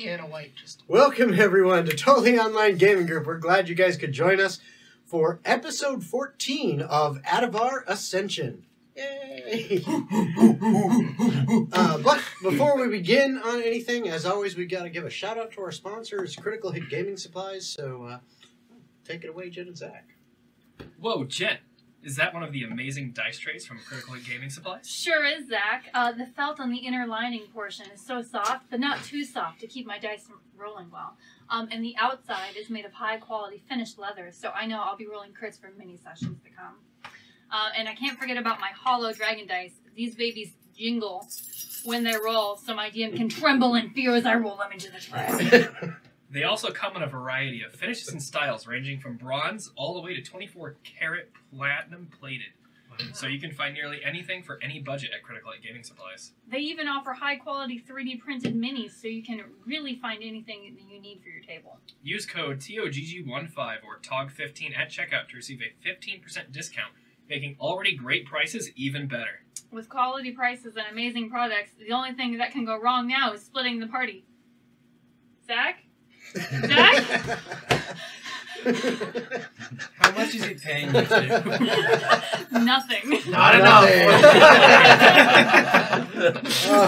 And a white. Welcome, everyone, to Totally Online Gaming Group. We're glad you guys could join us for episode 14 of Atavar Ascension. Yay! But before we begin on anything, as always, we've got to give a shout out to our sponsors, Critical Hit Gaming Supplies. So take it away, Jen and Zach. Whoa, Jen. Is that one of the amazing dice trays from Critical Hit Gaming Supplies? Sure is, Zach. The felt on the inner lining portion is so soft, but not too soft to keep my dice rolling well. And the outside is made of high-quality finished leather, so I know I'll be rolling crits for many sessions to come. And I can't forget about my hollow dragon dice. These babies jingle when they roll, so my DM can tremble in fear as I roll them into the tray. They also come in a variety of finishes and styles, ranging from bronze all the way to 24-karat platinum plated. Wow. So you can find nearly anything for any budget at Critical Hit Gaming Supplies. They even offer high-quality 3D printed minis, so you can really find anything that you need for your table. Use code TOGG15 or TOGG15 at checkout to receive a 15% discount, making already great prices even better. With quality prices and amazing products, the only thing that can go wrong now is splitting the party. Zach? Zach? How much is he paying you to? Nothing. Not enough.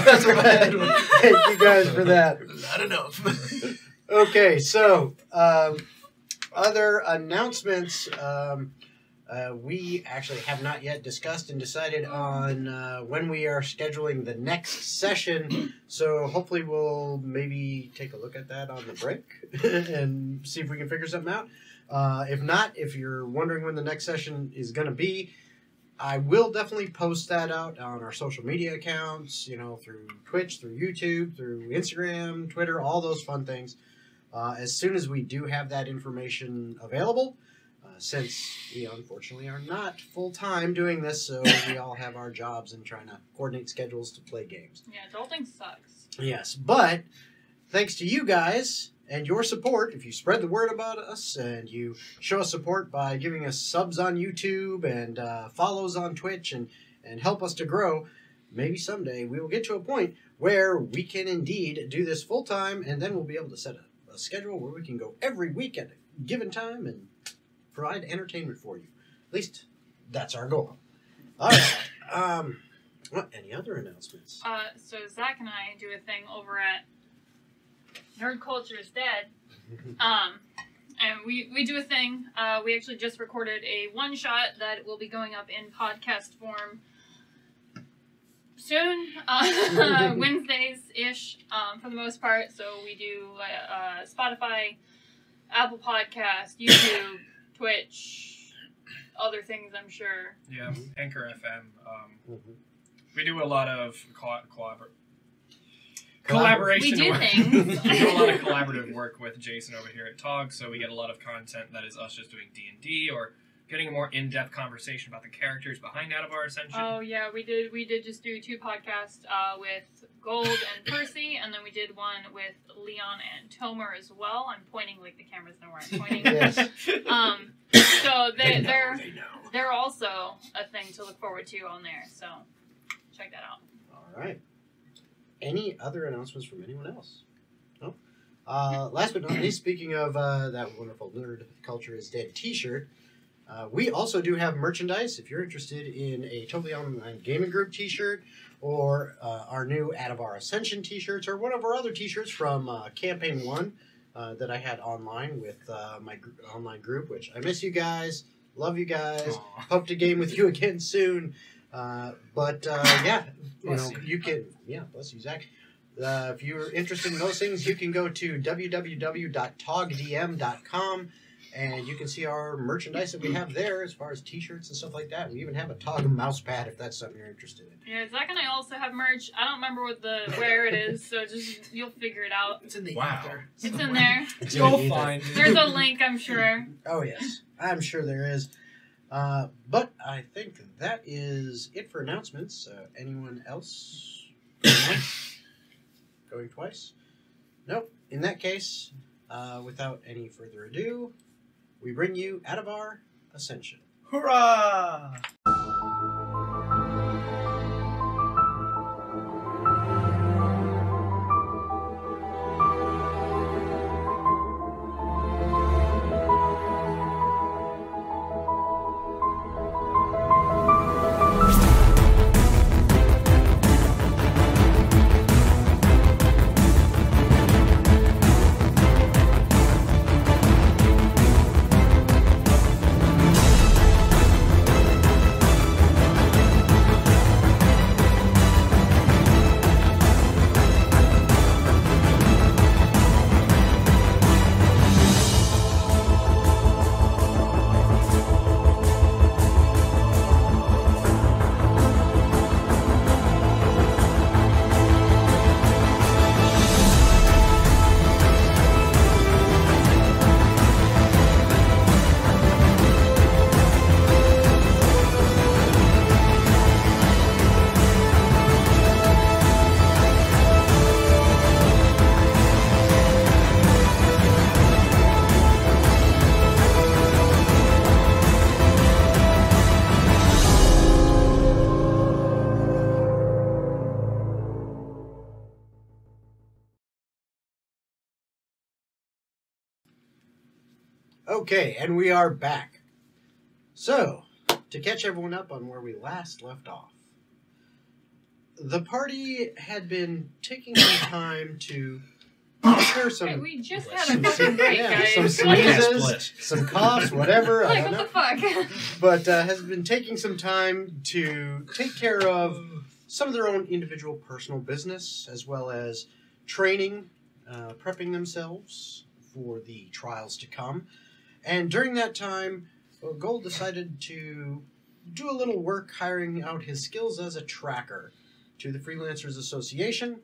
That's right. Thank you guys for that. Not enough. Okay, so other announcements. We actually have not yet discussed and decided on when we are scheduling the next session. So hopefully we'll maybe take a look at that on the break and see if we can figure something out. If not, if you're wondering when the next session is going to be, I will definitely post that out on our social media accounts, you know, through Twitch, through YouTube, through Instagram, Twitter, all those fun things. As soon as we do have that information available. Since we unfortunately are not full-time doing this, so we all have our jobs and trying to coordinate schedules to play games. Yeah, adulting sucks. Yes, but thanks to you guys and your support, if you spread the word about us and you show us support by giving us subs on YouTube and follows on Twitch and help us to grow, maybe someday we will get to a point where we can indeed do this full-time, and then we'll be able to set a schedule where we can go every week at a given time and provide entertainment for you. At least that's our goal. All right. Any other announcements? So Zach and I do a thing over at Nerd Culture is Dead. And we do a thing. We actually just recorded a one-shot that will be going up in podcast form soon, Wednesdays-ish, for the most part. So we do Spotify, Apple Podcast, YouTube, Twitch, other things, I'm sure. Yeah, Anchor FM. We do a lot of collaboration. We do work. things. We do a lot of collaborative work with Jason over here at TOGG, so we get a lot of content that is us just doing D&D or getting a more in-depth conversation about the characters behind Atavar Ascension. Oh yeah, we did just do 2 podcasts with Gold and Percy, and then we did one with Leon and Tomer as well. I'm pointing like the cameras know where I'm pointing. Yes. So they're also a thing to look forward to on there. So check that out. All right. Any other announcements from anyone else? No. Last but not least, speaking of that wonderful Nerd Culture is Dead T-shirt. We also do have merchandise. If you're interested in a Totally Online Gaming Group t-shirt or our new Atavar Ascension t-shirts or one of our other t-shirts from Campaign 1 that I had online with my online group, which I miss you guys, love you guys, Aww. hope to game with you again soon. Yeah, you know, you can, bless you, Zach. If you're interested in those things, you can go to www.toggdm.com. And you can see our merchandise that we have there as far as t-shirts and stuff like that. We even have a TOGG mouse pad if that's something you're interested in. Yeah, Zach and I also have merch. I don't remember where it is, so just you'll figure it out. It's in the Wow. It's in there. You'll find it. There's a link, I'm sure. Oh, yes. I'm sure there is. But I think that is it for announcements. Anyone else? Going twice? Nope. In that case, without any further ado, we bring you Atavar Ascension. Hurrah! Okay, and we are back. So, to catch everyone up on where we last left off, the party had been taking some time to share some... Hey, we just had a fucking break, guys. some sneezes, some coughs, whatever. I Like, don't what know. the fuck? But has been taking some time to take care of some of their own individual personal business, as well as training, prepping themselves for the trials to come. And during that time, Gold decided to do a little work hiring out his skills as a tracker to the Freelancers Association,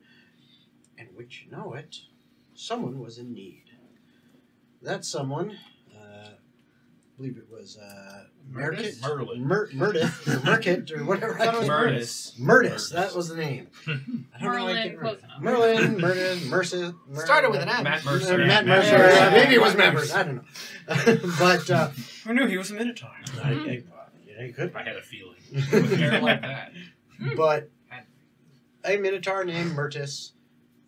and which you know it, someone was in need. That someone, I believe it was Merkit, Murdith, or Merkit, or whatever. I don't know. Murdis, that was the name. I don't know why I can't remember. Merlin, Murdis, Mercer. Started with an M. Matt Mercer. Matt Mercer. Maybe it was Matt Mercer. I don't know. But Who knew he was a Minotaur? he could. I had a feeling. With hair like that. But a Minotaur named Murtis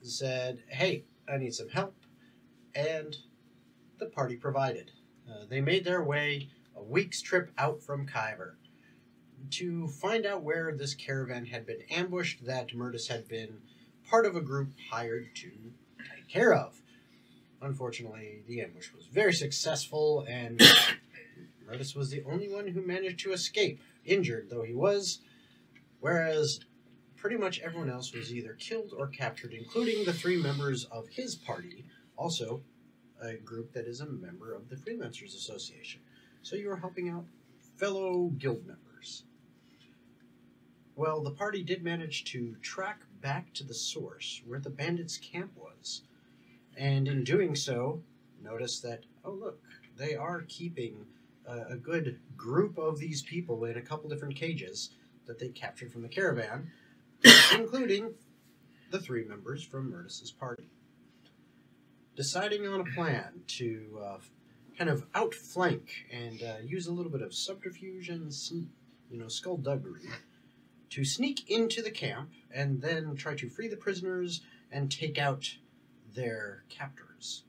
said, "Hey, I need some help," and the party provided. They made their way a week's trip out from Kyber to find out where this caravan had been ambushed that Murtis had been part of a group hired to take care of. Unfortunately, the ambush was very successful, and Murtis was the only one who managed to escape, injured though he was, whereas pretty much everyone else was either killed or captured, including the 3 members of his party, also a group that is a member of the Freelancers Association. So you are helping out fellow guild members. Well, the party did manage to track back to the source where the bandits' camp was, and in doing so, notice that, oh look, they are keeping a good group of these people in a couple different cages that they captured from the caravan, including the 3 members from Murtis's party. Deciding on a plan to kind of outflank and use a little bit of subterfuge and skullduggery to sneak into the camp and then try to free the prisoners and take out their captors.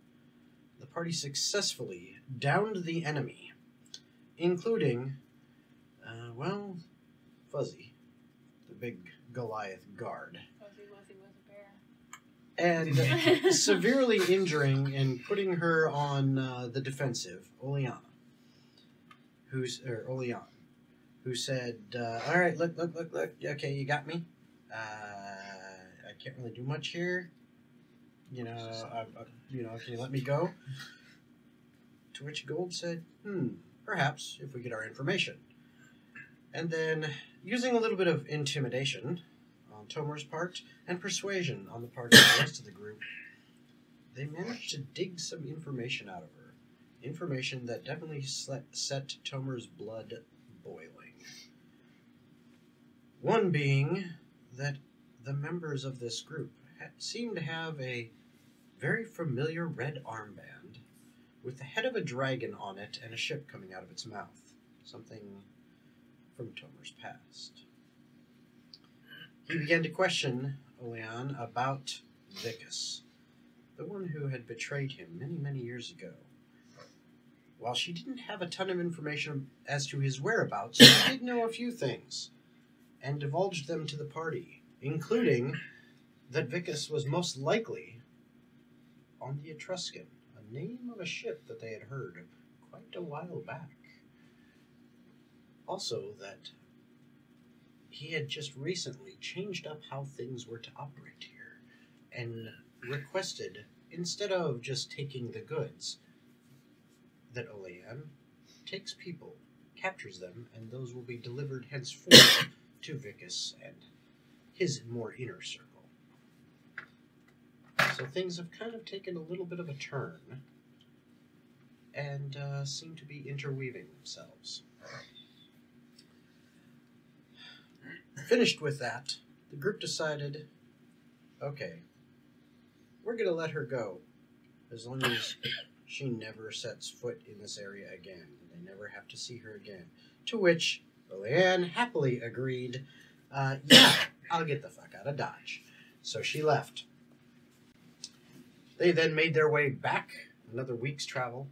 The party successfully downed the enemy, including, Fuzzy, the big Goliath guard. Fuzzy Wuzzy was a bear. And severely injuring and putting her on the defensive, Olean, who said, "All right, look, okay, you got me. I can't really do much here. Can you let me go?" To which Gold said, "Perhaps if we get our information." And then, using a little bit of intimidation on Tomer's part and persuasion on the part of the rest of the group, they managed to dig some information out of her. Information that definitely set Tomer's blood boiling. One being that the members of this group seemed to have a very familiar red armband with the head of a dragon on it and a ship coming out of its mouth. Something from Tomer's past. He began to question Olean about Vicus, the one who had betrayed him many, many years ago. While she didn't have a ton of information as to his whereabouts, she did know a few things, and divulged them to the party, including that Vicus was most likely on the Etruscan, a name of a ship that they had heard quite a while back. Also that he had just recently changed up how things were to operate here, and requested, instead of just taking the goods, that Olean takes people, captures them, and those will be delivered henceforth to Vicus and his more inner circle. So things have kind of taken a little bit of a turn, and seem to be interweaving themselves. Finished with that, the group decided, okay, we're going to let her go, as long as she never sets foot in this area again. They never have to see her again. To which Olean happily agreed, yeah, I'll get the fuck out of Dodge. So she left. They then made their way back, another week's travel,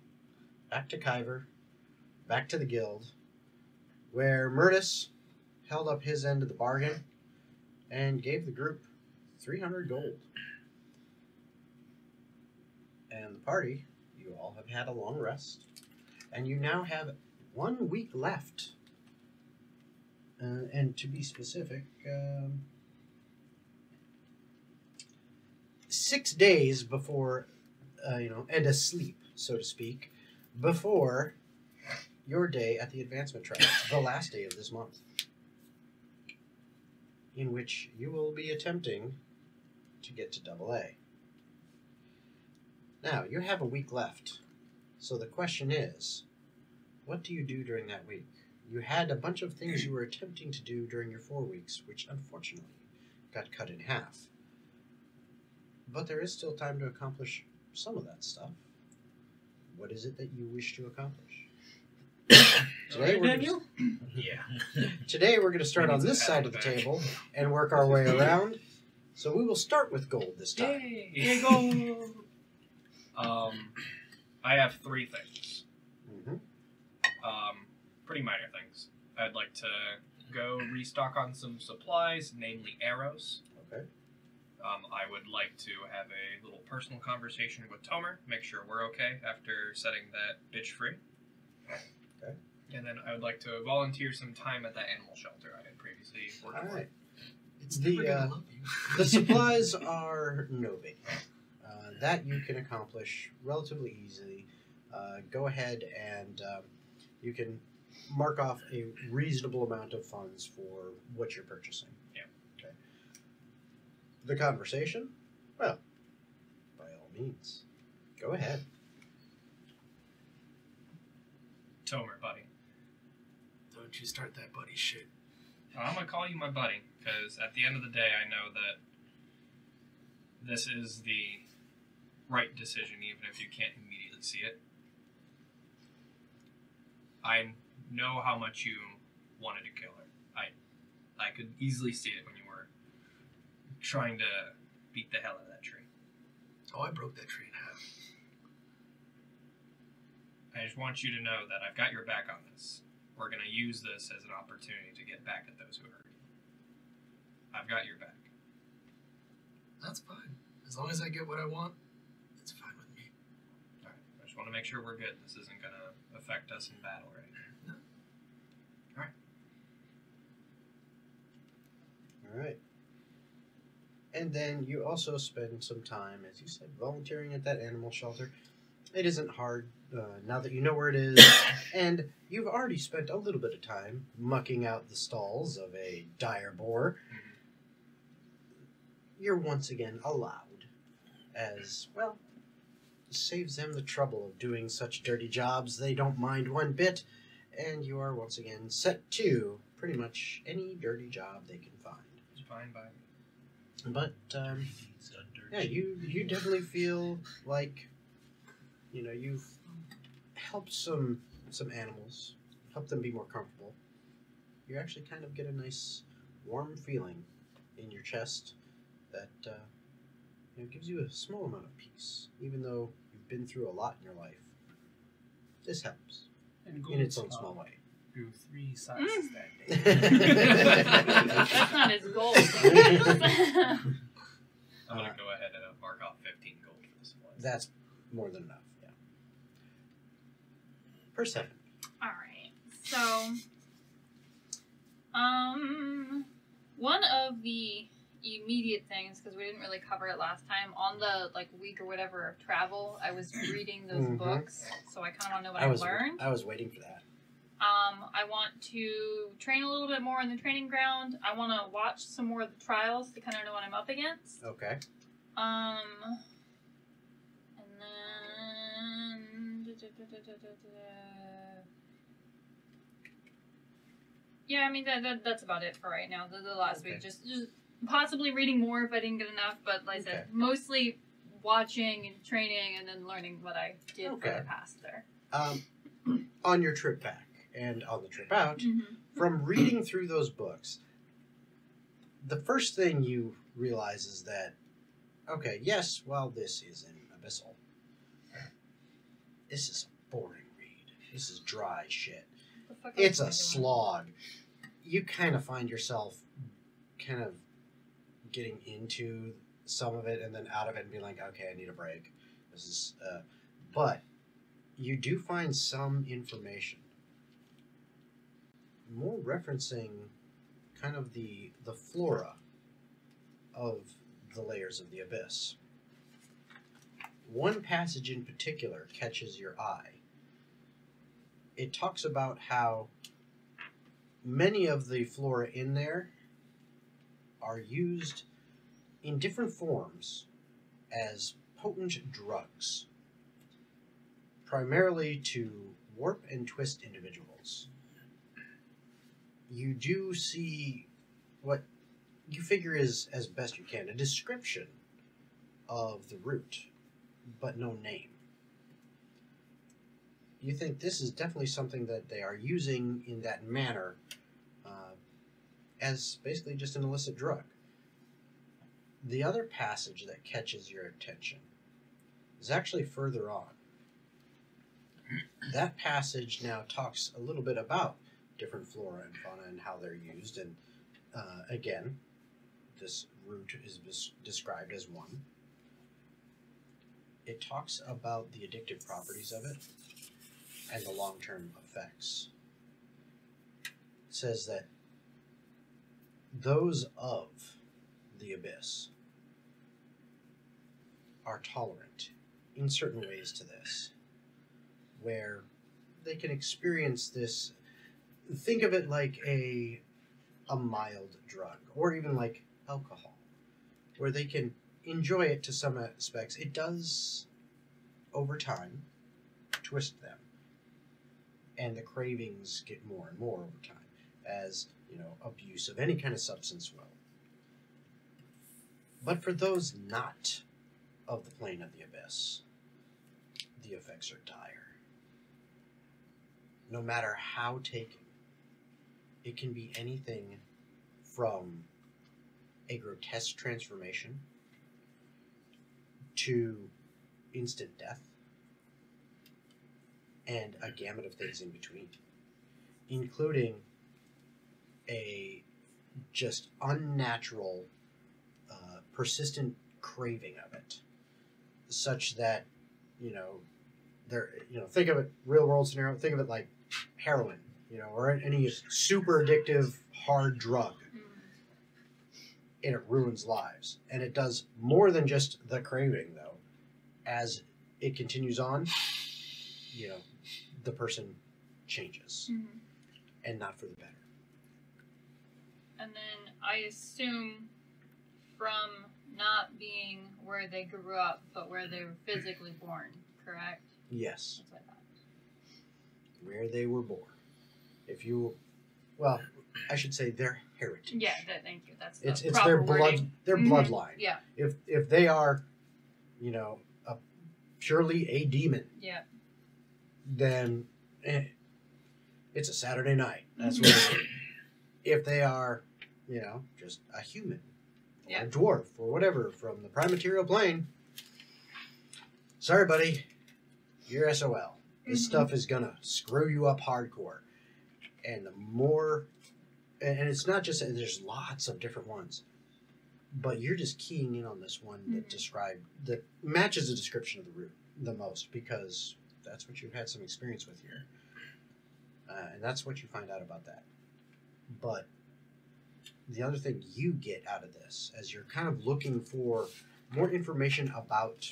back to Kyver, back to the guild, where Murtis held up his end of the bargain and gave the group 300 gold. And the party, you all have had a long rest, and you now have 1 week left. And to be specific, 6 days before, and a sleep, so to speak, before your day at the advancement trials, the last day of this month, in which you will be attempting to get to AA. Now, you have a week left, so the question is, what do you do during that week? You had a bunch of things you were attempting to do during your 4 weeks, which unfortunately got cut in half. But there is still time to accomplish some of that stuff. What is it that you wish to accomplish? Today we're going to start on this side of the table and work our way around. So we will start with gold this time. Yay, gold! I have 3 things. Mm-hmm. Pretty minor things. I'd like to go restock on some supplies, namely arrows. Okay. I would like to have a little personal conversation with Tomer, make sure we're okay after setting that bitch free. Okay. And then I would like to volunteer some time at that animal shelter I had previously worked All for. right. It's never gonna love you. The supplies are no big. That you can accomplish relatively easily. Go ahead and you can mark off a reasonable amount of funds for what you're purchasing. Yeah. Okay. The conversation? Well, by all means. Go ahead. Tomer, buddy. Don't you start that buddy shit. I'm going to call you my buddy, because at the end of the day, I know that this is the right decision, even if you can't immediately see it. I know how much you wanted to kill her. I could easily see it when you were trying to beat the hell out of that tree. Oh, I broke that tree in half. I just want you to know that I've got your back on this. We're going to use this as an opportunity to get back at those who hurt you. I've got your back. That's fine. As long as I get what I want, it's fine with me. Alright, I just want to make sure we're good. This isn't going to affect us in battle or anything. No. Alright. Alright. And then you also spend some time, as you said, volunteering at that animal shelter. It isn't hard now that you know where it is, and you've already spent a little bit of time mucking out the stalls of a dire boar. You're once again allowed, as, well, saves them the trouble of doing such dirty jobs they don't mind one bit, and you are once again set to pretty much any dirty job they can find. It's fine by me. But, yeah, you definitely feel like, you've helped some animals, helped them be more comfortable. You actually kind of get a nice warm feeling in your chest that gives you a small amount of peace, even though you've been through a lot in your life. This helps in its own small way. Grew 3 sizes that day. That's not his goal. I'm going to go ahead and mark off 15 gold for this one. That's more than enough, yeah. Persephone. Alright, so, one of the immediate things, because we didn't really cover it last time, on the, week or whatever of travel, I was reading those books, so I kind of want to know what I learned. I was waiting for that. I want to train a little bit more in the training ground. I want to watch some more of the trials to kind of know what I'm up against. Okay. And then... Yeah, I mean, that's about it for right now. The last week. Just possibly reading more if I didn't get enough, but like I said, mostly watching and training and then learning what I did for the past there. On your trip back and on the trip out, from reading through those books, the first thing you realize is that, okay, yes, while this is an abyssal, this is a boring read. this is dry shit. The fuck It's else am a I doing? slog. You kind of find yourself kind of getting into some of it and then out of it and being like, okay, I need a break. This is, but you do find some information, more referencing kind of the flora of the layers of the abyss. One passage in particular catches your eye. It talks about how many of the flora in there are used in different forms as potent drugs, primarily to warp and twist individuals. You do see what you figure is, as best you can, a description of the root, but no name. You think this is definitely something that they are using in that manner as basically just an illicit drug. The other passage that catches your attention is actually further on. That passage now talks a little bit about different flora and fauna and how they're used, and again, this root is described as one. It talks about the addictive properties of it and the long-term effects. It says that those of the abyss are tolerant in certain ways to this, where they can experience this. Think of it like a mild drug, or even like alcohol, where they can enjoy it to some aspects. It does, over time, twist them, and the cravings get more and more over time, as abuse of any kind of substance will. But for those not of the plane of the abyss, the effects are dire. No matter how taken, it can be anything from a grotesque transformation to instant death, and a gamut of things in between, including a just unnatural, persistent craving of it, such that, think of it, real world scenario, think of it like heroin, or any super addictive hard drug, and it ruins lives. And it does more than just the craving, though. As it continues on, the person changes, and not for the better. And then I assume from not being where they grew up, but where they were physically born, correct? Yes. That's what I thought. Where they were born. I should say their heritage. Yeah, thank you. That's the It's proper their blood, wording. their bloodline. Yeah. If they are, purely a demon, Yeah. then it's a Saturday night. That's what it is. If they are, just a human, or a dwarf, or whatever, from the prime material plane, sorry, buddy, you're SOL. This stuff is gonna screw you up hardcore. And the more, and it's not just that, there's lots of different ones, but you're just keying in on this one that matches the description of the root the most, because that's what you've had some experience with here. And that's what you find out about that. But the other thing you get out of this, as you're kind of looking for more information about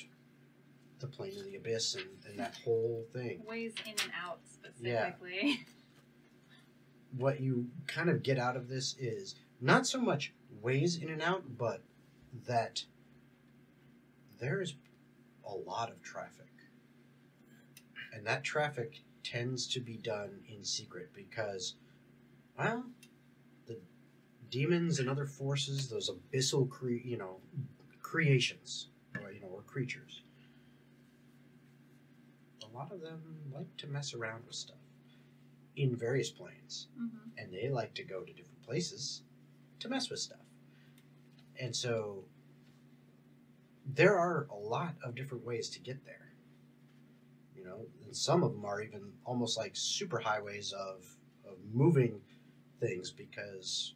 the plane of the abyss and that whole thing. Ways in and out, specifically. Yeah. What you kind of get out of this is not so much ways in and out, but that there is a lot of traffic. And that traffic tends to be done in secret because, well, the demons and other forces, those abyssal creations, or creatures, a lot of them like to mess around with stuff in various planes. And they like to go to different places to mess with stuff. And so there are a lot of different ways to get there. and some of them are even almost like super highways of moving things because,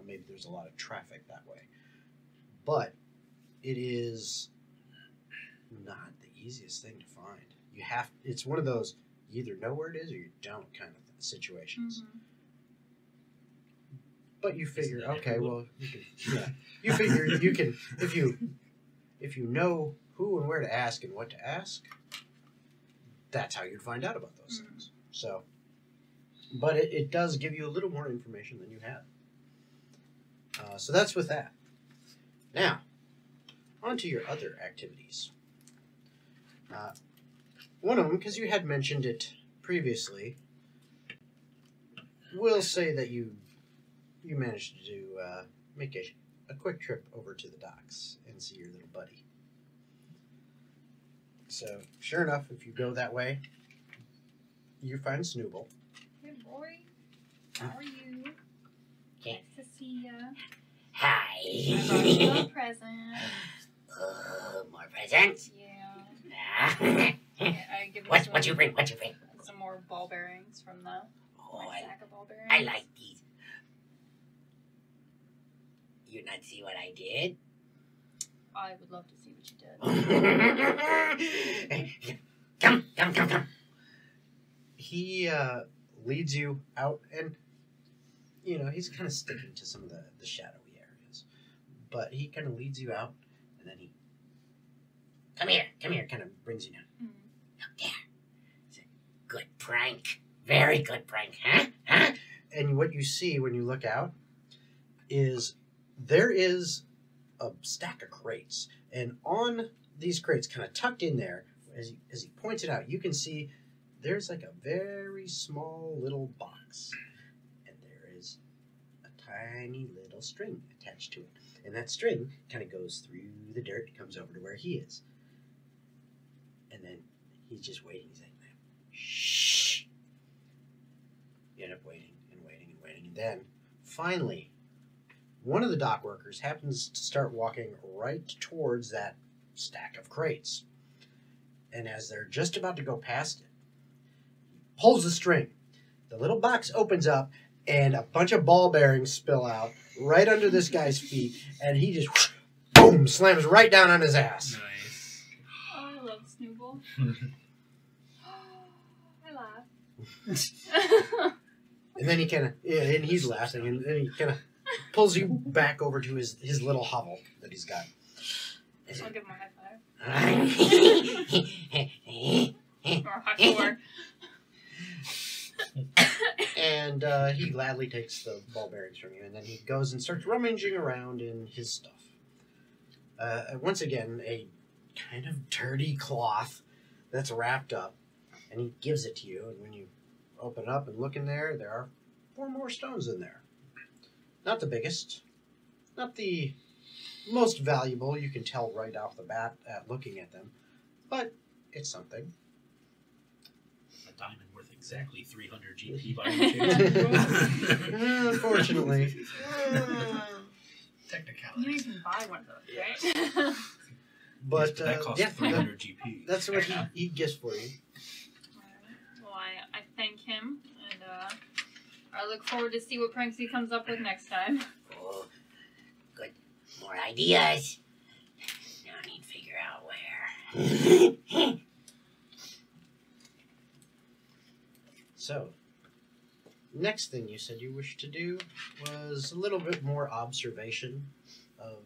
maybe there's a lot of traffic that way. But it is not the easiest thing to find. It's one of those, you either know where it is or you don't kind of situations. Mm-hmm. But you figure, okay, well, you figure you can, if you know who and where to ask and what to ask, that's how you'd find out about those things. So, but it does give you a little more information than you had. So that's with that. Now, on to your other activities. One of them, because you had mentioned it previously, we'll say that you managed to make a quick trip over to the docks and see your little buddy. So, sure enough, if you go that way, you find Snooble. Good boy. How are you? Okay. Nice to see ya. Hi. I brought you a present. More presents? Yeah. I give you What you bring? some more ball bearings from my sack of ball bearings. I like these. You not see what I did? I would love to see what you did. Come. He leads you out, and he's kind of sticking to some of the shadowy areas, but he kind of leads you out, and then he come here, kind of brings you down. Look there. It's a good prank. Very good prank, huh? And what you see when you look out is there is a stack of crates, and on these crates, kind of tucked in there, as he points it out, you can see there's like a very small little box, and there is a tiny little string attached to it, and that string kind of goes through the dirt, comes over to where he is, and then he's just waiting. He's like, shh. You end up waiting, and then finally, one of the dock workers happens to start walking right towards that stack of crates. And as they're just about to go past it, he pulls the string. The little box opens up, and a bunch of ball bearings spill out right under this guy's feet, and he just, whoosh, boom, slams right down on his ass. Nice. Oh, I love Snooble. I laugh. And then he kind of, and he's laughing, and then he kind of pulls you back over to his little hovel that he's got. I'll give him a high five. Or a high four. And he gladly takes the ball bearings from you, and then he goes and starts rummaging around in his stuff. Once again, a kind of dirty cloth that's wrapped up, and he gives it to you, and when you open it up and look in there, there are 4 more stones in there. Not the biggest, not the most valuable, you can tell right off the bat at looking at them, but it's something. A diamond worth exactly 300 GP by any chance? Unfortunately. Technicality. You can buy one of those, right? But Yes, that costs 300 GP. that's what he gets for you. Well, I thank him, and I look forward to see what pranks he comes up with next time. Oh, good. More ideas. Now I need to figure out where. So, next thing you said you wished to do was a little bit more observation of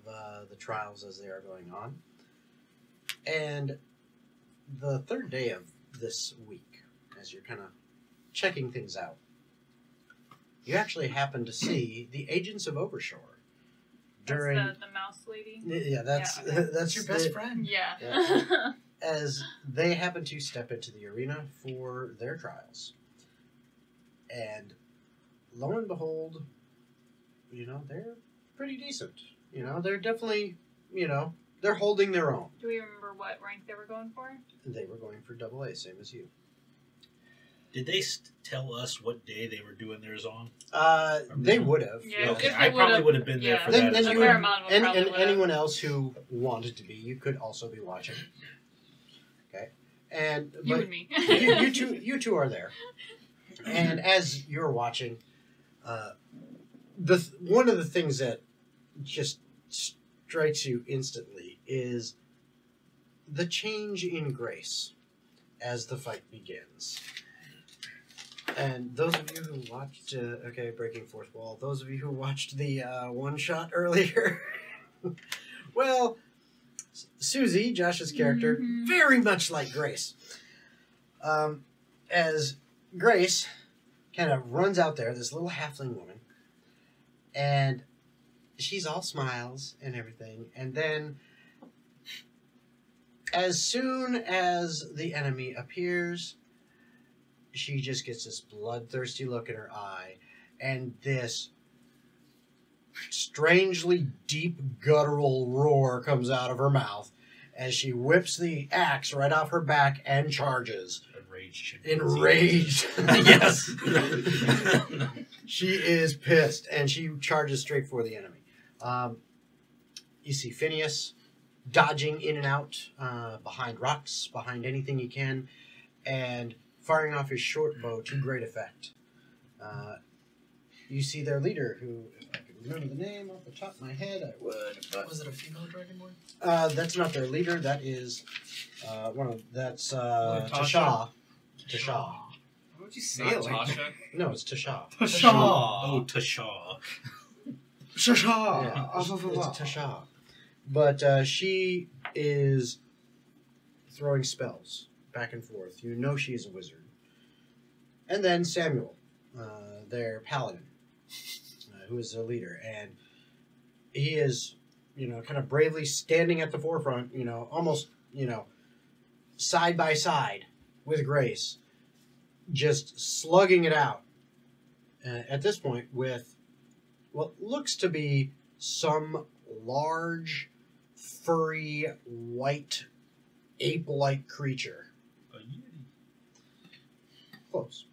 the trials as they are going on. And the third day of this week, as you're kind of checking things out, you actually happen to see the agents of Overshore during. That's the mouse lady. Yeah, that's Yeah, that's your best friend. Yeah. Yeah. As they happen to step into the arena for their trials. And lo and behold, they're pretty decent. They're definitely, they're holding their own. Do we remember what rank they were going for? They were going for AA, same as you. Did they tell us what day they were doing theirs on? They would have. Yeah, Okay, if I they probably would've- would have been there yeah. for Then that. you as A would- fair well. amount of them probably And would've. anyone else who wanted to be, you could also be watching. Okay. And You but and me. you two are there, and as you're watching, one of the things that just strikes you instantly is the change in Grace as the fight begins. And those of you who watched, breaking fourth wall. Those of you who watched the one shot earlier, well, Susie, Josh's character, very much like Grace. As Grace kind of runs out there, this little halfling woman, and she's all smiles and everything, and then as soon as the enemy appears, she just gets this bloodthirsty look in her eye, and this strangely deep guttural roar comes out of her mouth as she whips the axe right off her back and charges. Enraged. Yes. She is pissed, and she charges straight for the enemy. You see Phineas dodging in and out behind rocks, behind anything he can, and firing off his short bow to great effect. You see their leader, who, if I could remember the name off the top of my head, I would. But was it a female dragonborn? That's not their leader. That is that's Tasha. Tasha. Why would you say Not it like that? Tasha. No, it's Tasha. Tasha. Oh, Tasha. Tasha. Yeah, it's Tasha. But she is throwing spells back and forth. You know she is a wizard. And then Samuel, their paladin, who is their leader. And he is, kind of bravely standing at the forefront, almost, side by side with Grace, just slugging it out. At this point with what looks to be some large, furry, white, ape-like creature. A yeti. Close.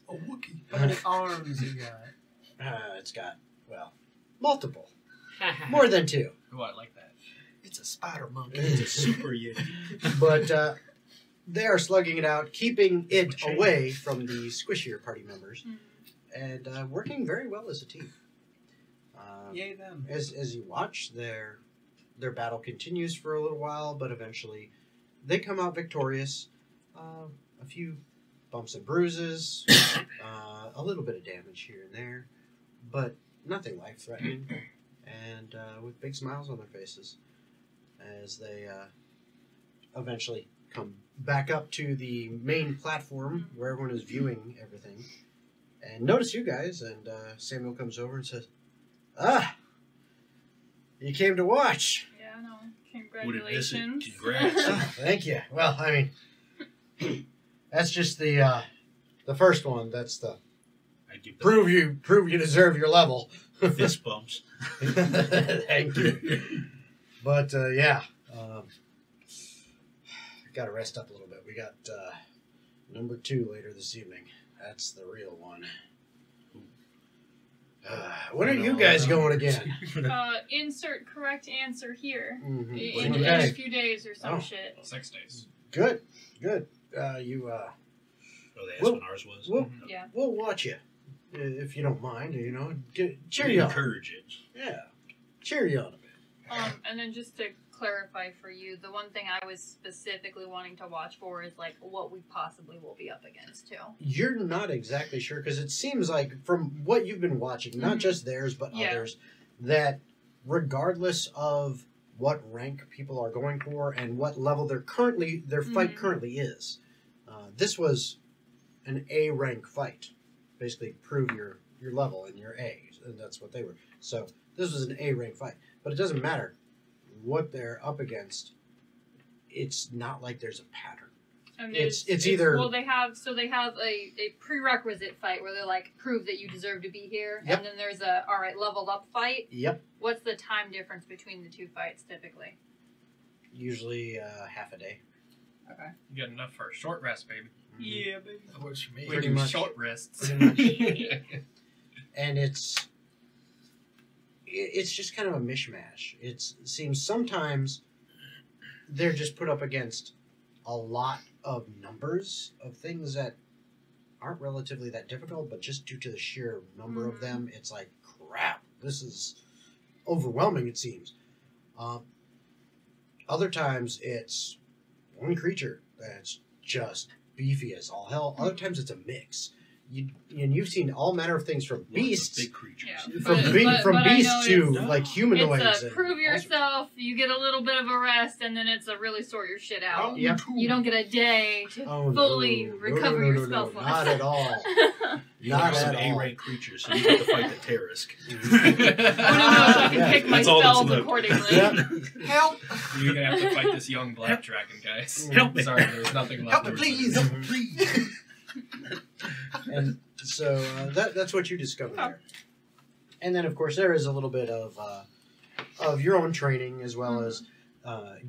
A Wookiee. How many arms you got? It's got, multiple. More than two. Oh, I like that. It's a spider monkey. It's a super yeti. But they are slugging it out, keeping it away from the squishier party members, and working very well as a team. Yay them. As you watch, their battle continues for a little while, but eventually they come out victorious. A few bumps and bruises, a little bit of damage here and there, but nothing life-threatening, and with big smiles on their faces as they eventually come back up to the main platform where everyone is viewing everything, and notice you guys, and Samuel comes over and says, you came to watch. Yeah, no. Would it miss it? Congratulations. Congrats. Thank you. Well, I mean, that's just the first one. That's the I give prove you deserve your level. fist bumps. Thank you. But yeah, got to rest up a little bit. We got number 2 later this evening. That's the real one. When are you guys going again? Insert correct answer here. Mhm. In the Okay. next few days or some Oh. shit. 6 days. Good. Oh, they asked Well- when ours was. Yeah. We'll watch you if you don't mind. Cheer We you on. encourage it. Yeah, cheer you on a bit. And then just to clarify for you, the one thing I was specifically wanting to watch for is like what we possibly will be up against too. You're not exactly sure because it seems like from what you've been watching, not just theirs but Yeah. others, that regardless of what rank people are going for and what level their fight currently is, this was an A rank fight. Basically, prove your level and your A, and that's what they were. So this was an A rank fight, but it doesn't matter what they're up against. It's not like there's a pattern. I mean, It's either- well they have a prerequisite fight where they're like prove that you deserve to be here, Yep. and then there's a all right leveled up fight. Yep. What's the time difference between the two fights typically? Usually half a day. Okay. You get enough for a short rest, baby. Yeah, baby. That works for me. We Pretty do much. short rests. Pretty much. And it's just kind of a mishmash. It seems sometimes they're just put up against a lot of numbers of things that aren't relatively that difficult, but just due to the sheer number of them, it's like, crap, this is overwhelming, it seems. Other times it's one creature that's just beefy as all hell. Other times it's a mix. You've seen all manner of things from beasts, big creatures. Yeah. from I beasts know to it's- like humanoids. It's and prove all sorts. yourself, you get a little bit of a rest, and then it's a really sort your shit out. Yep. You don't get a day to Oh, fully no. recover No, your no, spell no, slots. not at all. You Not have some at all. A-rank creatures, so you have to fight the Terrorisk. I don't know if I can Yeah. pick my That's all that's spells left. accordingly. Yep. Help! You're gonna have to fight this young black dragon, guys. Help me. Sorry, there's nothing left. Help me, to please! reserve. Help me, please! And so that's what you discover there. And then, of course, there is a little bit of your own training as well as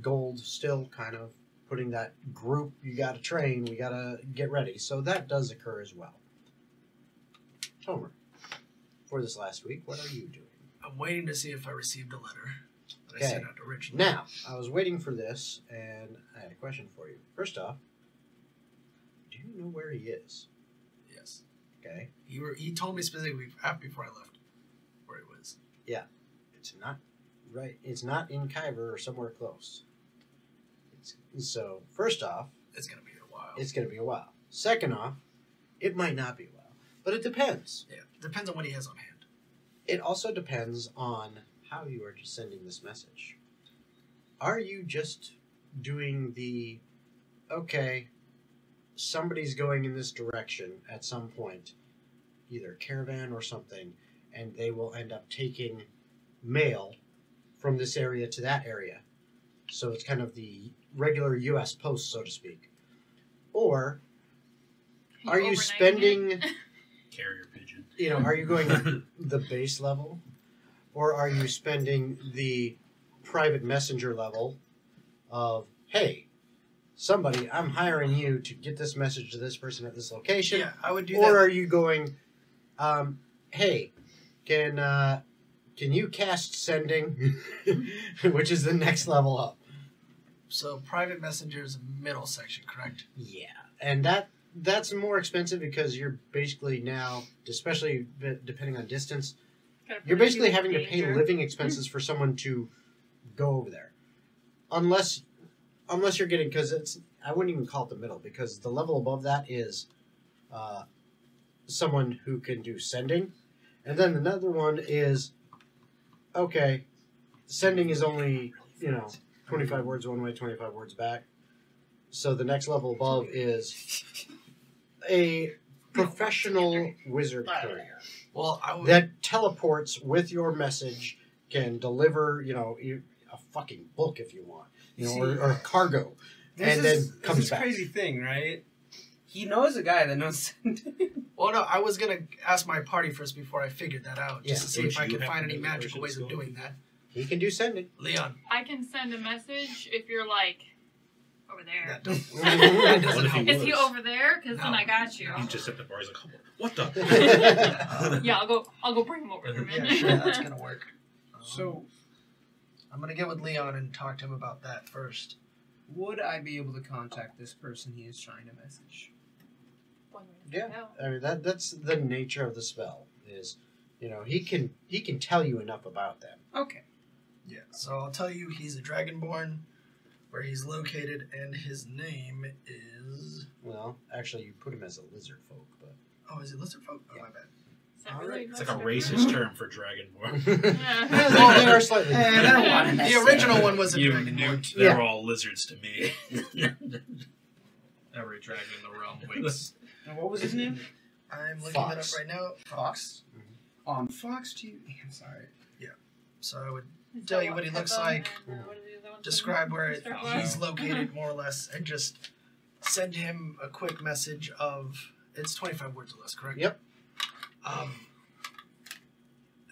Gold still kind of putting that group, you got to train, we got to get ready. So that does occur as well. Tomer, for this last week, what are you doing? I'm waiting to see if I received a letter that I Okay. sent out originally. Now, I was waiting for this, and I had a question for you. First off, do you know where he is? Yes. Okay. He told me specifically before I left where he was. It's not right. It's not in Kyber or somewhere close. So, first off, It's going to be a while. it's going to be a while. Second off, it might not be a while, but it depends. Yeah, depends on what he has on hand. It also depends on how you are just sending this message. Are you just doing the, okay, somebody's going in this direction at some point, either caravan or something, and they will end up taking mail from this area to that area. So it's kind of the regular U.S. post, so to speak. Or are you overnighting spending, it? Carrier pigeon. are you going the base level? Or are you spending the private messenger level of, hey, somebody, I'm hiring you to get this message to this person at this location? Yeah, I would do Or that. are you going, hey, can you cast sending, which is the next level up? So private messenger is a middle section, correct? Yeah, and that's more expensive because you're basically now, especially depending on distance, Gotta put you're a basically few having to in pay danger. living expenses for someone to go over there, unless you're getting, because I wouldn't even call it the middle, because the level above that is someone who can do sending, and then another one is, okay, sending is only 25 words one way, 25 words back. So the next level above is a professional wizard courier Well, I would. that teleports with your message, can deliver, a fucking book if you want, or cargo, and then comes this back. crazy thing, right? He knows a guy that knows sending. Well, no, I was gonna ask my party first before I figured that out, just Yeah. to see Don't if I you could have find to any know the magical ways person's of going? doing that. He can do sending. Leon, I can send a message if you're like over there. that don't. That that What doesn't if he help. Is he was. over there? Because then No. I got you. He's just at the bar. He's like, what the? Yeah, I'll go bring him over there, Yeah, man. sure, that's gonna work. So, I'm gonna get with Leon and talk to him about that first. would I be able to contact this person he is trying to message? One way to Yeah, find out. I mean that's the nature of the spell. Is he can tell you enough about them. Okay. Yeah, so I'll tell you he's a dragonborn, where he's located, and his name is. Well, actually, you put him as a lizard folk, but Oh, is it lizard folk? Oh, my bad. Is that All really right. It's like a much racist term for dragonborn. Yeah. well, they are slightly. The original one was a You dragonborn. newt. They're Yeah. all lizards to me. Every dragon in the realm waits. And what was his name? I'm looking Fox. that up right now. Fox. On Fox TV. I'm sorry. So I would Is tell that you what he looks Peppa like, and, what are the other ones? describe where Mr. Fox? he's located, more or less, and just send him a quick message of. It's 25 words or less, correct? Yep.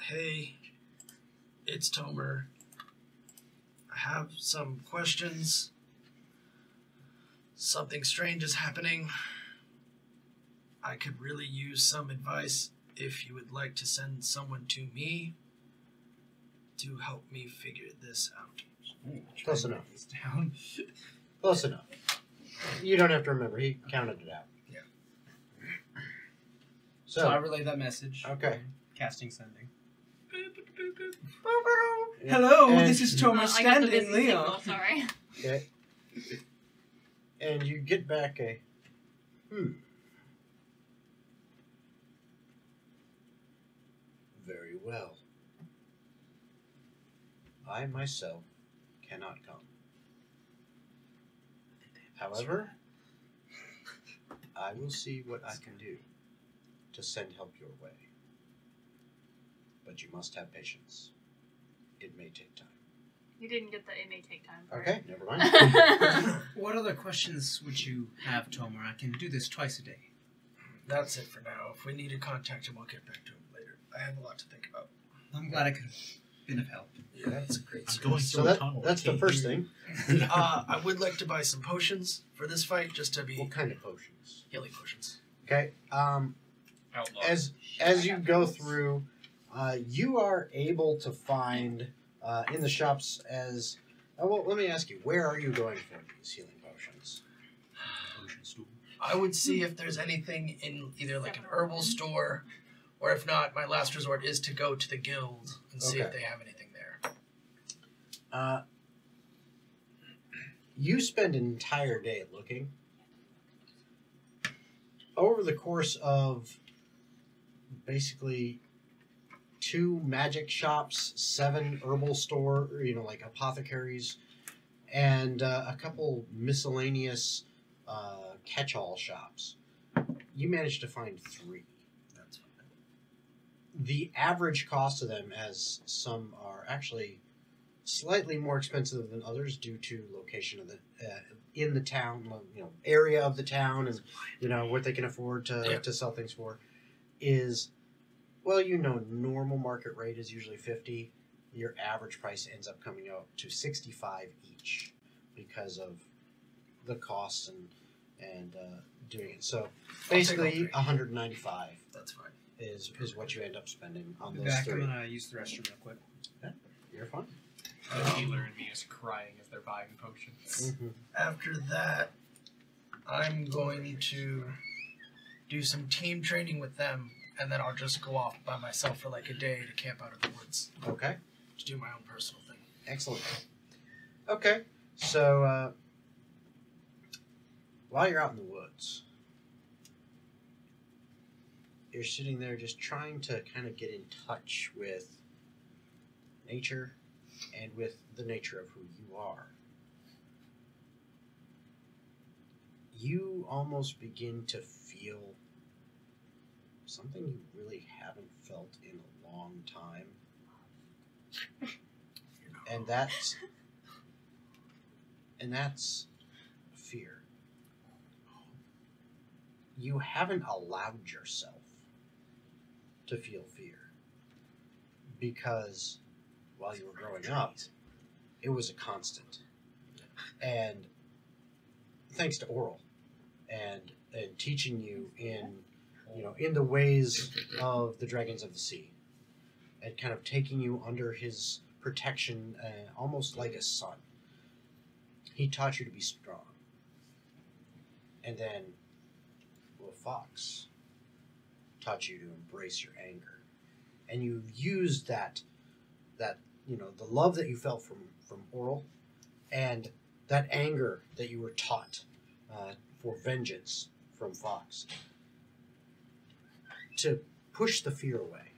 Hey, it's Tomer. I have some questions. Something strange is happening. I could really use some advice if you would like to send someone to me to help me figure this out. Close enough. This down. Close enough. You don't have to remember. He counted it out. Yeah. So I relay that message. Okay. Casting sending. Yeah. Hello, And- this is Thomas I got the Standing, busy Leon. signal, sorry. Okay. And you get back a Very well. I myself cannot come. However, I will see what I can do to send help your way. But you must have patience. It may take time. You didn't get the it may take time part. Okay, never mind. What other questions would you have, Tomer? I can do this twice a day. That's it for now. If we need to contact him, I'll get back to him later. I have a lot to think about. I'm glad I could have been of help. Yeah, that's a great I'm going So through a tunnel. that's I the can't first hear thing. you. I would like to buy some potions for this fight, just to be What kind of potions? healing potions. Okay. Outlaw. As you go through, you are able to find in the shops as. Well, let me ask you, where are you going for these healing potions? Potion stool. I would see if there's anything in either like an herbal store, or if not, my last resort is to go to the guild and see if Okay. they have anything there. You spend an entire day looking. Over the course of basically 2 magic shops, 7 herbal store, like apothecaries, and a couple miscellaneous catch-all shops, you managed to find 3. That's fine. The average cost of them, as some are actually slightly more expensive than others due to location of the in the town, area of the town, and what they can afford to sell things for, is normal market rate is usually 50. Your average price ends up coming out to 65 each because of the costs and doing it. So basically, 195 That's fine. is what you end up spending on Be those back. 3. I'm gonna use the restroom real quick. You're fine. The healer and me is crying as they're buying potions. Mm-hmm. After that, I'm going to do some team training with them, and then I'll just go off by myself for like a day to camp out in the woods Okay. to do my own personal thing. Excellent. Okay, so while you're out in the woods, you're sitting there just trying to kind of get in touch with nature and with the nature of who you are. You almost begin to feel something you really haven't felt in a long time. And that's fear. You haven't allowed yourself to feel fear because while you were growing up, it was a constant. And thanks to Oral and teaching you in the ways of the dragons of the sea, and kind of taking you under his protection, almost like a son. He taught you to be strong. And then, Fox taught you to embrace your anger. And you've used that the love that you felt from Oral, and that anger that you were taught for vengeance from Fox, to push the fear away.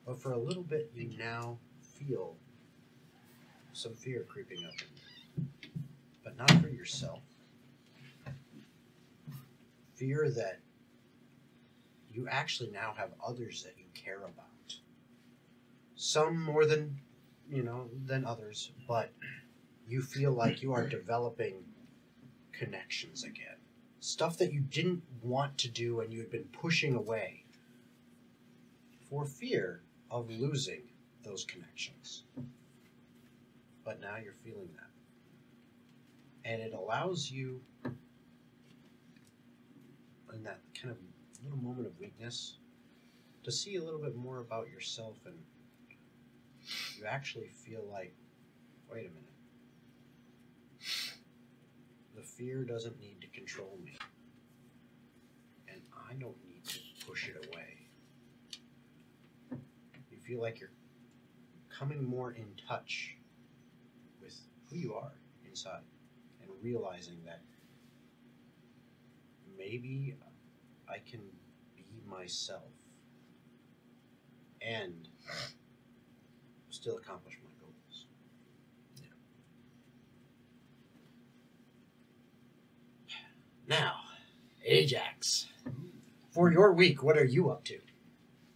But for a little bit, you now feel some fear creeping up in you. But not for yourself. Fear that you actually now have others that you care about. Some more than others, but you feel like you are developing connections again. Stuff that you didn't want to do and you had been pushing away for fear of losing those connections. But now you're feeling that. And it allows you, in that kind of little moment of weakness, to see a little bit more about yourself, and you actually feel like, wait a minute. The fear doesn't need to control me. And I don't need to push it away. You feel like you're coming more in touch with who you are inside and realizing that maybe I can be myself and still accomplish my goals. Yeah. Now, Ajax, for your week, what are you up to?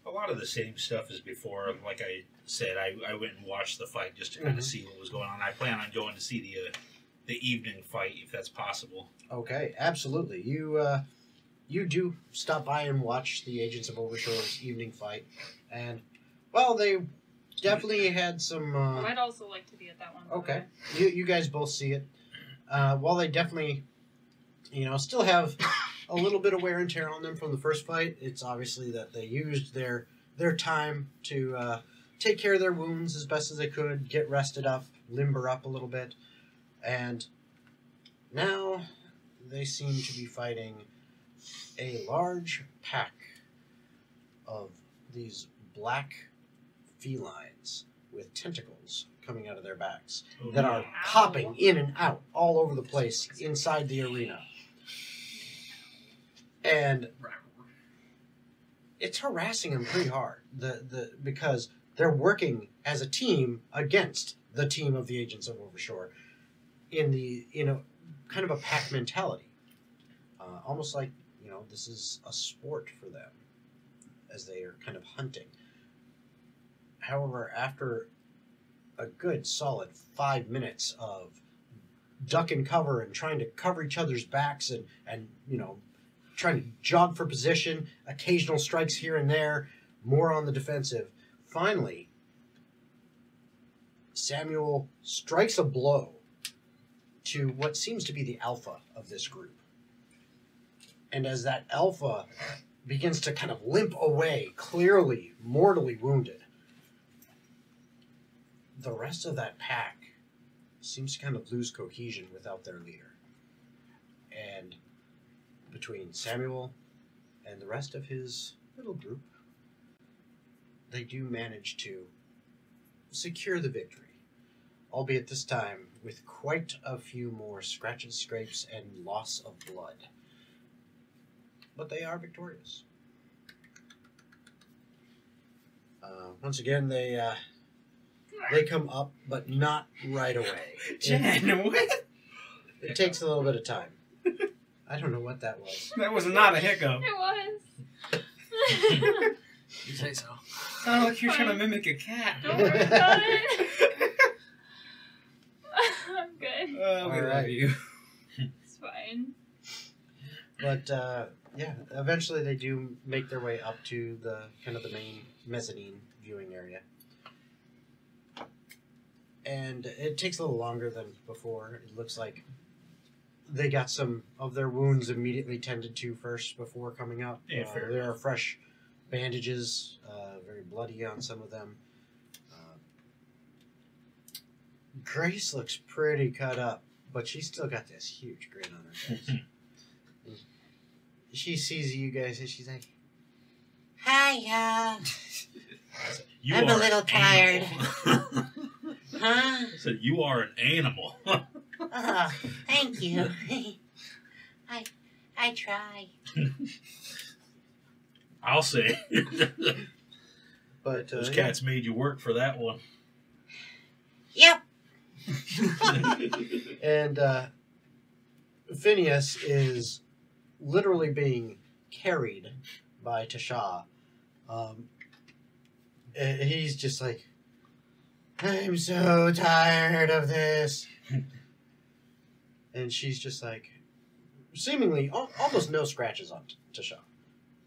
A lot of the same stuff as before. Like I said, I went and watched the fight just to kind of see what was going on. I plan on going to see the evening fight if that's possible. Okay, absolutely. You do stop by and watch the Agents of Overshore's evening fight, and well, they definitely had some. I'd also like to be at that one. Okay, you guys both see it. While they definitely, still have a little bit of wear and tear on them from the first fight, it's obviously that they used their time to take care of their wounds as best as they could, get rested up, limber up a little bit, and now they seem to be fighting a large pack of these black felines with tentacles coming out of their backs that are popping in and out all over the place inside the arena. And it's harassing them pretty hard because they're working as a team against the team of the Agents of Overshore in kind of a pack mentality. Almost like, this is a sport for them as they are kind of hunting. However, after a good solid 5 minutes of duck and cover and trying to cover each other's backs and trying to jog for position, occasional strikes here and there, more on the defensive, finally, Samuel strikes a blow to what seems to be the alpha of this group. And as that alpha begins to kind of limp away, clearly mortally wounded, the rest of that pack seems to kind of lose cohesion without their leader. And between Samuel and the rest of his little group, they do manage to secure the victory, albeit this time with quite a few more scratches, scrapes, and loss of blood. But they are victorious. Once again, they come up, but not right away. Jen, what? It takes a little bit of time. I don't know what that was. That was not a hiccup. It was. You say so. Sounded like you were trying to mimic a cat. Don't worry about it. I'm good. Oh, we love you. It's fine. But yeah, eventually they do make their way up to the kind of the main mezzanine viewing area. And it takes a little longer than before. It looks like they got some of their wounds immediately tended to first before coming up. Yeah, fair there are fresh bandages, very bloody on some of them. Grace looks pretty cut up, but she's still got this huge grin on her face. She sees you guys and she's like, Hiya. You I'm are a little an tired. animal. Huh? I said, you are an animal. Oh, thank you. I try. I'll say. but Those cats made you work for that one. Yep. And Phineas is literally being carried by Tasha. He's just like, I'm so tired of this. And she's just like, seemingly almost no scratches on Tasha.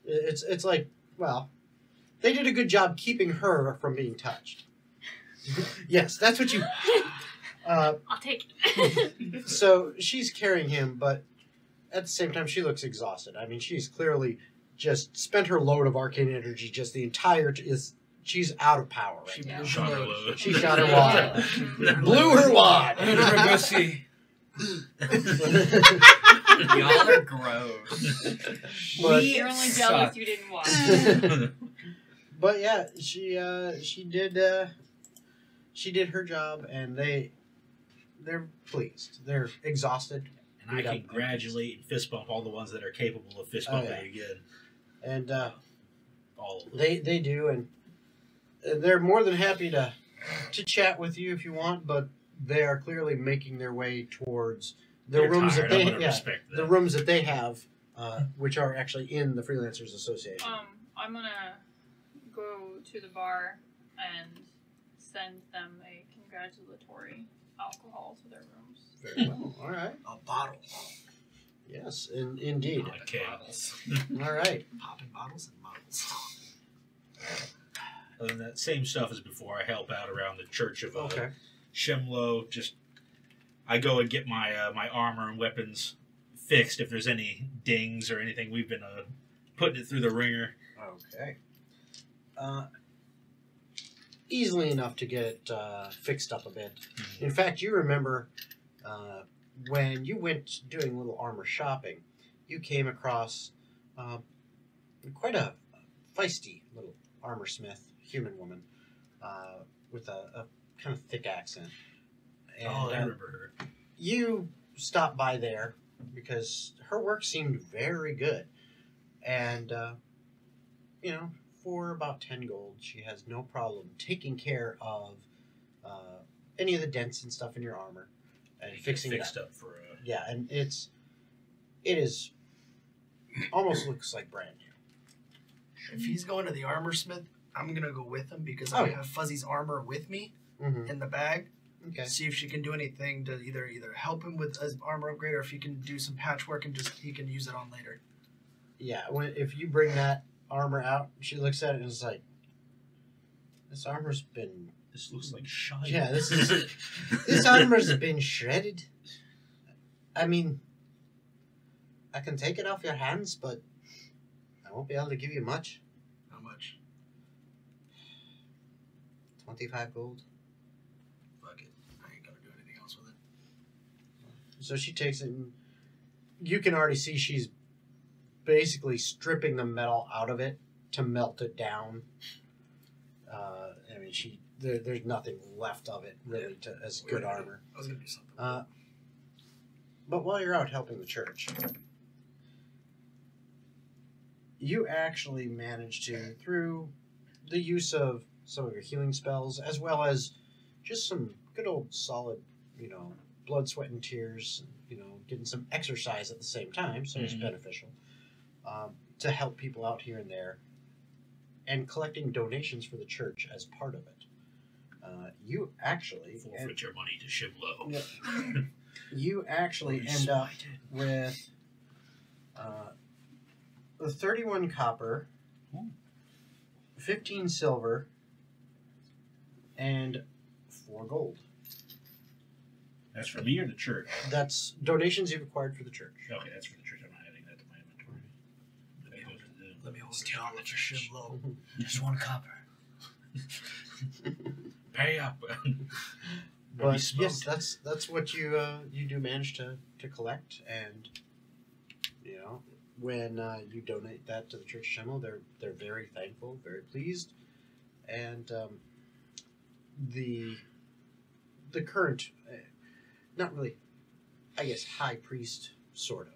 It's like, well, they did a good job keeping her from being touched. Yes, that's what you... I'll take it. So she's carrying him, but at the same time, she looks exhausted. I mean, she's clearly just spent her load of arcane energy. Just the entire she's out of power right now. Shot her load. She shot her wad. Blew her wad. I'm gonna go see Y'all are gross. But, You're only jealous suck. you didn't watch. but yeah, she did her job, and they're pleased. They're exhausted, And I congratulate and fist bump all the ones that are capable of fist bumping again. and All of them. they do, and they're more than happy to chat with you if you want. But they are clearly making their way towards the They're rooms tired. that I'm they gonna respect the that. rooms that they have, which are actually in the Freelancers Association. I'm gonna go to the bar and send them a congratulatory alcohol to their rooms. Very well. All right. A bottle. Yes, indeed. Okay. All right. Popping bottles and models. Other than that, same stuff as before. I help out around the Church of Okay. Shimlo. Just I go and get my my armor and weapons fixed if there's any dings or anything. We've been putting it through the ringer. Okay. Easily enough to get it fixed up a bit. In fact, you remember when you went doing a little armor shopping, you came across quite a feisty little armor smith, human woman, with a kind of thick accent. And, Oh, I remember her. you stopped by there because her work seemed very good. And, for about 10 gold, she has no problem taking care of any of the dents and stuff in your armor and fixing it fixed up. up for Yeah, and it is almost looks like brand new. If he's going to the armor smith, I'm gonna go with him because Oh, I yeah. have Fuzzy's armor with me Mm-hmm. in the bag. Okay. See if she can do anything to either help him with his armor upgrade, or if he can do some patchwork and just he can use it on later. Yeah, if you bring that armor out, she looks at it and is like, "This armor's been This looks like shite. Yeah, this armor's been shredded. I mean, I can take it off your hands, but I won't be able to give you much. How much? 25 gold." Fuck it. I ain't gonna do anything else with it. So she takes it, and you can already see she's basically stripping the metal out of it to melt it down. I mean, there's nothing left of it really as good armor. I was gonna do something. But while you're out helping the church, you actually manage to, through the use of some of your healing spells, as well as just some good old solid, blood, sweat, and tears, getting some exercise at the same time, so it's beneficial, to help people out here and there, and collecting donations for the church as part of it. You actually Forfeit your money to Shimlo. you actually end up with 31 copper, 15 silver, and 4 gold. That's for me or the church? That's donations you've acquired for the church. Okay, that's for the church. I'm not adding that to my inventory. Let me go to the... Let me hold it down. Let your shit low. Just 1 copper. Pay up. But yes, that's what you do manage to collect, and when you donate that to the Church of Shimlo, they're very thankful, very pleased, and the current, not really, I guess, high priest sort of.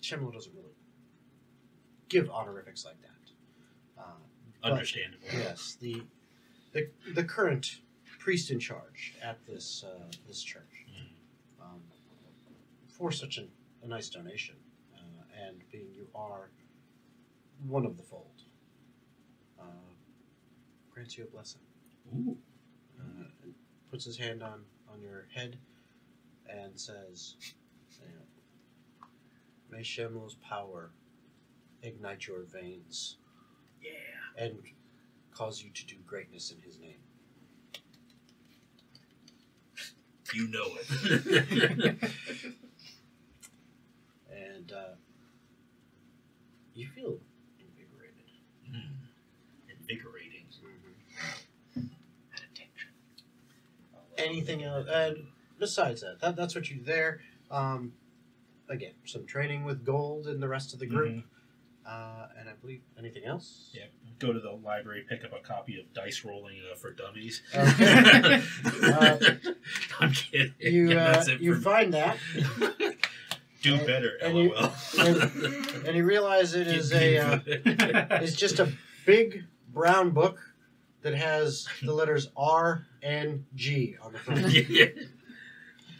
Shimlo doesn't really give honorifics like that. But, Understandable. yes, the current priest in charge at this church, for such a nice donation, and being you are one of the fold, grants you a blessing. Ooh. And puts his hand on your head and says, "May Shemlo's power ignite your veins." Yeah. And cause you to do greatness in his name. You know it. And you feel invigorated. Invigorating. Anything else? And besides that's what you do there. Again, some training with Gold and the rest of the group. And I believe anything else? Yeah. Go to the library, pick up a copy of Dice Rolling for Dummies. Okay. I'm kidding. You find that. Do better, and LOL. And you realize it is it's just a big brown book that has the letters R and G on the front. Yeah.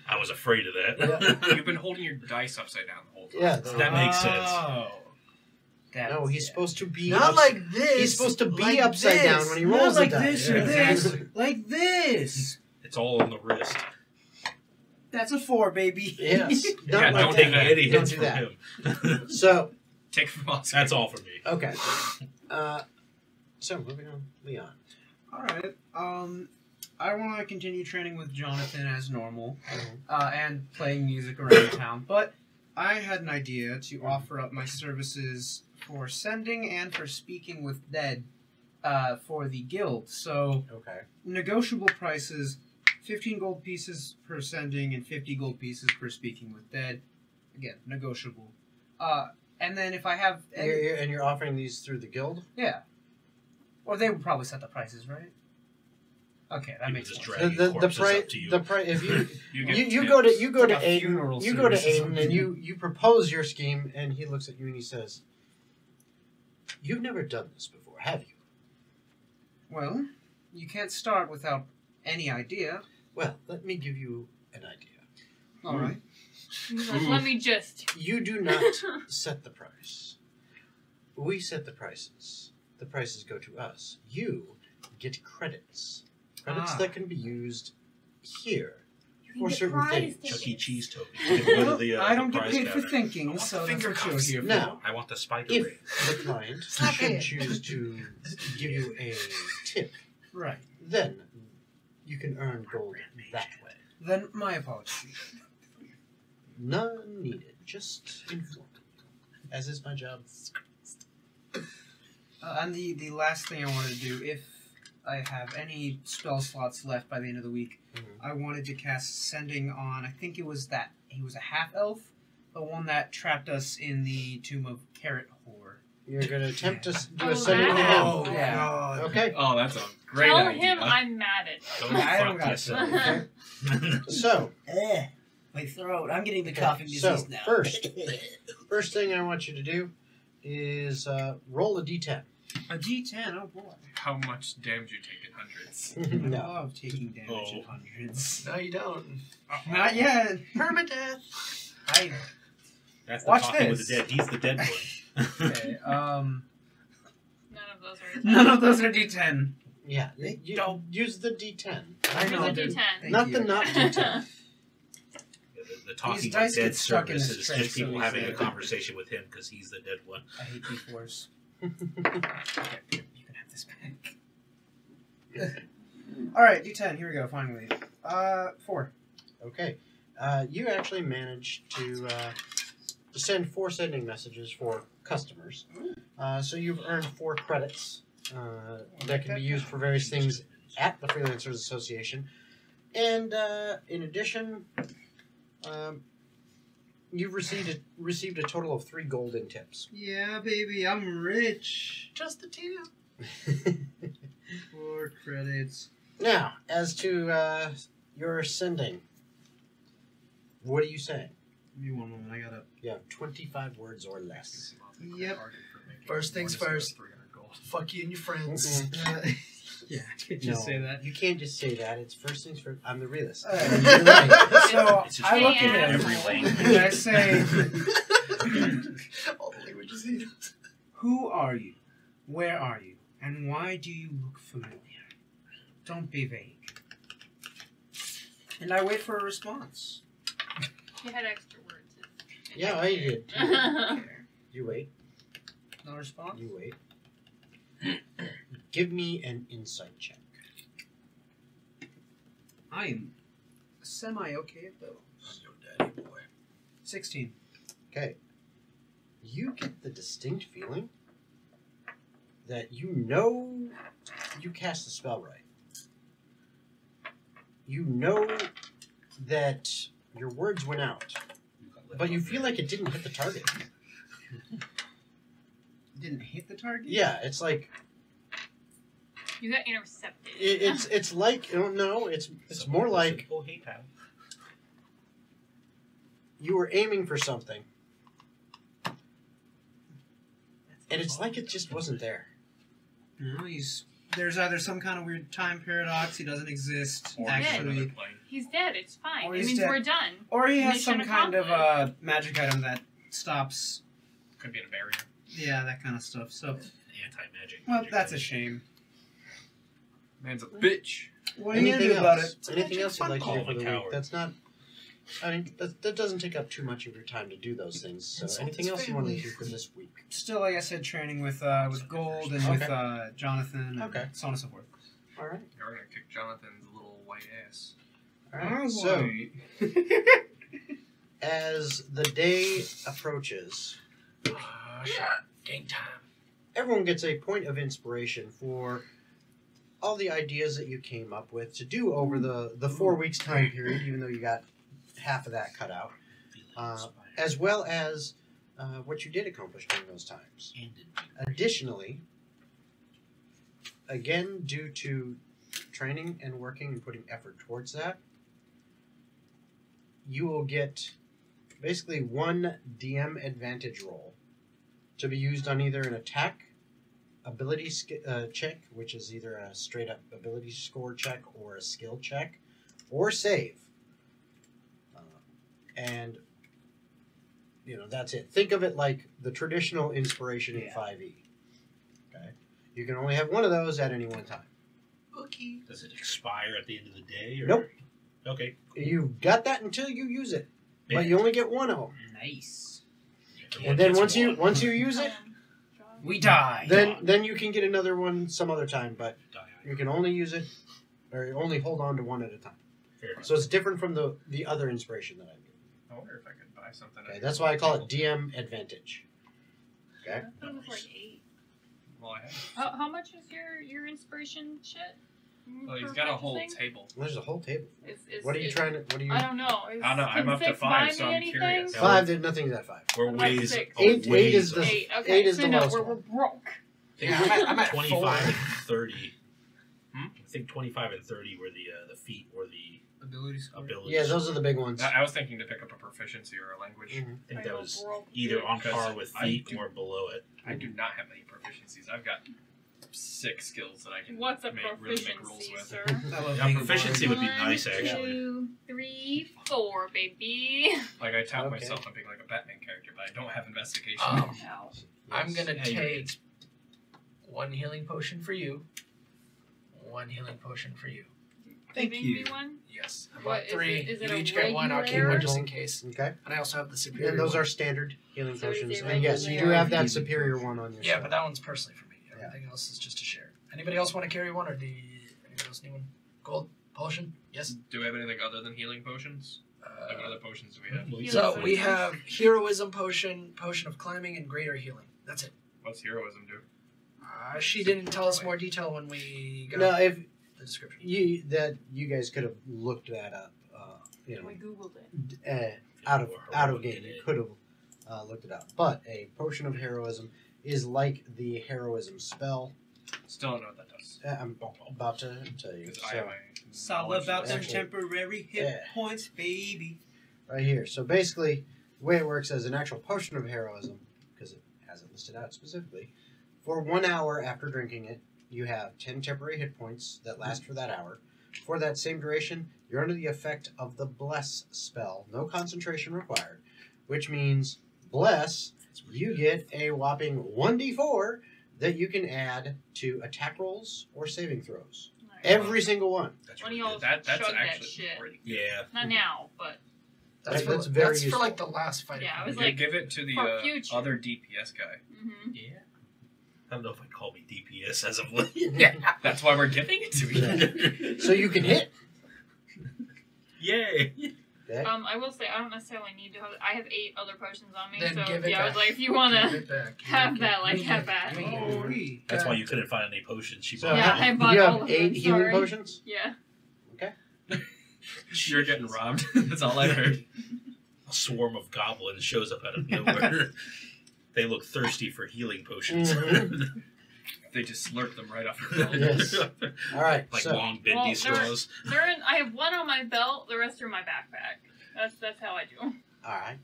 I was afraid of that. You've been holding your dice upside down the whole time. Yeah, That makes sense. Oh. No, he's supposed to be Not like this. He's supposed to be like upside this. down when he Not rolls like the this dice. or this. Exactly. Like this. It's all on the wrist. That's a 4, baby. Yes. Yeah, like don't that. take any Don't hits do from that. him. So, Take it from us. That's all for me. okay. So moving on, Leon. All right. I want to continue training with Jonathan as normal, and playing music around town. But I had an idea to offer up my services for sending and for speaking with dead, for the guild. So Okay. negotiable prices: 15 gold pieces per sending and 50 gold pieces per speaking with dead. Again, negotiable. And then if I have any, And you're offering these through the guild? yeah, or they would probably set the prices, right? Okay, that People makes just sense. drag The corpses price. up to you. The price. If you You go to Like a Aiden, funeral you go to service or Aiden, and something. you propose your scheme, and he looks at you and he says, "You've never done this before, have you?" Well, you can't start without any idea. Well, let me give you an idea. All right. He's like, let me just. You do not set the price. We set the prices. The prices go to us. You get credits. Credits that can be used here for certain things. Chuck E. Cheese token. You can go to the, I don't get prize paid for counter. thinking, so that's what you're here for. Now, I want the spider if ring. the client should choose to give you a tip, Right. then you can earn gold that way. Then my apologies. None needed. Just inform you. As is my job. And the last thing I want to do, if I have any spell slots left by the end of the week, I wanted to cast Sending on, I think it was he was a half-elf, the one that trapped us in the Tomb of Carrot Whore. You're going to attempt to do Oh, a sending to wow. him. Yeah. God. Okay. Oh, that's a great Tell idea. him I'm mad at Don't him. I don't fuck got yourself. Okay. So, My throat. I'm getting the Okay, coughing so, disease now. first thing I want you to do is roll a d10. A D10, oh boy. How much damage you take in hundreds? I No. love taking damage in hundreds. No, you don't. Not yet. Permadeath. That's the Watch talking with this. the dead. He's the dead one. Okay, None of those are. none of those are D10. Yeah, you Don't. use the d10. I know. Use a dude. D10. Thank Not you. the not d10. The talking These with dice dead get stuck in service this is tray, just so people he's having a there. conversation with him because he's the dead one. I hate D4s. Okay, you can have this back. Alright, D10, here we go, finally. 4. Okay. You actually managed to send 4 sending messages for customers. So you've earned 4 credits that can be used for various things at the Freelancers Association. And in addition, you've received a total of 3 golden tips. Yeah, baby, I'm rich. Just the 2. 4 credits. Now, as to your sending, what are you saying? Give me one moment, I gotta... You have 25 words or less. Yep. First things first. Fuck you and your friends. Yeah, I could No, just say that. You can't just say that. It's first things first. I'm the realist. Alright. You're right. So, It's just I look Yeah. at every him language. and I say, All the languages he knows. who are you? Where are you? And why do you look familiar? Don't be vague. And I wait for a response. You had extra words. Yeah, I did. Okay. You wait. No response? You wait. Give me an insight check. I am semi-okay at those. Your daddy boy. 16. Okay. You get the distinct feeling that you know you cast the spell right. You know that your words went out, but you feel like it didn't hit the target. Didn't hit the target? Yeah, it's like You got intercepted. it's like no, it's more like Oh, hey, pal. you were aiming for something, and it's like it just wasn't there. No, there's either some kind of weird time paradox. He doesn't exist Or actually, He's dead. It's fine. Or It he's means dead. we're done. or he has Mission some kind of accomplished. magic item that stops. Could be in a barrier. Yeah, that kind of stuff. So, Anti-magic. well, that's a shame. Man's a bitch. What are you gonna do Anything about else? it? Anything else you'd like to Call do him for a the week? coward. That's not. I mean, that doesn't take up too much of your time to do those things. So, Insult anything his else you want to family. do for this week? Still, like I said, training with Gold and with Jonathan and Okay. so on and so forth. All right. You're gonna kick Jonathan's little white ass. All right. Oh, So, boy. as the day approaches, Game time. everyone gets a point of inspiration for all the ideas that you came up with to do over the 4 weeks time period, even though you got half of that cut out, as well as what you did accomplish during those times. Additionally, again, due to training and working and putting effort towards that, you will get basically one DM advantage roll to be used on either an attack, ability check, which is either a straight up ability score check or a skill check, or save. And, that's it. Think of it like the traditional inspiration in 5e. Okay? You can only have one of those at any one time. Okay. Does it expire at the end of the day? Or? Nope. Okay. You've got that until you use it, Yeah. but you only get one of them. Nice. And then once you use it, We die. then you can get another one some other time, but Die. you can only use it, or you only hold on to one at a time. Fair enough. So it's different from the other inspiration that I gave. I wonder if I could buy something. Okay, that's why I call it DM advantage. Okay. I thought it was like 8. Well, I have. How much is your inspiration shit? Well, he's for got a whole purchasing? table. There's a whole table. Is- What are you is- trying to? What are you? I don't know. I don't know, I'm can up to 6 5, buy so me I'm anything? curious. Yeah, Five. Nothing's at 5. We're I'm at ways. 6. Eight is the- 8. Okay. eight is so the no, lowest we're one. broke. Yeah, I'm at 25 4. and 30. I think 25 and 30 were the feet or the Ability score. abilities. Yeah, those are the big ones. I was thinking to pick up a proficiency or a language. Mhm. I think that was broke. either on Because par with I feet do- or below it. I do not have many proficiencies. I've got 6 skills that I can What's a really make rules proficiency, with. sir? I love Yeah, being proficiency blind. would be nice, actually. 1, 2, 3, 4, baby. Like I tout Okay. myself on being like a Batman character, but I don't have investigation. Ow. I'm gonna Yeah, you're take 1 healing potion for you. 1 healing potion for you. Thank Giving you. me one? Yes. I What bought is 3. it- is it You a each get 1. I'll keep one regular? just in case. Okay. And I also have the superior. And those one. are standard healing So is potions. it And yes, you do regular? have that superior one on your Yeah, side. but that one's personally for me. Everything else is just to share. Anybody else want to carry one, or do anybody else need one? Gold potion? Yes. Do we have anything other than healing potions? Like what other potions do we have? Healing So we potion. have heroism potion, potion of climbing, and greater healing. That's it. What's heroism do? She didn't tell us more detail when we got No, if the description. you guys could have looked that up. We Googled it. Out of game, you could have looked it up. But a potion of heroism is like the heroism spell. Still don't know what that does. I'm about to tell you. Because I So, have my It's all knowledge about them Actually- temporary hit Yeah. points, baby. right here. So basically, the way it works as an actual potion of heroism, because it has it listed out specifically, for 1 hour after drinking it, you have 10 temporary hit points that last for that hour. For that same duration, you're under the effect of the Bless spell. No concentration required, which means Bless, you get a whopping 1d4 that you can add to attack rolls or saving throws. Nice. Every single one. That's One of really y'all good. That's chug that actually shit. pretty good. Yeah. Not now, but That's, That's for, very that's for useful. like the last fight. Yeah, I was You like, give it to the for future. other DPS guy. Yeah. I don't know if I'd call me DPS as of late. That's why we're giving it to you. So you can hit. Yay. Okay? I will say I don't necessarily need to. I have 8 other potions on me, Then so give it yeah, I was back. like, if you Give wanna it back. have that, like, You have get- that. you get- Oh, That's why you couldn't find any potions. She So bought. Yeah, how- I bought you all have of 8 them, healing sorry. potions? Yeah. You're getting robbed. That's all I heard. A swarm of goblins shows up out of nowhere. They look thirsty for healing potions. They just slurp them right off your belt. Yes. All right. Like so, long bendy straws. I have one on my belt, the rest are in my backpack. That's how I do. all right.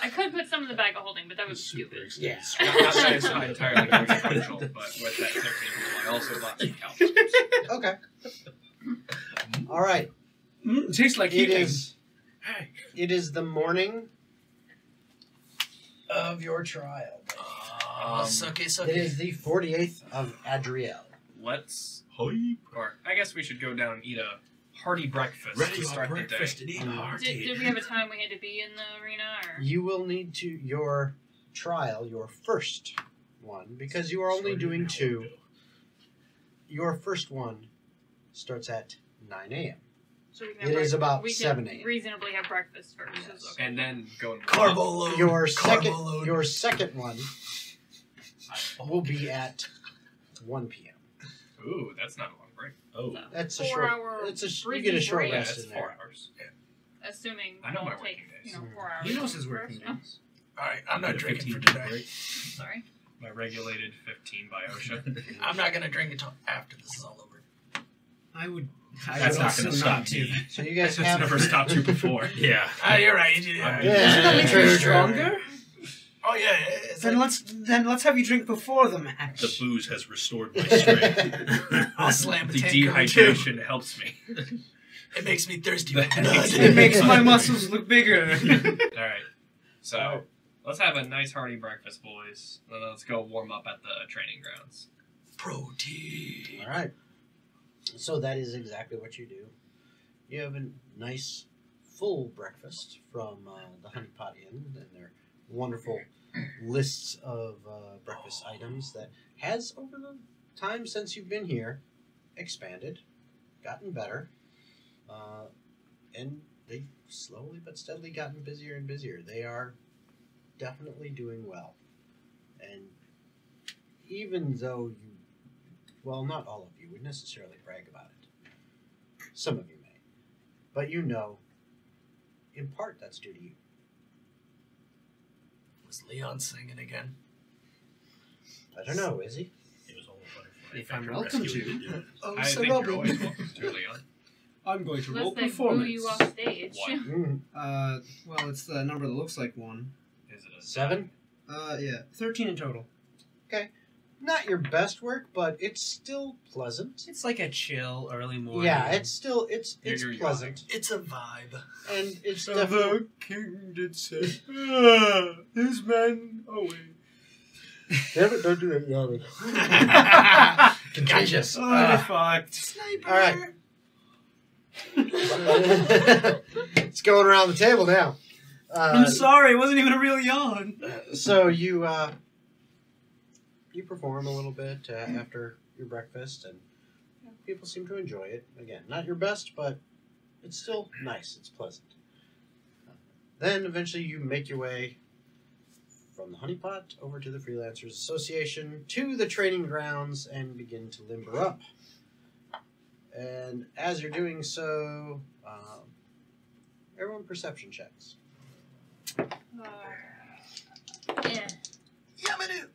I could put some in the bag of holding, but that was stupid. Yeah. Not that it's not entirely controversial, but with that 13, I also bought some calcium. Okay. All right. It tastes like It heating. it is the morning of your trial. Suck it. It is the 48th of Adriel. Let's, or I guess we should go down and eat a hearty breakfast Ready to for start breakfast the and day. eat a hearty. Did we have a time we had to be in the arena? Or? You will need to your trial, your first one, because you are only doing 2. Your first one starts at 9 a.m. So we can It have is about we 7 can a.m. reasonably have breakfast first. Yes. Okay. And then go and Carbo load. Your Carbo load. second one will be at 1 p.m. Ooh, that's not a long break. Oh, That's a 4 short. hour It's you breezy get a short break. Yeah, rest it's in 4 there. hours. Assuming I know we my don't take working days. 4 hours. He knows his working Oh, days. All right, I'm not drinking for 15 today. sorry. My regulated 15 by OSHA. I'm not gonna drink until after this is all over. I would. That's would not also going to stop do me. that. So you guys That's have never stopped you before. Yeah. You're right. Yeah. Yeah. That makes True, you true. stronger. Oh yeah. It's Then like, let's have you drink before the match. The booze has restored my strength. I'll slam The a tank too. dehydration helps me. It makes me thirsty. The for headache. blood. It makes my muscles look bigger. Alright. So, let's have a nice hearty breakfast, boys. And then let's go warm up at the training grounds. Protein. All right. So that is exactly what you do. You have a nice full breakfast from the Honey Pot Inn and their wonderful lists of breakfast items that has, over the time since you've been here, expanded, gotten better, and they've slowly but steadily gotten busier and busier. They are definitely doing well. And even though you, well, not all of you would necessarily brag about it. Some of you may. But you know, in part, that's due to you. Was Leon singing again? I don't know, is he? It was all a butterfly. If I'm effect welcome rescue. to. Oh, I so think you're Robin. always welcome to, Leon. I'm going to roll Unless they boo performance. you off stage. What? Mm. Well, it's the number that looks like 1. Is it a 7? Yeah, 13 in total. Not your best work, but it's still pleasant. It's like a chill early morning. Yeah, it's still it's You're pleasant, It's a vibe. and it's So definitely. the king did say, his men away. Don't do that, yawning. Contagious. Oh, I fucked. Sniper. All right. It's going around the table now. I'm sorry, it wasn't even a real yawn. So you perform a little bit after your breakfast, and people seem to enjoy it. Again, not your best, but it's still nice. It's pleasant. Then eventually you make your way from the honeypot over to the Freelancers Association to the training grounds and begin to limber up. And as you're doing so, everyone perception checks. Yeah. Yamadu.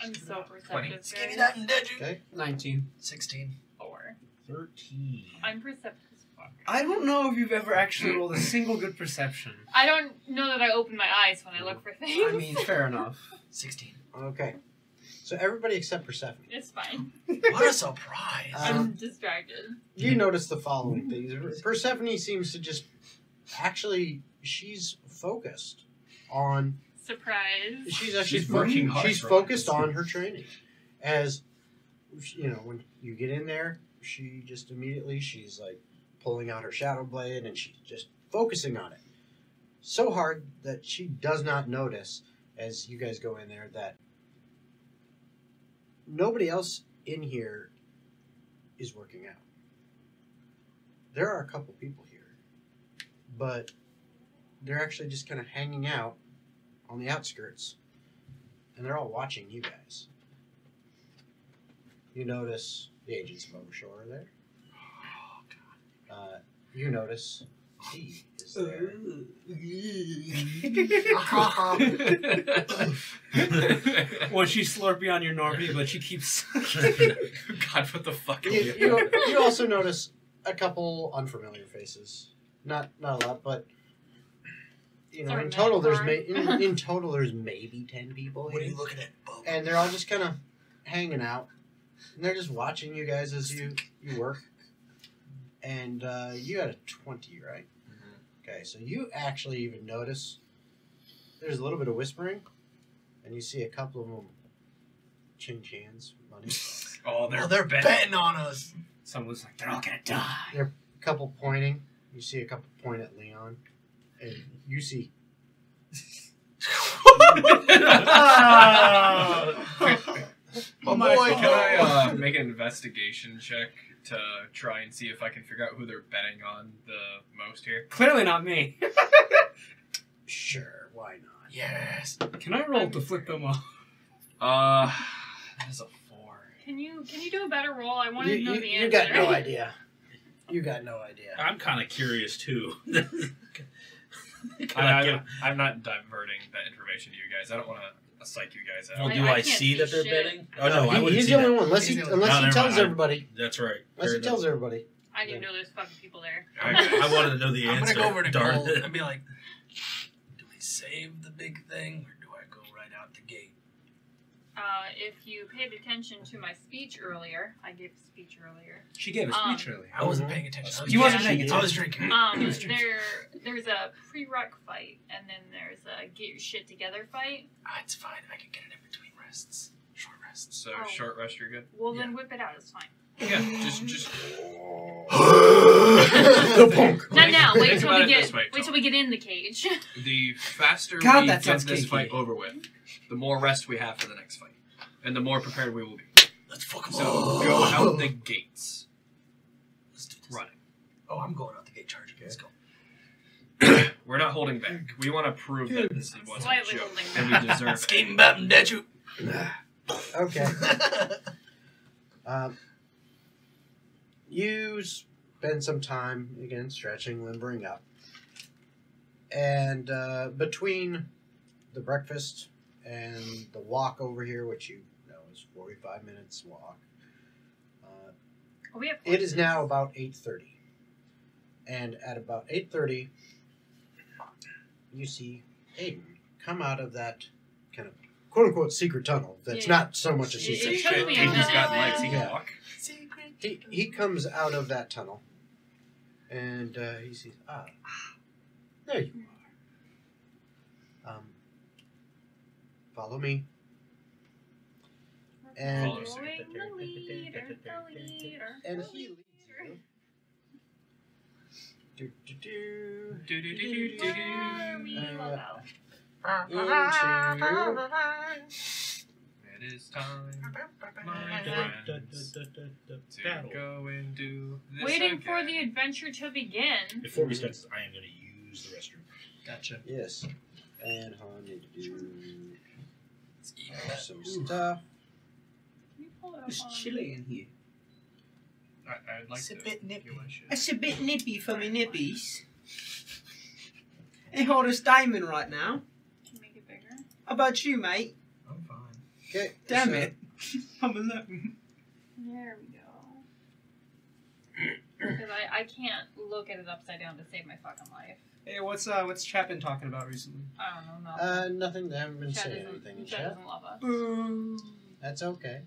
I'm so perceptive. 20. guys. Give me that and dead you. Okay. 19. 16. 4. 13. I'm perceptive as fuck. I don't know if you've ever actually rolled a single good perception. I don't know that I open my eyes when I look for things. I mean, fair enough. 16. Okay. So everybody except Persephone. It's fine. What a surprise. I'm distracted. You notice the following things. Persephone seems to just actually, she's focused on. Surprise. She's actually She's working hard She's for focused us. on her training. As you know, when you get in there, she just immediately she's like pulling out her shadow blade and she's just focusing on it so hard that she does not notice as you guys go in there that nobody else in here is working out. There are a couple people here, but they're actually just kind of hanging out on the outskirts, and they're all watching you guys. You notice the agents of Overshore are there. You notice D is there. Well, she's slurpy on your Normie, but she keeps. God, what the fuck? You also notice a couple unfamiliar faces. Not a lot, but you know, Sort of in total there's metaphor. in total there's maybe 10 people What are here, you looking at, Bub? and they're all just kind of hanging out, and they're just watching you guys as you work. And you got a 20, right? Okay, so you actually even notice there's a little bit of whispering, and you see a couple of them change hands, money. Oh, They're betting on us. Someone's like, they're all gonna die. A couple pointing. You see a couple point at Leon, and you see. Oh my boy, Can I make an investigation check to try and see if I can figure out who they're betting on the most here? Clearly not me. Sure, why not? Yes. Can I roll to flip them off? That is a 4. Can you do a better roll? I want to know the answer. You got no idea. You got no idea. I'm kind of curious too. I'm not diverting that information to you guys. I don't want to psych you guys Well, out. do I I can't see see that they're shit. betting? Oh no, I wouldn't he's see the only that. one. Unless he No, never tells mind. everybody. That's right. Unless he Fair tells enough. everybody. I didn't know there's fucking people there. Okay. I wanted to know the I'm answer. gonna go over to Darn Cole it. and be like, do we save the big thing or do I go right out the gate? If you paid attention to my speech earlier, I gave a speech earlier. She gave a speech earlier. I wasn't paying attention. You wasn't paying attention. I was drinking. There's a prereq fight, and then there's a get your shit together fight. It's fine. I can get it in between rests. Short rests. So Oh. short rest, you're good. Well, then whip it out. It's fine. Yeah, just. The punk. Not now. Wait Think till about we it get. this way, Wait till we get in the cage. The faster God, we that get sounds this kinky. fight over with, the more rest we have for the next fight, and the more prepared we will be. Let's fuck them So all. go out the gates, Let's do this. running. Oh, I'm going out the gate charging. Let's go. We're not holding back. We want to prove that this wasn't a Slightly joke, holding and back. we deserve it. Scheme about him, did you? Okay. You spend some time, again, stretching, limbering up. And between the breakfast and the walk over here, which you know is 45 minutes walk, We have. it is now about 8:30. And at about 8:30, you see Aiden come out of that kind of quote-unquote secret tunnel that's Yeah. not so much a secret. It took me a He's minute. got legs. He can Yeah. walk. He comes out of that tunnel, and he sees, there you are. Follow me. And Follow suit. Following the leader, the leader. and he leads you. Do, do, do, Do-do-do-do-do-do. Where we will go. into It is time, my friends, to go and do this Waiting again. for the adventure to begin. Before we start, I am going to use the restroom. Gotcha. yes, and I need to do some stuff. Can you pull it up It's on- chilly in here. I'd like It's a to bit nippy. do my shit. It's a bit nippy for me nippies. Ain't hard as diamond right now. Can you make it bigger? How about you, mate? I'm fine. Okay, Damn so- it. I'm alone. There we go. Because I can't look at it upside down to save my fucking life. Hey, what's Chap been talking about recently? I don't know. Nothing. They haven't been Chad saying anything in Chad chat. doesn't love us. Boo. That's okay.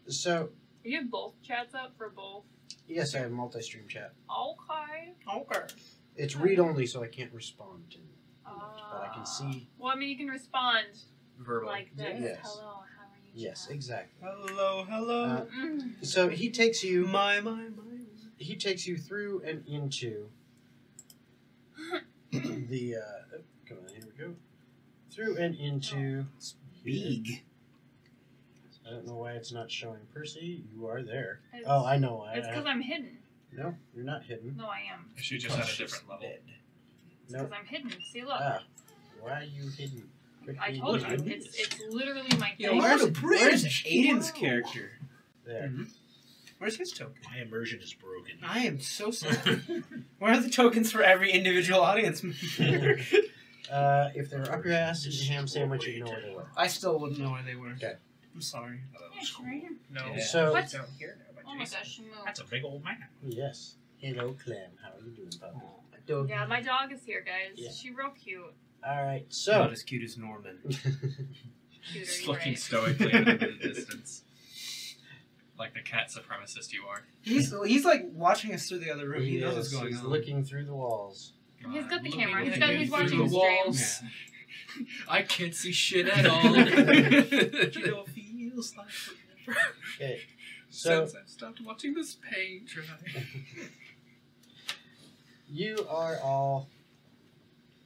So You have both chats up for both. yes, I have multi-stream chat. Okay. Okay. It's read only, so I can't respond to. But I can Ah. see. Well, I mean, you can respond Verbally. like this. Yes. Hello, how are you? Yes, Chad? exactly. Hello, hello. Mm. So he takes you. my. He takes you through and into the. Come on, here we go. Through and into. Big. I don't know why it's not showing Percy. You are there. It's- Oh, I know why. It's because I'm hidden. No, you're not hidden. No, I am. She just at a different level. It's No. because I'm hidden. See, look. Ah, why are you hidden? I told you. Quickly. It's literally my Yo, thing. where's the bridge? Aiden's Whoa. character? There. Mhm. Where's his token? My immersion is broken. I am so sorry. Where are the tokens for every individual audience member? If they're up your ass in your ham sandwich, you know where they were. I still wouldn't know where they were. Okay. I'm sorry. Yeah, she's right here. No. Yeah. So, What? Down here now by Oh my Jason. gosh, she moved. That's a big old man. yes. Hello, Clem. How are you doing, puppy? Yeah, my dog is here, guys. Yeah. She's real cute. All right. Not So, as cute as Norman. Cuter, Just you're looking right. stoically at him in the distance. Like the cat supremacist you are. He's like watching us through the other room. He knows what's going he's on. looking through the walls. He's got the Looking camera. He's at got. you He's through watching the the stream. walls. I can't see shit at all. You know, feels like Okay. So, Since I've stopped watching this paint dry. you are all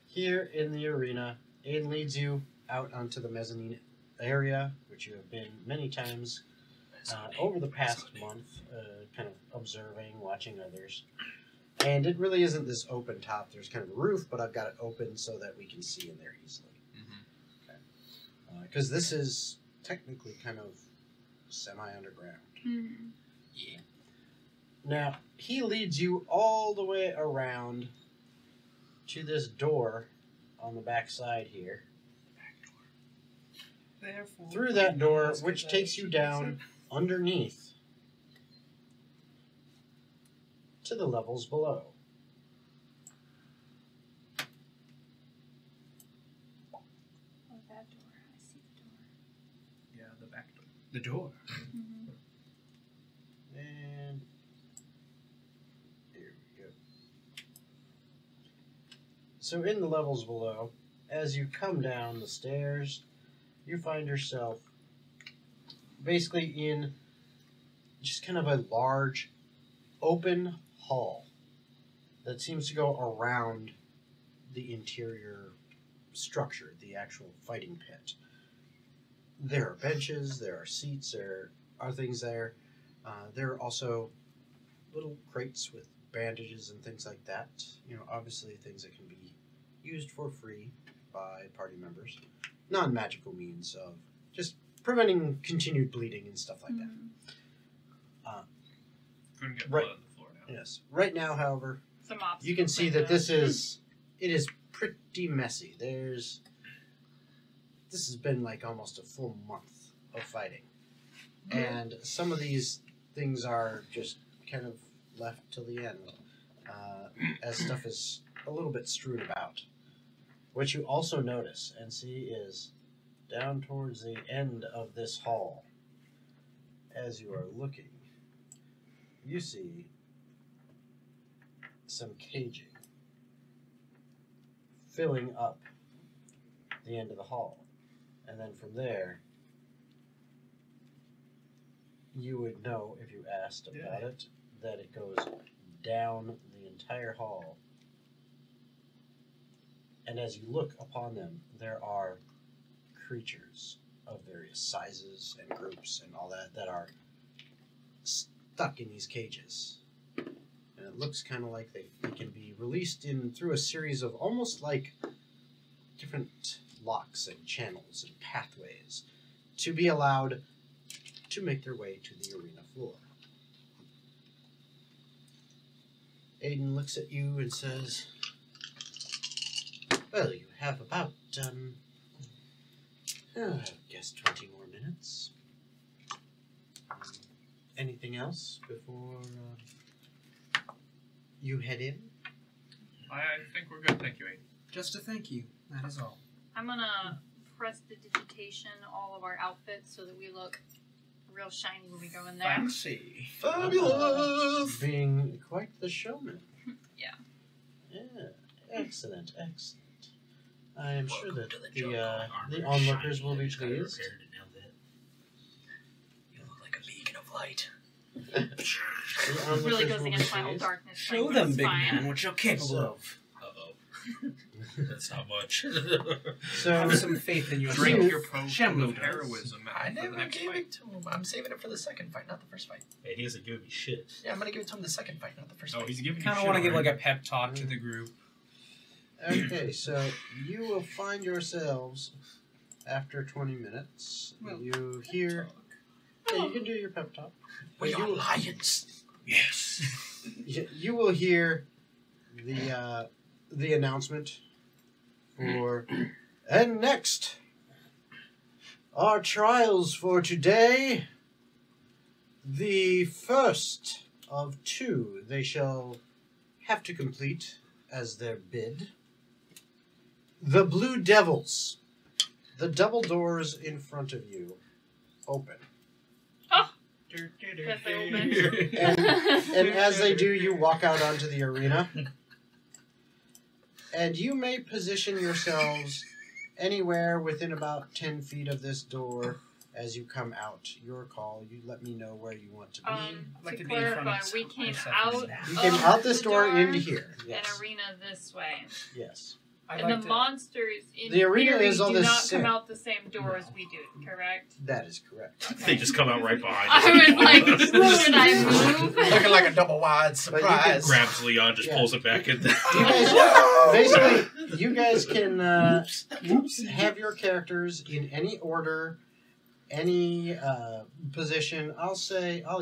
here in the arena. Aiden leads you out onto the mezzanine area, which you have been many times over the past month, kind of observing, watching others. And it really isn't this open top. There's kind of a roof, but I've got it open so that we can see in there easily. Because this is technically kind of semi-underground. Mhm. Yeah. Now, he leads you all the way around to this door on the back side here. Therefore, Through that door, which takes you down underneath to the levels below. Oh, that door. I see the door. Yeah, the back door. the door. Mhm. And here we go. So in the levels below, as you come down the stairs, you find yourself basically in just kind of a large open hall that seems to go around the interior structure, the actual fighting pit. There are benches, there are seats, there are things there. There are also little crates with bandages and things like that. You know, obviously things that can be used for free by party members. Non-magical means of just preventing continued bleeding and stuff like that. Mhm. Couldn't get Right. blood on the floor now. Yes. Right now, however, Some obstacles you can see right that now. this is pretty messy. This has been like almost a full month of fighting, and some of these things are just kind of left till the end, as stuff is a little bit strewn about. What you also notice and see is down towards the end of this hall, as you are looking, you see some caging filling up the end of the hall. And then from there, you would know if you asked about it that it goes down the entire hall. And as you look upon them, there are creatures of various sizes and groups and all that that are stuck in these cages. And it looks kind of like they can be released in through a series of almost like different locks and channels and pathways to be allowed to make their way to the arena floor. Aiden looks at you and says, "Well, you have about, I guess 20 more minutes. Anything else before you head in?" I think we're good, thank you, Aiden. Just a thank you. That is all. I'm gonna prestidigitation all of our outfits so that we look real shiny when we go in there. Fancy. Fabulous! Being quite the showman. Yeah. Yeah. Excellent, excellent. I am sure that to the the jungle. onlookers will be pleased. You look like a beacon of light. The onlookers Really goes will be against my old pleased. darkness. Show thing, them, it's big fine. man, what you're capable So- of. Uh-oh. That's not much. So, Have some faith in yourself. Drink you- your potion Shambloo of does. heroism I for the never next gave fight. it to him. I'm saving it for the second fight, not the first fight. Hey, he hasn't given me shit. Yeah, I'm gonna give it to him the second fight, not the first Oh, fight. he's giving you Kind of shit want to give like already. a pep talk to the group. okay, so you will find yourselves after 20 minutes. Well, You hear Yeah, you can do your pep talk. We are lions. Yes. You will hear the announcement for, and next, our trials for today. The first of 2 they shall have to complete as their bid. The Blue Devils. The double doors in front of you open. Guess I opened. And as they do, you walk out onto the arena. And you may position yourselves anywhere within about 10 feet of this door as you come out. Your call. You let me know where you want to be. I'd like To to be in front clarify, of we came myself. out You came of out this the door door into here. an Yes. arena this way. Yes. I'd And like the to- monsters in The arena theory is on do the not same- come out the same door as we do, correct? That is correct. They just come out right behind I us. was like, should I move? Looking like a double wide But surprise. Grabs Leon, just Yeah. pulls it back in. You guys, basically, you guys can have your characters in any order, any position. I'll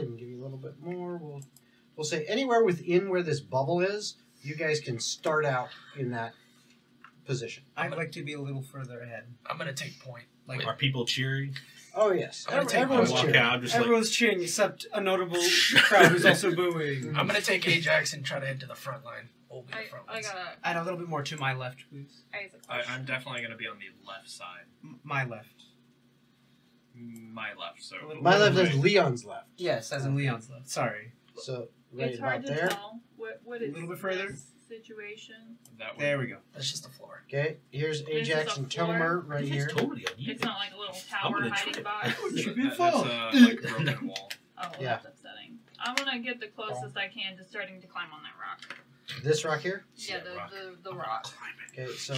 even give you a little bit more. We'll say anywhere within where this bubble is, you guys can start out in that position. I'd like to be a little further ahead. I'm gonna take point. Like Are people cheering? Oh yes, I'm gonna take everyone's my walk cheering. out, I'm just Everyone's cheering except a notable crowd who's also booing. I'm gonna take Ajax and try to head to the front line. We'll be the front I lines. gotta. Add a little bit more to my left, please. Raise a question. I'm definitely going to be on the left side. My left. My left, so. My left is Right. Leon's left. Yes, as in Leon's left. Sorry. So right It's about hard to there. tell what is little bit further. this situation. That way. There we go. That's just the floor. Okay, here's is Ajax a and floor. Tomer right It's here. totally uneven. It's not like a little I'm tower gonna hiding trip. box. That's like a broken wall. Oh, well, Yeah. that's upsetting. I'm gonna get the closest I can to starting to climb on that rock. This rock here. Yeah, rock. the rock. Okay, so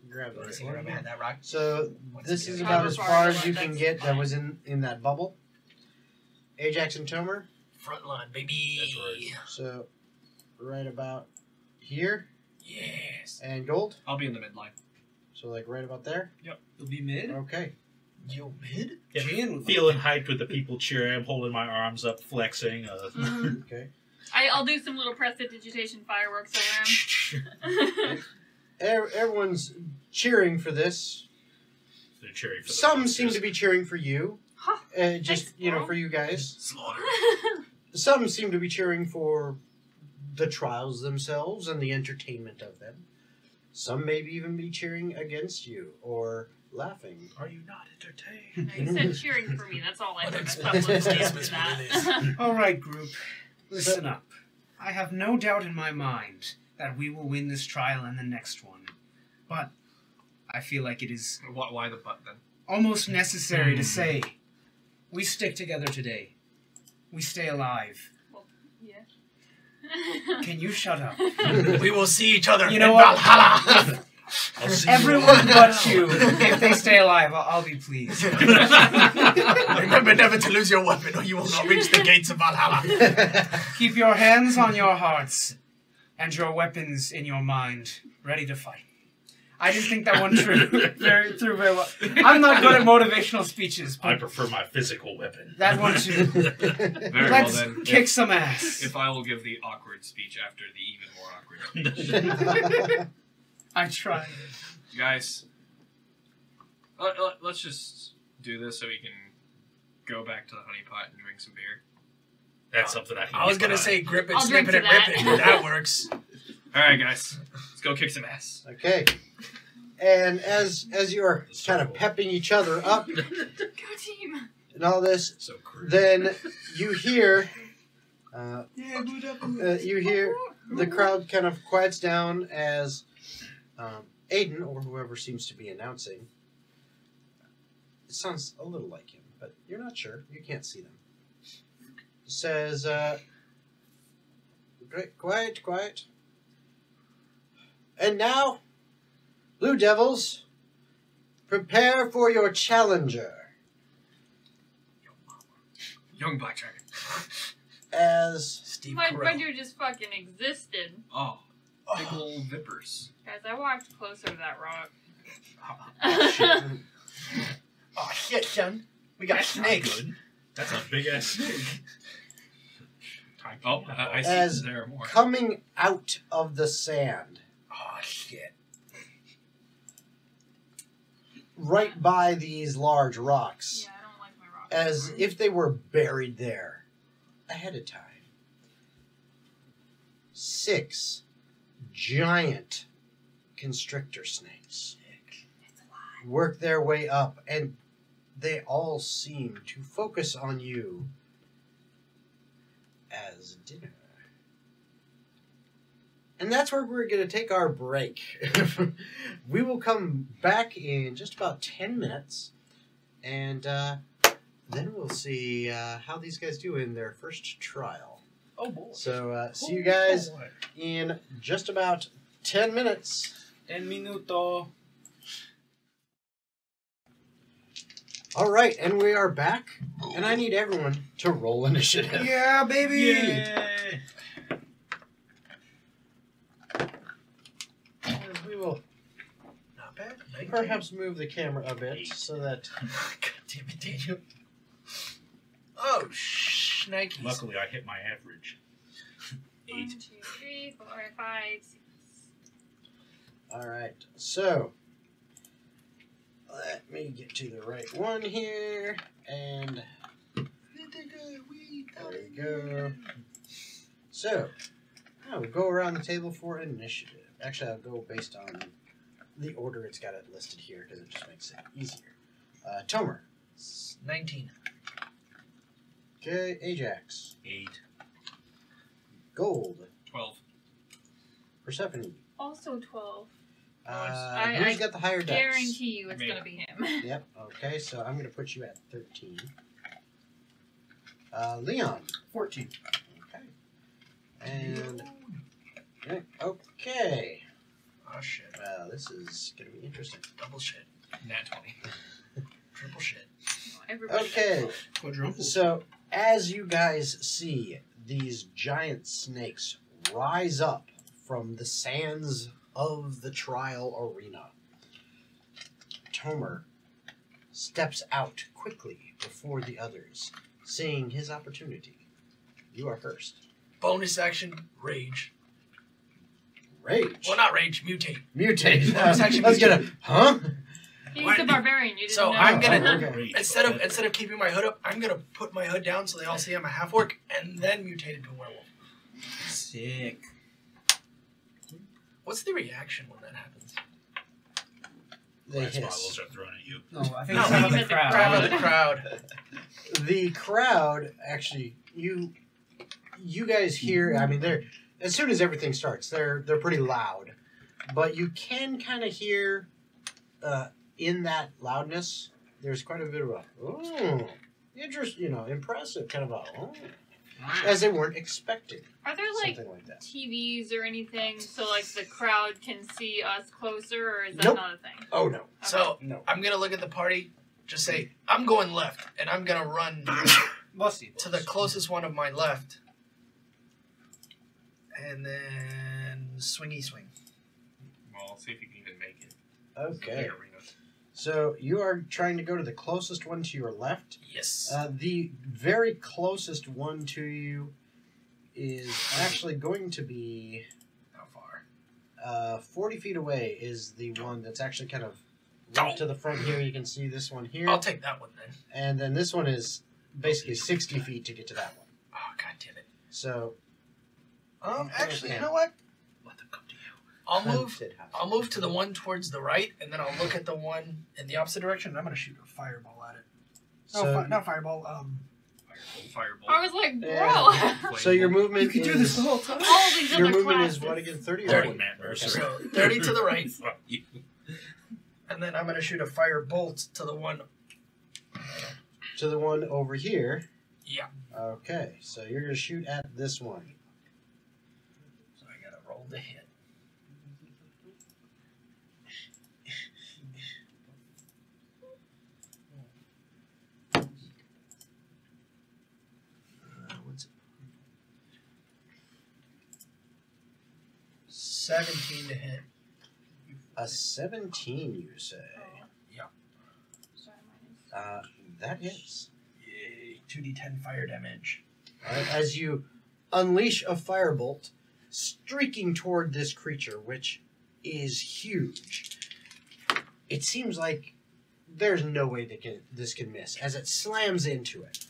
grab Let's that. see where I had that rock. So this is However about as far far you as you want, can that's get that fine. was in that bubble. Ajax and Tomer. Front line, baby. That's right. So right about here. Yes. And Gold. I'll be in the midline. So like right about there. You'll be mid. Okay. Yo, mid? Yeah, Jan- feeling hyped with the people cheering. I'm holding my arms up, flexing. Okay. I'll do some little prestidigitation fireworks around. Everyone's cheering for this. They're cheering for the Some monsters. seem to be cheering for you. Huh. Just Thanks, for you guys. Slaughter. Some seem to be cheering for the trials themselves and the entertainment of them. Some may even be cheering against you or laughing. Are you not entertained? You said cheering for me. That's all I What heard. expected Someone Christmas do that. really is. All right, group. Listen up. I have no doubt in my mind that we will win this trial and the next one. But I feel like it is Why the butt then? almost necessary to say we stick together today. We stay alive. Yeah. Can you shut up? We will see each other You in know what? Valhalla. I'll see Everyone but you. If they stay alive, I'll be pleased. Remember never to lose your weapon or you will not reach the gates of Valhalla. Keep your hands on your hearts and your weapons in your mind, ready to fight. I didn't think that one through very well. I'm not good at motivational speeches, I but prefer my physical weapon. that one too. Very Let's well then. kick some ass. If I will give the awkward speech after the even more awkward speech. I tried. Guys, let's just do this so we can go back to the honeypot and drink some beer. That's something I can I was get going to behind. say grip it, I'll snip drink it, to and rip that. it. That works. All right, guys, let's go kick some ass. Okay. And as you're kind of pepping each other up Go team. and all this, So crude. then you hear the crowd kind of quiets down as Aiden, or whoever seems to be announcing, it sounds a little like him, but you're not sure. You can't see them. Says, quiet. And now, Blue Devils, prepare for your challenger. Young Black Dragon. As Steve My Carell. brother just fucking existed. Oh, big old vippers. Guys, I walked closer to that rock. Oh, shit, son. We got snakes. That's a big ass snake. Oh, I see As there are more. coming out of the sand, Oh shit! right by these large rocks, Yeah, I don't like my rock. as if they were buried there ahead of time. 6 giant constrictor snakes work their way up, and they all seem to focus on you as dinner. And that's where we're going to take our break. We will come back in just about 10 minutes, and then we'll see how these guys do in their first trial. Oh boy! So see you guys in just about 10 minutes. 10 minuto. All right, and we are back, and I need everyone to roll initiative. Yeah, baby! Yay! And we will Not bad. 19. perhaps move the camera a bit so that... God damn it, Daniel. Oh, shnikes. Luckily, I hit my average. 8. 1, 2, 3, 4, 5, 6. All right, so let me get to the right one here, and there you go. So, I'll go around the table for initiative. Actually, I'll go based on the order it's got it listed here because it just makes it easier. Tomer. 19. Okay, Ajax. 8. Gold. 12. Persephone. Also 12. Who's got the higher dex? Guarantee you it's Me. gonna be him. Yep, okay, so I'm going to put you at 13. Leon. 14. Okay. And, okay. Oh shit. Well, this is going to be interesting. Double shit. Nat 20. Triple shit. Everybody. Okay, Quadruple. so as you guys see these giant snakes rise up from the sands of the trial arena, Tomer steps out quickly before the others, seeing his opportunity. You are first. Bonus action, rage. Rage. Well, not rage, mutate. Mutate. Bonus action Let's get a... mutate. Huh? He's What? the barbarian. You didn't So know. I'm gonna Okay. instead of keeping my hood up, I'm gonna put my hood down so they all see I'm a half orc, and then mutate into a werewolf. Sick. What's the reaction when that happens? They Glass hiss. bottles are thrown at you. No, I think No, it's out of he the said the crowd. crowd. The crowd. The crowd actually, you guys hear. I mean, they're as soon as everything starts, they're pretty loud, but you can kind of hear in that loudness. There's quite a bit of a impressive kind of a as they weren't expecting Are there like something like that. TVs or anything so like the crowd can see us closer, or is that Nope. not a thing? Oh no, So no. I'm gonna look at the party, just say, I'm going left, and I'm gonna run Busty. to the closest one of my left. And then swingy swing. Well, see if you can even make it. Okay, Big arena. so you are trying to go to the closest one to your left. Yes. The very closest one to you is actually going to be How far? 40 feet away is the one that's actually kind of right to the front here. You can see this one here. I'll take that one then. And then this one is basically 60 feet to get to that one. Oh, god damn it. So, Actually, you know what? Let them come to you. I'll move to the one towards the right, and then I'll look at the one in the opposite direction, and I'm gonna shoot a fireball at it. So, Not fireball, Firebolt. I was like, bro. Firebolt. so your movement is whole time. All these your other movement classes. is what again? 30 or 30. 40? Matt Mercer. so 30 to the right, Fuck you. and then I'm gonna shoot a firebolt to the one. To the one over here. Yeah. Okay, so you're going to shoot at this one. So I gotta roll the hit. What's it? 17 to hit. A 17, you say? Yeah. Sorry, mine is- That hits. Yay. 2d10 fire damage. Alright, as you unleash a firebolt, streaking toward this creature, which is huge. It seems like there's no way this can miss, as it slams into it.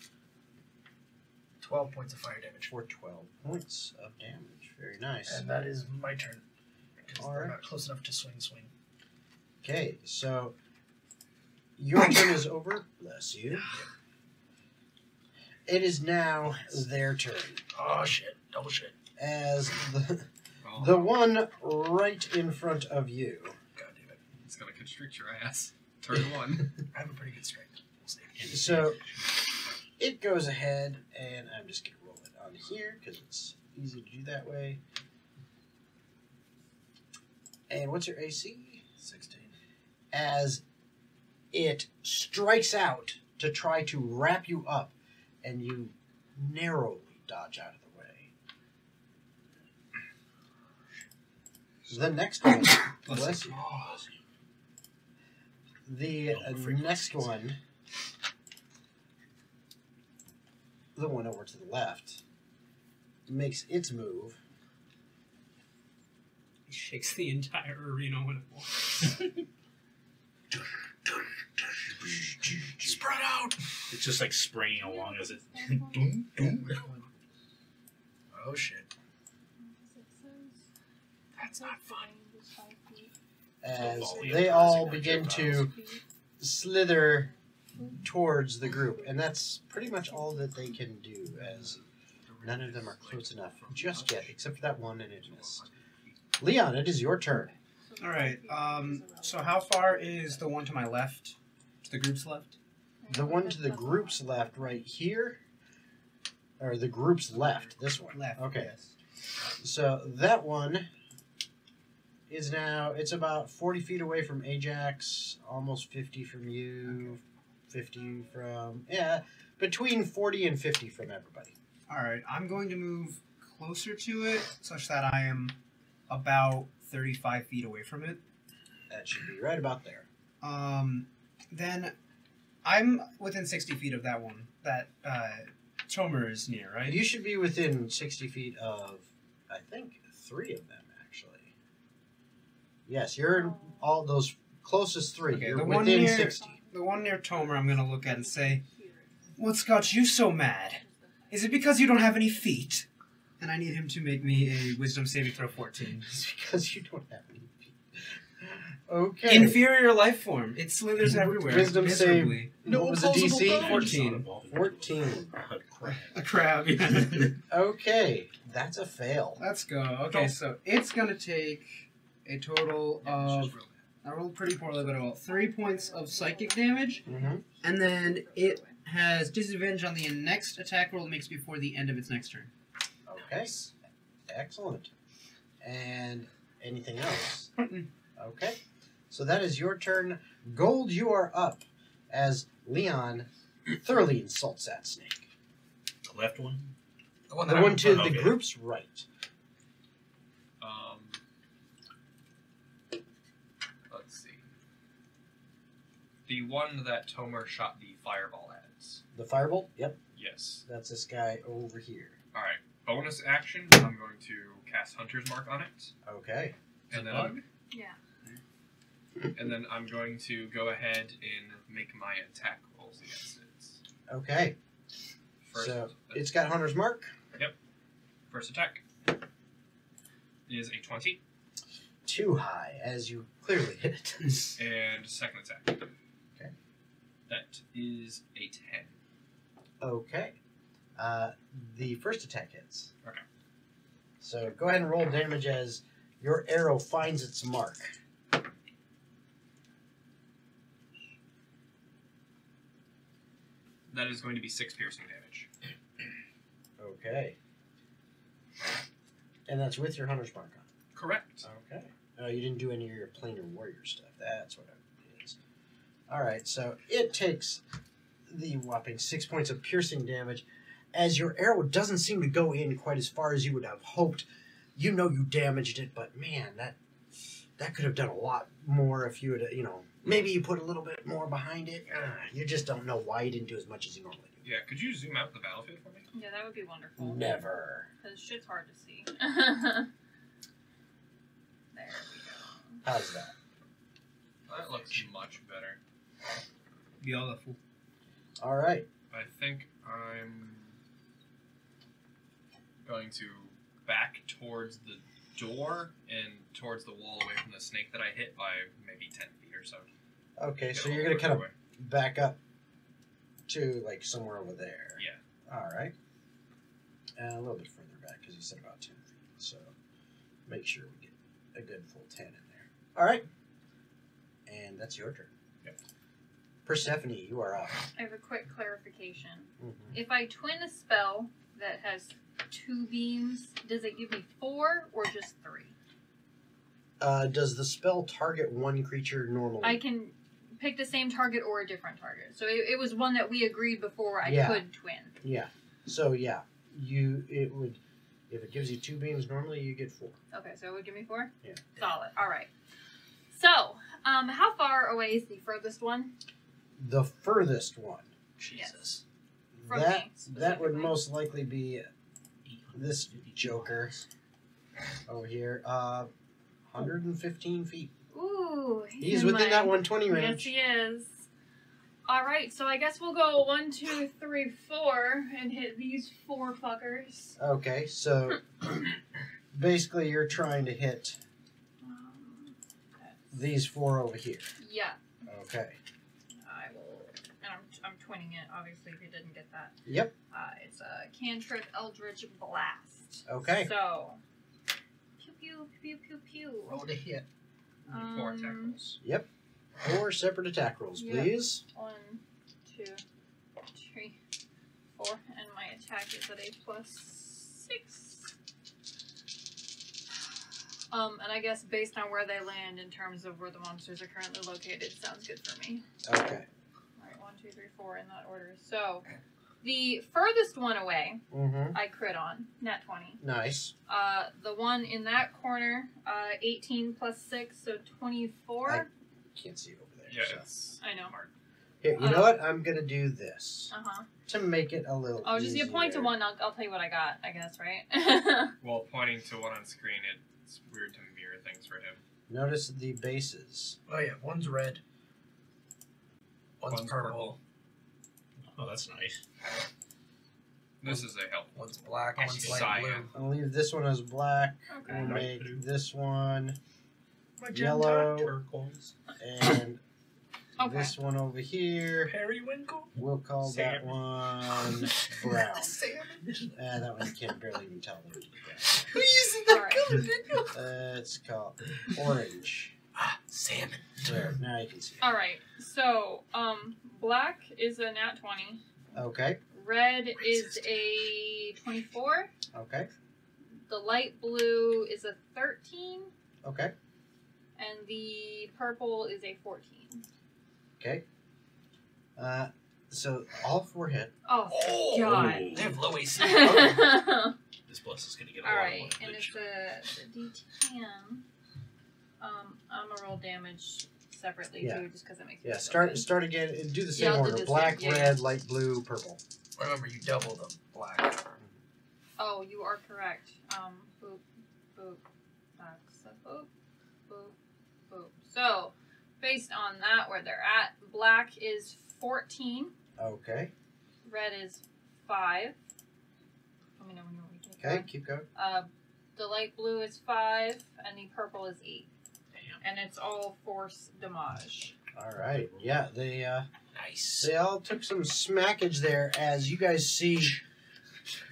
12 points of fire damage. For 12 points of damage. Very nice. And that is my turn. Because All they're right. not close enough to swing. Okay, so your turn is over. Bless you. It is now their turn. Oh, shit. Double shit. As the one right in front of you. God damn it. It's gonna constrict your ass. Turn 1. I have a pretty good strength. We'll see. So it goes ahead, and I'm just going to roll it on here because it's easy to do that way. And what's your AC? 16. As it strikes out to try to wrap you up, and you narrowly dodge out of the way. The next one, bless you. The next one, the one over to the left, makes its move. He shakes the entire arena when it walks. Spread out! It's just like spraying along as it. Oh, shit. That's not fun. As they all begin to slither towards the group, and that's pretty much all that they can do, as none of them are close enough just yet, except for that one, and it missed. Leon, it is your turn. All right. So how far is the one to my left? To the group's left? The one to the group's left, right here, or the group's left. This one. Left. Okay. Yes. So that one is now, it's about 40 feet away from Ajax, almost 50 from you, 50 from, yeah, between 40 and 50 from everybody. All right. I'm going to move closer to it such that I am about 35 feet away from it. That should be right about there. Then I'm within 60 feet of that one. That Tomer is near, right? You should be within 60 feet of, I think, 3 of them, actually. Yes, you're in all those closest 3. Okay, you're the one within near- 60. The one near Tomer I'm going to look at and say, "What's got you so mad? Is it because you don't have any feet?" And I need him to make me a wisdom saving throw 14. It's because you don't have any feet. Okay. Inferior life form. It slithers everywhere. Wisdom save. miserably. What was the DC? 14. 14. A crab, yeah. Okay, that's a fail. Let's go. Okay, so it's going to take a total of... I rolled pretty poorly, but about 3 points of psychic damage. Mm-hmm. And then it has disadvantage on the next attack roll it makes before the end of its next turn. Okay, excellent. And anything else? Okay, so that is your turn. Gold, you are up as Leon thoroughly insults that snake. The left one? The one, The that one to the Okay. group's right. Let's see. The one that Tomer shot the fireball at. The firebolt? Yep, Yes. that's this guy over here. Alright. Bonus action, I'm going to cast Hunter's Mark on it. Okay. And then, Yeah. and then I'm going to go ahead and make my attack rolls against it. Okay, First, so it's got Hunter's Mark. first attack is a 20, Too high, as you clearly hit it. and second attack. Okay. That is a 10. Okay. The first attack hits. Okay. So go ahead and roll damage as your arrow finds its mark. That is going to be 6 piercing damage. Okay. And that's with your Hunter's Mark on. Correct. Okay. You didn't do any of your Planar Warrior stuff. That's what it is. Alright, so it takes the whopping 6 points of piercing damage. As your arrow doesn't seem to go in quite as far as you would have hoped. You know you damaged it, but man, that could have done a lot more if you had, maybe you put a little bit more behind it. You just don't know why you didn't do as much as you normally do. Yeah, could you zoom out the battlefield for me? Yeah, that would be wonderful. Never. Because shit's hard to see. There we go. How's that? That looks much better. Beautiful. All right. I think I'm going to back towards the door and towards the wall away from the snake that I hit by maybe 10 feet or so. Okay, Get so a you're little going to kind further of away. back up to like somewhere over there. Yeah. All right. And a little bit further back because you said about 10 feet. So make sure we get a good full 10 in there. All right. And that's your turn. Yep. Persephone, you are up. I have a quick clarification. Mhm. If I twin a spell that has 2 beams, does it give me 4 or just 3? Does the spell target one creature normally? I can pick the same target or a different target. So it was one that we agreed before I Yeah. could twin. Yeah. So yeah, it would. If it gives you 2 beams normally, you get 4. Okay, so it would give me 4? Yeah. Solid. All right. So, how far away is the furthest one? The furthest one. Jesus. From that me, that would specifically. most likely be this Joker over here. 115 feet. Ooh, He's in within my- that 120 range. Yes, he is. All right, so I guess we'll go 1, 2, 3, 4 and hit these 4 fuckers. Okay, so basically you're trying to hit That's- these 4 over here. Yeah, Okay. I will, and I'm twinning it. Obviously, if you didn't get that. Yep. It's a cantrip Eldritch Blast. Okay. So, pew pew pew pew pew. Roll to hit. 4 attack rolls. 4 separate attack rolls, Yeah. please. 1, 2, 3, 4, and my attack is at a +6. And I guess based on where they land in terms of where the monsters are currently located, sounds good for me. Okay. Alright, 1, 2, 3, 4 in that order. So, the furthest one away, Mm-hmm. I crit on, nat 20. Nice. The one in that corner, 18 + 6, so 24. Can't see it over there. Yeah, so. it's I know. hard. Here, you know what? I'm gonna do this Uh-huh. to make it a little. Oh, just you point to easier. one, I'll tell you what I got, I guess, right? While pointing to one on screen, it's weird to mirror things for him. Notice the bases. Oh yeah, one's red. One's purple. Oh, that's nice. This is a help. One's black. I One's see light cyan. blue. I'll leave this one as black. Okay. We'll Light make blue. this one Magenta. yellow, Turquoise. and Okay. this one over here. Periwinkle. We'll call that Salmon. one brown. Salmon. That one you can't barely even tell. Who uses that Alright. color, Daniel? It's called orange. Ah, salmon. There, now you can see it. Alright, so, black is a nat 20. Okay, Red is a 24. okay, The light blue is a 13. okay, And the purple is a 14. okay. So all 4 hit. Oh, Oh, God. they have low AC. Alright, This plus is gonna get a lot of and damage. it's a D10. I'm gonna roll damage separately Yeah. too, just because it makes me Yeah, feel good. start again and do the Yeah, same I'll do order. the Black, same, yeah, red, yeah. light blue, purple. Remember, you double them. Black. Oh, you are correct. Boop, boop, that's a boop, boop, boop. So, based on that, where they're at, black is 14, Okay, red is 5. Let me know when you're ready. Keep okay, going. keep going. The light blue is 5, and the purple is 8. Damn. And it's all force damage. All right, yeah, Nice. they all took some smackage there as you guys see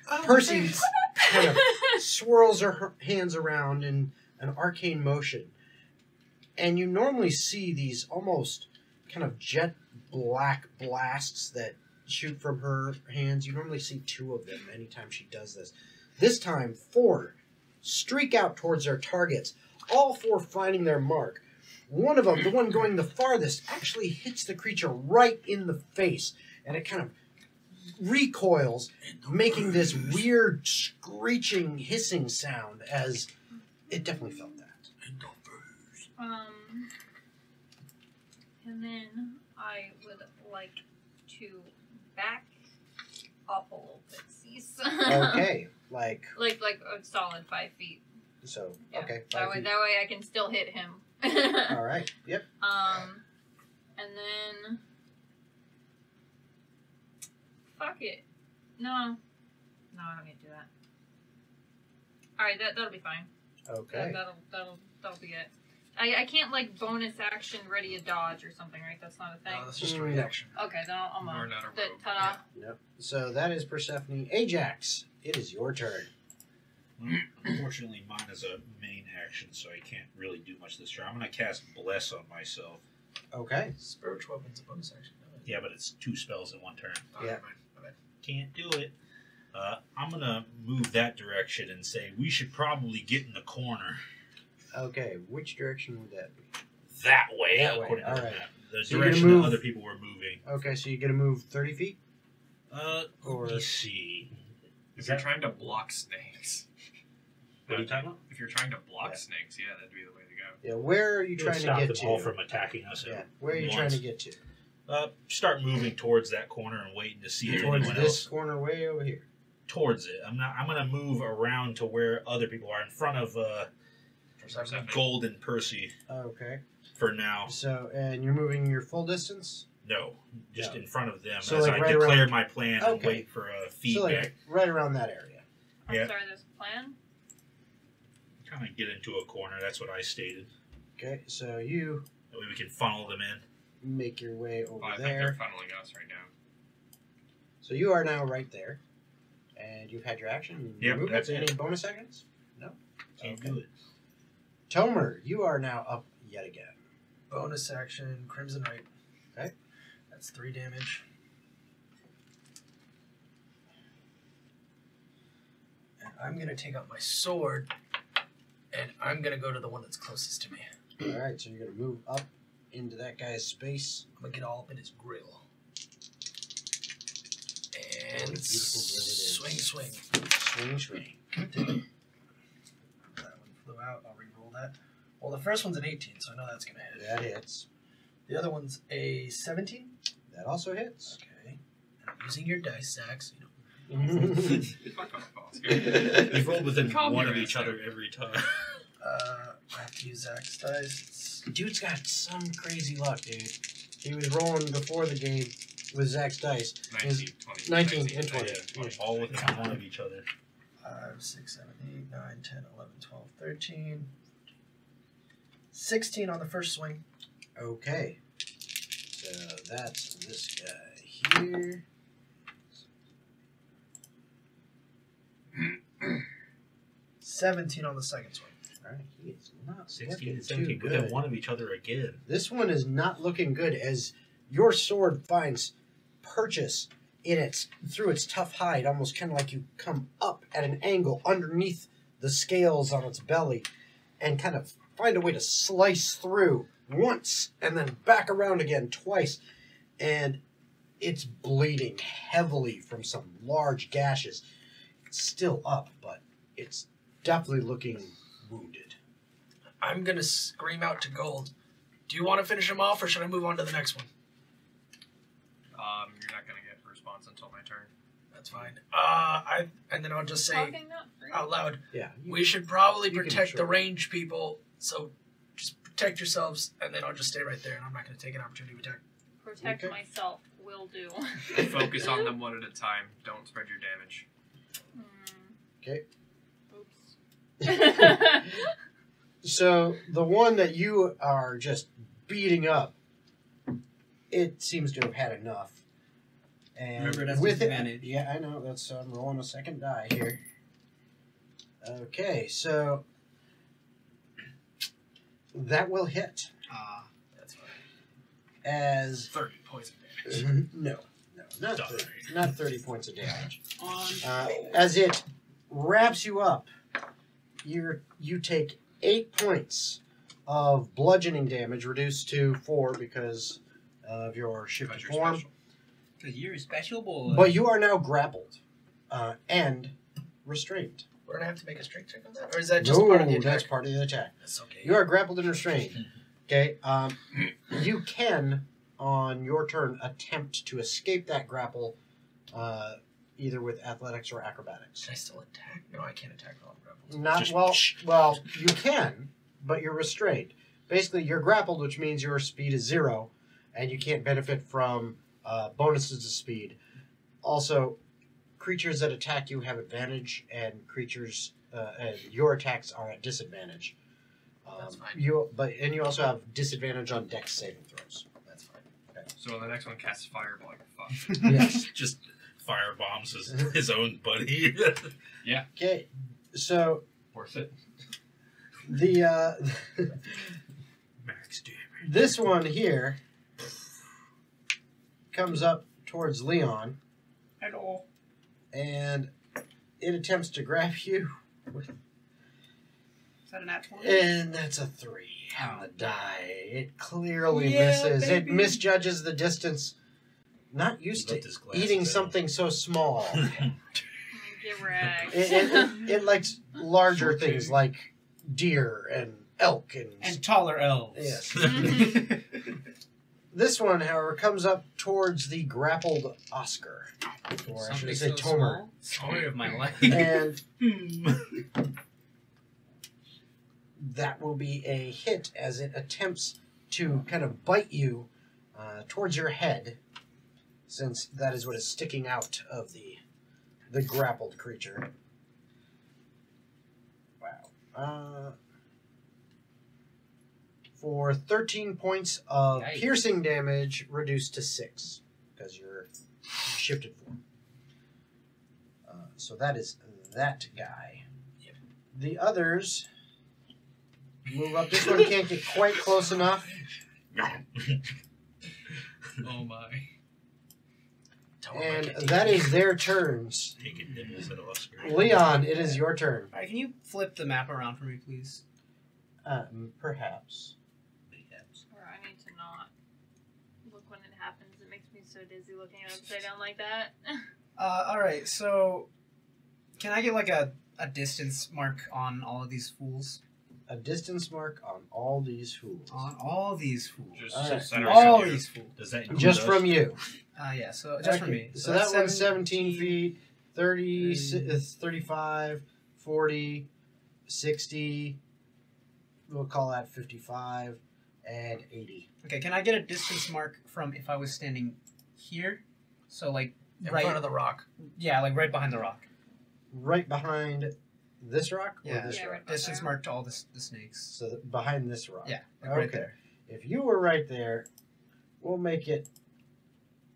Oh, Percy kind of swirls her hands around in an arcane motion. And you normally see these almost kind of jet black blasts that shoot from her hands. You normally see 2 of them anytime she does this. This time, 4 streak out towards their targets, all 4 finding their mark. One of them, the one going the farthest, actually hits the creature right in the face, and it kind of recoils, making this weird screeching, hissing sound as it definitely felt that. And then I would like to back awful little pixies. Okay, like like a solid 5 feet. so. Yeah. Okay, That 5 way, feet. that way I can still hit him. All right. Yep. And then fuck it. No, I don't need to do that. All right, that'll be fine. Okay. That'll be it. I can't like bonus action ready a dodge or something, right? That's not a thing. No, that's just a reaction. Okay, then I'm You're not a the rogue. ta-da. Yep. So that is Persephone. Ajax, it is your turn. Well, unfortunately, mine is a main action, so I can't really do much this turn. I'm going to cast Bless on myself. Okay. Spiritual weapon's a bonus action. No, Yeah, but it's 2 spells in 1 turn. oh, Yeah. never mind. My bad. Can't do it. I'm going to move that direction and say we should probably get in the corner. Okay. Which direction would that be? That way, That way, according to the alright. map. The So you're gonna direction move- that other people were moving. Okay, so you're gonna move 30 feet. Let me see. If you're trying to block snakes. What are you talking about? If you're trying to block Yeah. snakes, yeah, that'd be the way to go. Yeah. Where are you trying to Stop get them to? all from attacking us. Yeah. at Where are you trying once. to get to? Start moving towards that corner and waiting to see if Towards anyone this else corner, way over here. towards it. I'm going to move around to where other people are in front of Persephone. Gold and Percy Okay. for now. So, and you're moving your full distance. No, just No. in front of them So, as like, I right declare around- my plan and Okay. wait for So, feedback. like right around that area. I'm Yeah. sorry, there's a plan. Kind of get into a corner. That's what I stated. Okay. So you That way we can funnel them in. make your way over Well, I think they're there. funneling us right now. So you are now right there, and you've had your action. Yep, movement. that's Any it. bonus actions? Can't Okay. do it. Tomer, you are now up yet again. Bonus action, Crimson Right. Okay. That's 3 damage. And I'm going to take out my sword, and I'm going to go to the one that's closest to me. All right. So you're gonna move up into that guy's space. I'm going to get all up in his grill. What a And beautiful grill it is. swing. Swing, swing. That one flew out. I'll re-roll that. Well, the first one's an 18, so I know that's going to hit. That hits. The other one's a 17. That also hits. Okay. And I'm using your dice stacks. Fuck off, boss. We've rolled within Calm one your of ass each down. other every time. I have to use Zach's dice. Dude's got some crazy luck, dude. He was rolling before the game with Zach's dice. 19, 20. 19 and 20. Yeah, all within one of each other. 5, 6, 7, 8, 9, 10, 11, 12, 13. 16 on the first swing. Okay. So that's this guy here. 17 on the second swing. Alright, he is not 16 looking and too 17 good. within one of each other again. This one is not looking good as your sword finds purchase in its through its tough hide, almost kind of like you come up at an angle underneath the scales on its belly and kind of find a way to slice through once and then back around again twice, and it's bleeding heavily from some large gashes. It's still up, but it's definitely looking wounded. I'm going to scream out to Gold. Do you want to finish him off, or should I move on to the next one? You're not gonna get a response until my turn. That's fine. And then I'll just say Talking not free. out loud, Yeah. we should probably You can protect the sure. range people, so just protect yourselves, and then I'll just stay right there, and I'm not going to take an opportunity attack. Protect Okay. myself. Will do. Focus on them one at a time. Don't spread your damage. Okay. Oops. So the one that you are just beating up, it seems to have had enough. And Remember, it has with disadvantage. yeah, I know. That's I'm rolling a second die here. Okay, so that will hit That's fine. as 30 points of damage. no, not Sorry. 30, not 30 points of damage. As it wraps you up, you take 8 points of bludgeoning damage, reduced to 4 because of your shifted Because you're form. special. Because you're a special boy. But you are now grappled and restrained. We're going to have to make a strength check on that? Or is that just part of the attack? That's part of the attack. That's okay. You are grappled and restrained. Okay. You can, on your turn, attempt to escape that grapple either with athletics or acrobatics. Can I still attack? No, I can't attack while I'm grappled. Not Just- well, you can, but you're restrained. Basically, you're grappled, which means your speed is 0, and you can't benefit from bonuses to speed. Also, creatures that attack you have advantage, and creatures and your attacks are at disadvantage. That's fine. You also have disadvantage on Dex saving throws. That's fine. So the next one casts fireball. Fuck. Yes. Just firebombs his own buddy. Okay. So Worth it. the Max damage. this one here comes up towards Leon, Hello. and it attempts to grab you, Is that an at 20? and that's a 3 on the die. It clearly Yeah, misses. It baby. misjudges the distance. Not used to Left his glasses eating out. something so small. Get wrecked. It likes larger things like deer and elk And taller elves. yes. Mhm. This one, however, comes up towards the grappled Oscar, or I should say Tomer, Story of my life. and that will be a hit as it attempts to kind of bite you towards your head, since that is what is sticking out of the grappled creature. Wow. For 13 points of Yikes. piercing damage, reduced to 6, because you're shifted form. So that is that guy. Yep. The others move up. This one can't get quite close enough. Oh my. And that is their turns. Taking nibbles at Oscar. Leon, it is your turn. Alright, can you flip the map around for me, please? Perhaps. Or I need to not look when it happens. It makes me so dizzy looking at it upside down like that. Alright, so can I get like a distance mark on all of these fools? A distance mark on all these fools. On all these fools. Just All right. center All center. these fools. Does that include Just us? from you. Yeah, so just for Okay, me. So that's that one's 17 feet, 30, 30. 35, 40, 60, we'll call that 55, and 80. Okay, can I get a distance mark from if I was standing here? So like In right, front of the rock. yeah, like right behind the rock. Right behind this rock? Or Yeah, this Yeah, rock? right. Distance mark to all the snakes. So behind this rock. Yeah, like right Okay. there. If you were right there, we'll make it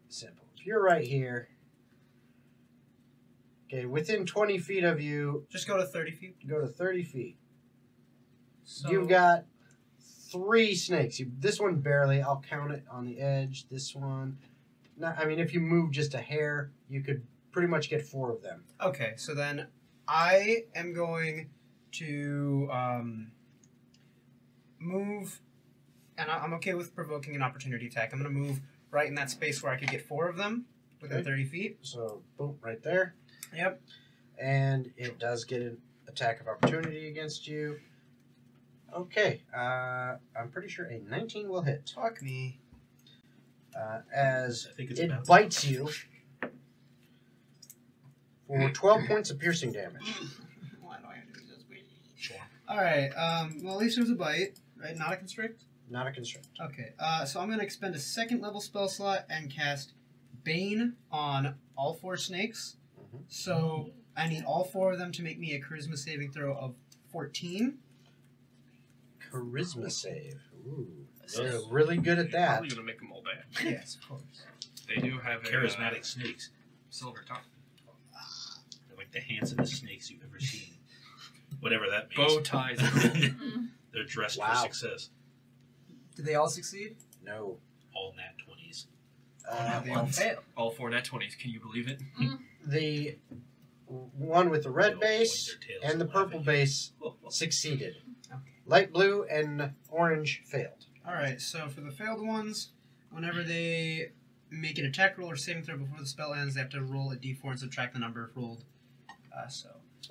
simple. If you're right here, okay, within 20 feet of you, Just go to 30 feet. go to 30 feet. So You've got 3 snakes. This one barely. I'll count it on the edge. This one. Not, I mean, if you move just a hair, you could pretty much get 4 of them. Okay, so then I am going to move, and I'm okay with provoking an opportunity attack. I'm going to move right in that space where I could get 4 of them within Okay. 30 feet. So, boom, right there. Yep. And it does get an attack of opportunity against you. Okay, I'm pretty sure a 19 will hit. Fuck me. As I think it's it about bites you for 12 points of piercing damage. Why do I have to do this? Sure. Alright, well, at least it was a bite, right? Not a constrict? Not a constrict. Okay, so I'm going to expend a 2nd level spell slot and cast Bane on all 4 snakes. Mhm. So I need all 4 of them to make me a charisma saving throw of 14. Charisma save. Ooh, they're really good at that. Probably gonna make them all bad. Yes, of course. They do have a charismatic snakes. silver tongue. They're like the handsomest snakes you've ever seen. Whatever that means. Bow ties. Mm. They're dressed Wow. for success. Did they all succeed? No. All nat 20s. They all fail. All 4 nat 20s. Can you believe it? The one with the red They'll base point their tails and the and laugh purple at you. base succeeded. Okay. Light blue and orange failed. Alright, so for the failed ones, whenever they make an attack roll or saving throw before the spell ends, they have to roll a d4 and subtract the number rolled.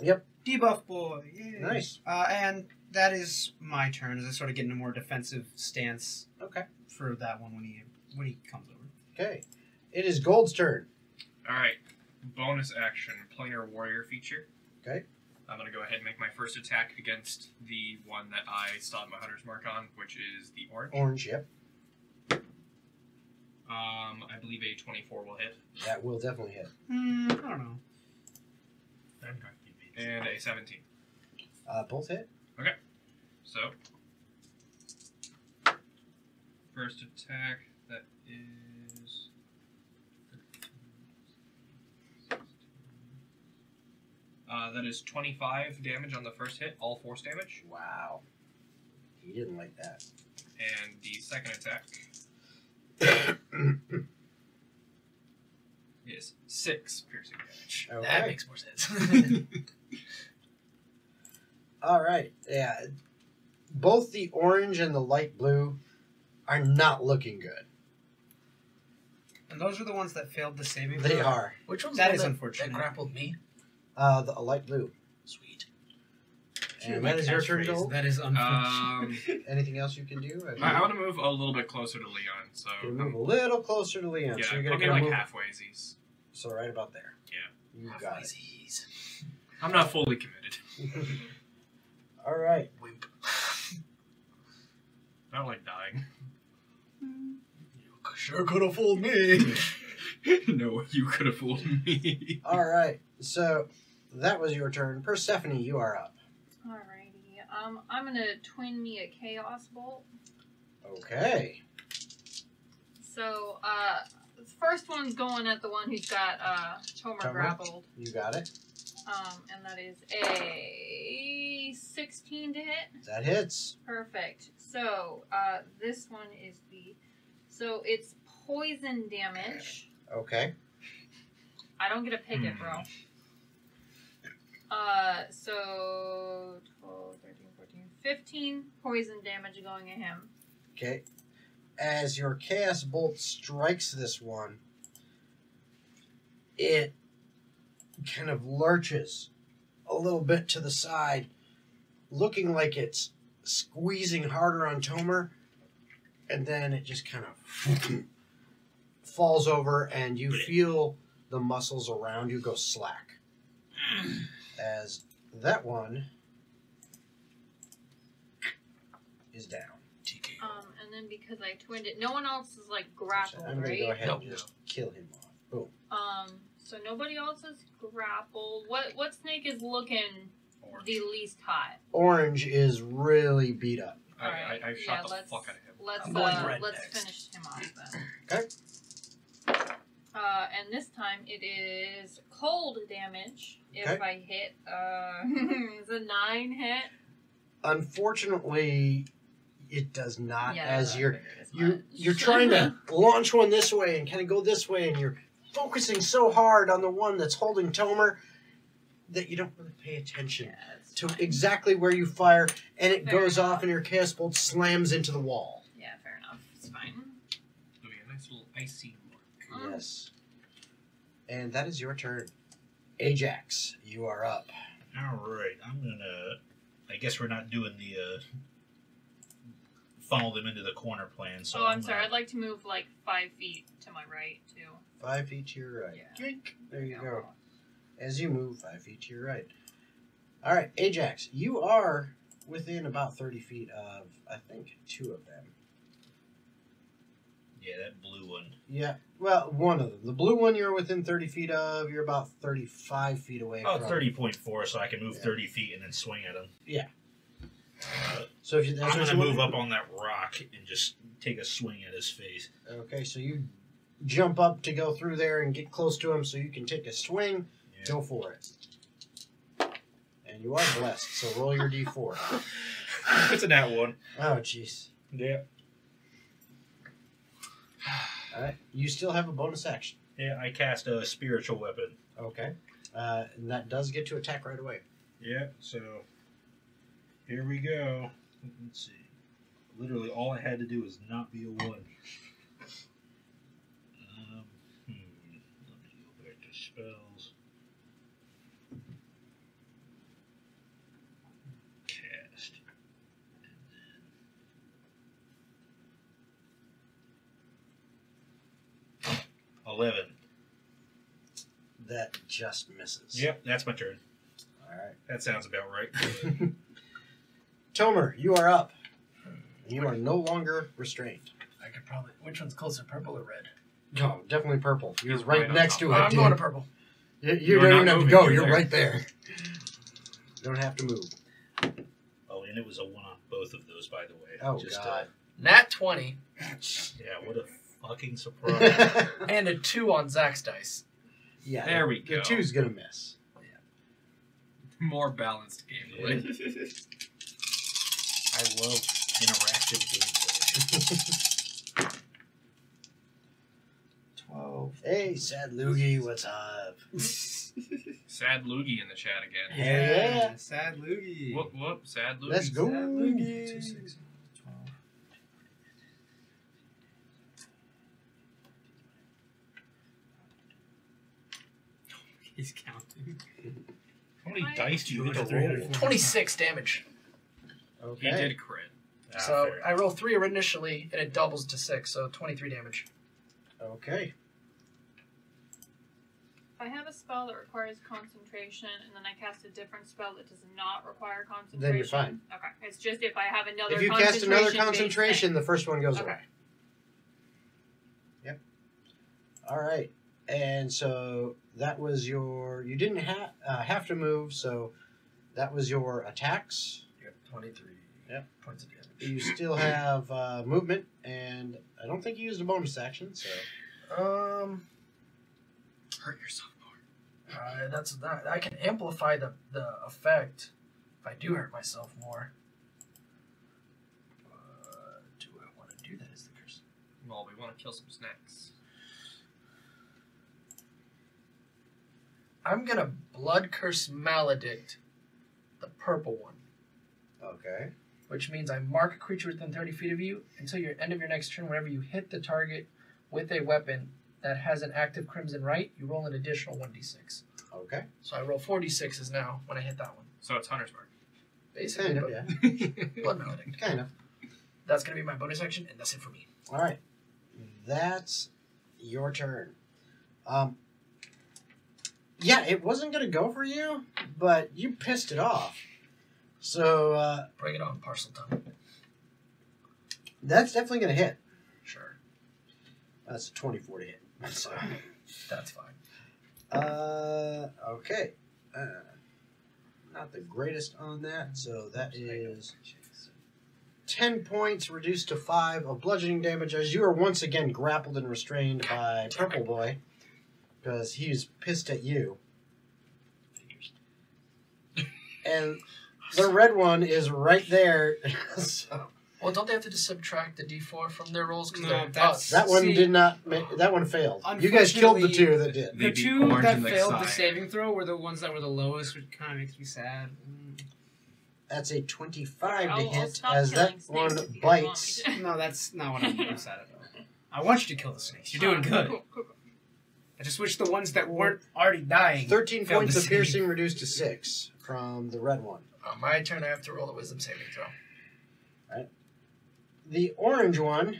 Yep. Debuff boy. Yay. Nice. And that is my turn as I sort of get in a more defensive stance Okay. for that one when he comes over. Okay. It is Gold's turn. All right. bonus action planar warrior feature. Okay. I'm going to go ahead and make my first attack against the one that I still have my hunter's mark on, which is the orange. Orange, yep. I believe a 24 will hit. That will definitely hit. I don't know. And a 17. Both hit. So, first attack, that is... that is 25 damage on the first hit, all force damage. Wow. He didn't like that. And the second attack is 6 piercing damage. Okay. That makes more sense. All right. Yeah. Both the orange and the light blue are not looking good. And those are the ones that failed the saving They throw? are. Which one's That the is one unfortunate. that grappled me? The light blue. Sweet. And that is your turn, Catchphrase. Joel. That is unfortunate. Anything else you can do? I want to move a little bit closer to Leon, so... You move a little closer to Leon. yeah, so you're I'll gonna be like move. halfwaysies. So right about there. Yeah. You got it. Halfwaysies. I'm not fully committed. All right. Wimp. I don't like dying. You sure could have fooled me. No, you could have fooled me. All right. So that was your turn. Persephone, you are up. Alrighty. I'm gonna twin me a chaos bolt. Okay. So, the first one's going at the one who's got Tomer Tomer. grappled. You got it. And that is a 16 to hit. That hits. Perfect. So, this one is so it's poison damage. Okay. I don't get to pick it, bro. So 12, 13, 14, 15 poison damage going at him. Okay. As your chaos bolt strikes this one, it kind of lurches a little bit to the side, looking like it's squeezing harder on Tomer, and then it just kind of falls over, and you feel the muscles around you go slack. As that one is down. And then because I twinned it, no one else is like grappled, I'm going to right? go ahead Nope. and just kill him off. Boom. So nobody else is grappled. What snake is looking the least hot? Orange is really beat up. I shot the fuck out of him. I'm going red Let's next. finish him off then. Okay. And this time it is cold damage. If Okay. I hit, it's a 9 hit. Unfortunately, it does not. Yeah, as I you're figured as much. you're trying to launch one this way and kind of go this way, and you're focusing so hard on the one that's holding Tomer that you don't really pay attention Yeah, it's to fine. exactly where you fire, and it Fair goes enough. off, and your chaos bolt slams into the wall. Yeah, fair enough. It's fine. It'll be a nice little icy mark. Mm. Yes. And that is your turn. Ajax, you are up. All right, I'm gonna. I guess we're not doing the funnel them into the corner plan. So I'm sorry. I'd like to move like 5 feet to my right too. 5 feet to your right. Yeah. Yoink. There you go. As you move 5 feet to your right. All right, Ajax, you are within about 30 feet of, I think, 2 of them. Yeah, that blue one. Yeah, well, one of them. The blue one you're within 30 feet of. You're about 35 feet away Oh, from. 30.4, so I can move Yeah. 30 feet and then swing at him. Yeah. So if you, that's I'm what gonna you move want- up on that rock and just take a swing at his face. Okay, so you jump up to go through there and get close to him so you can take a swing. Yeah. Go for it. And you are blessed, so roll your d4. It's a nat one. Oh, jeez. Yeah. All right, you still have a bonus action. Yeah, I cast a spiritual weapon. Okay. And that does get to attack right away. Yeah, so here we go. Let's see. Literally, all I had to do is not be a 1. Let me go back to spells. Cast. And then 11. that just misses. Yep, that's my turn. All right. That sounds about right. Tomer, you are up. You are no longer restrained. I could probably. Which one's closer, purple or red? No, definitely purple. You're He's right right on next top. to it. I'm dude. going to purple. You You're don't not even have to moving, go. you're You're there. right there. You don't have to move. Oh, and it was a 1 on both of those, by the way. Oh, God. Nat 20 Yeah, what a fucking surprise. and a 2 on Zach's dice. Yeah, There we the go. 2's going to miss. More balanced gameplay. I love interactive gameplay. 12. Hey, Sad Loogie, what's up? Sad Loogie in the chat again. Yeah. Sad Loogie. Whoop whoop. Sad Loogie. Let's go. Sad Loogie. 12. He's counting. How many dice do you Two, get to three, roll? 26 damage. He Okay. did crit. So fair. I roll 3 initially, and it doubles to 6, so 23 damage. Okay. If I have a spell that requires concentration and then I cast a different spell that does not require concentration. Then you're fine. Okay. It's just if I have another If you concentration. cast another based concentration, the first one goes thing. away. Okay. All right. And so that was your... You didn't have to move, so that was your attacks. Yep, 23 points of damage. You still have movement, and I don't think you used a bonus action, so... Hurt yourself more. That's that. I can amplify the effect if I do hurt myself more. Do I want to do that as the curse? Well, we want to kill some snacks. I'm gonna blood curse maledict the purple one, Okay. which means I mark a creature within 30 feet of you until your end of your next turn. Whenever you hit the target with a weapon that has an active crimson right, you roll an additional 1d6. Okay. So I roll 4d6s now when I hit that one. So it's Hunter's Mark. Basically, Kind of, but yeah. blood maledict. Kind of. That's gonna be my bonus action, and that's it for me. All right. That's your turn. Yeah, it wasn't going to go for you, but you pissed it off. So Bring it on, parcel tongue. that's definitely going to hit. Sure, That's a 24 to hit. So, that's fine. okay. Not the greatest on that, so that is 10 points reduced to 5 of bludgeoning damage as you are once again grappled and restrained by Purple Boy because he's pissed at you. And the red one is right there. So Well, don't they have to just subtract the d4 from their rolls? Because No, they're that's- that one See, did not. That one failed. You guys killed the two that did. The They'd be two orange that and, like, failed the cyan. saving throw were the ones that were the lowest, which kind of makes me sad. That's a 25 to I'll hit stop as that killing snakes one if you guys want me bites. to. No, that's not what I'm sad about. I want you to kill the snakes. You're doing good. Cool. I just wish the ones that weren't already dying. 13 failed points the of save. piercing reduced to 6 from the red one. On my turn, I have to roll a wisdom saving throw. The orange one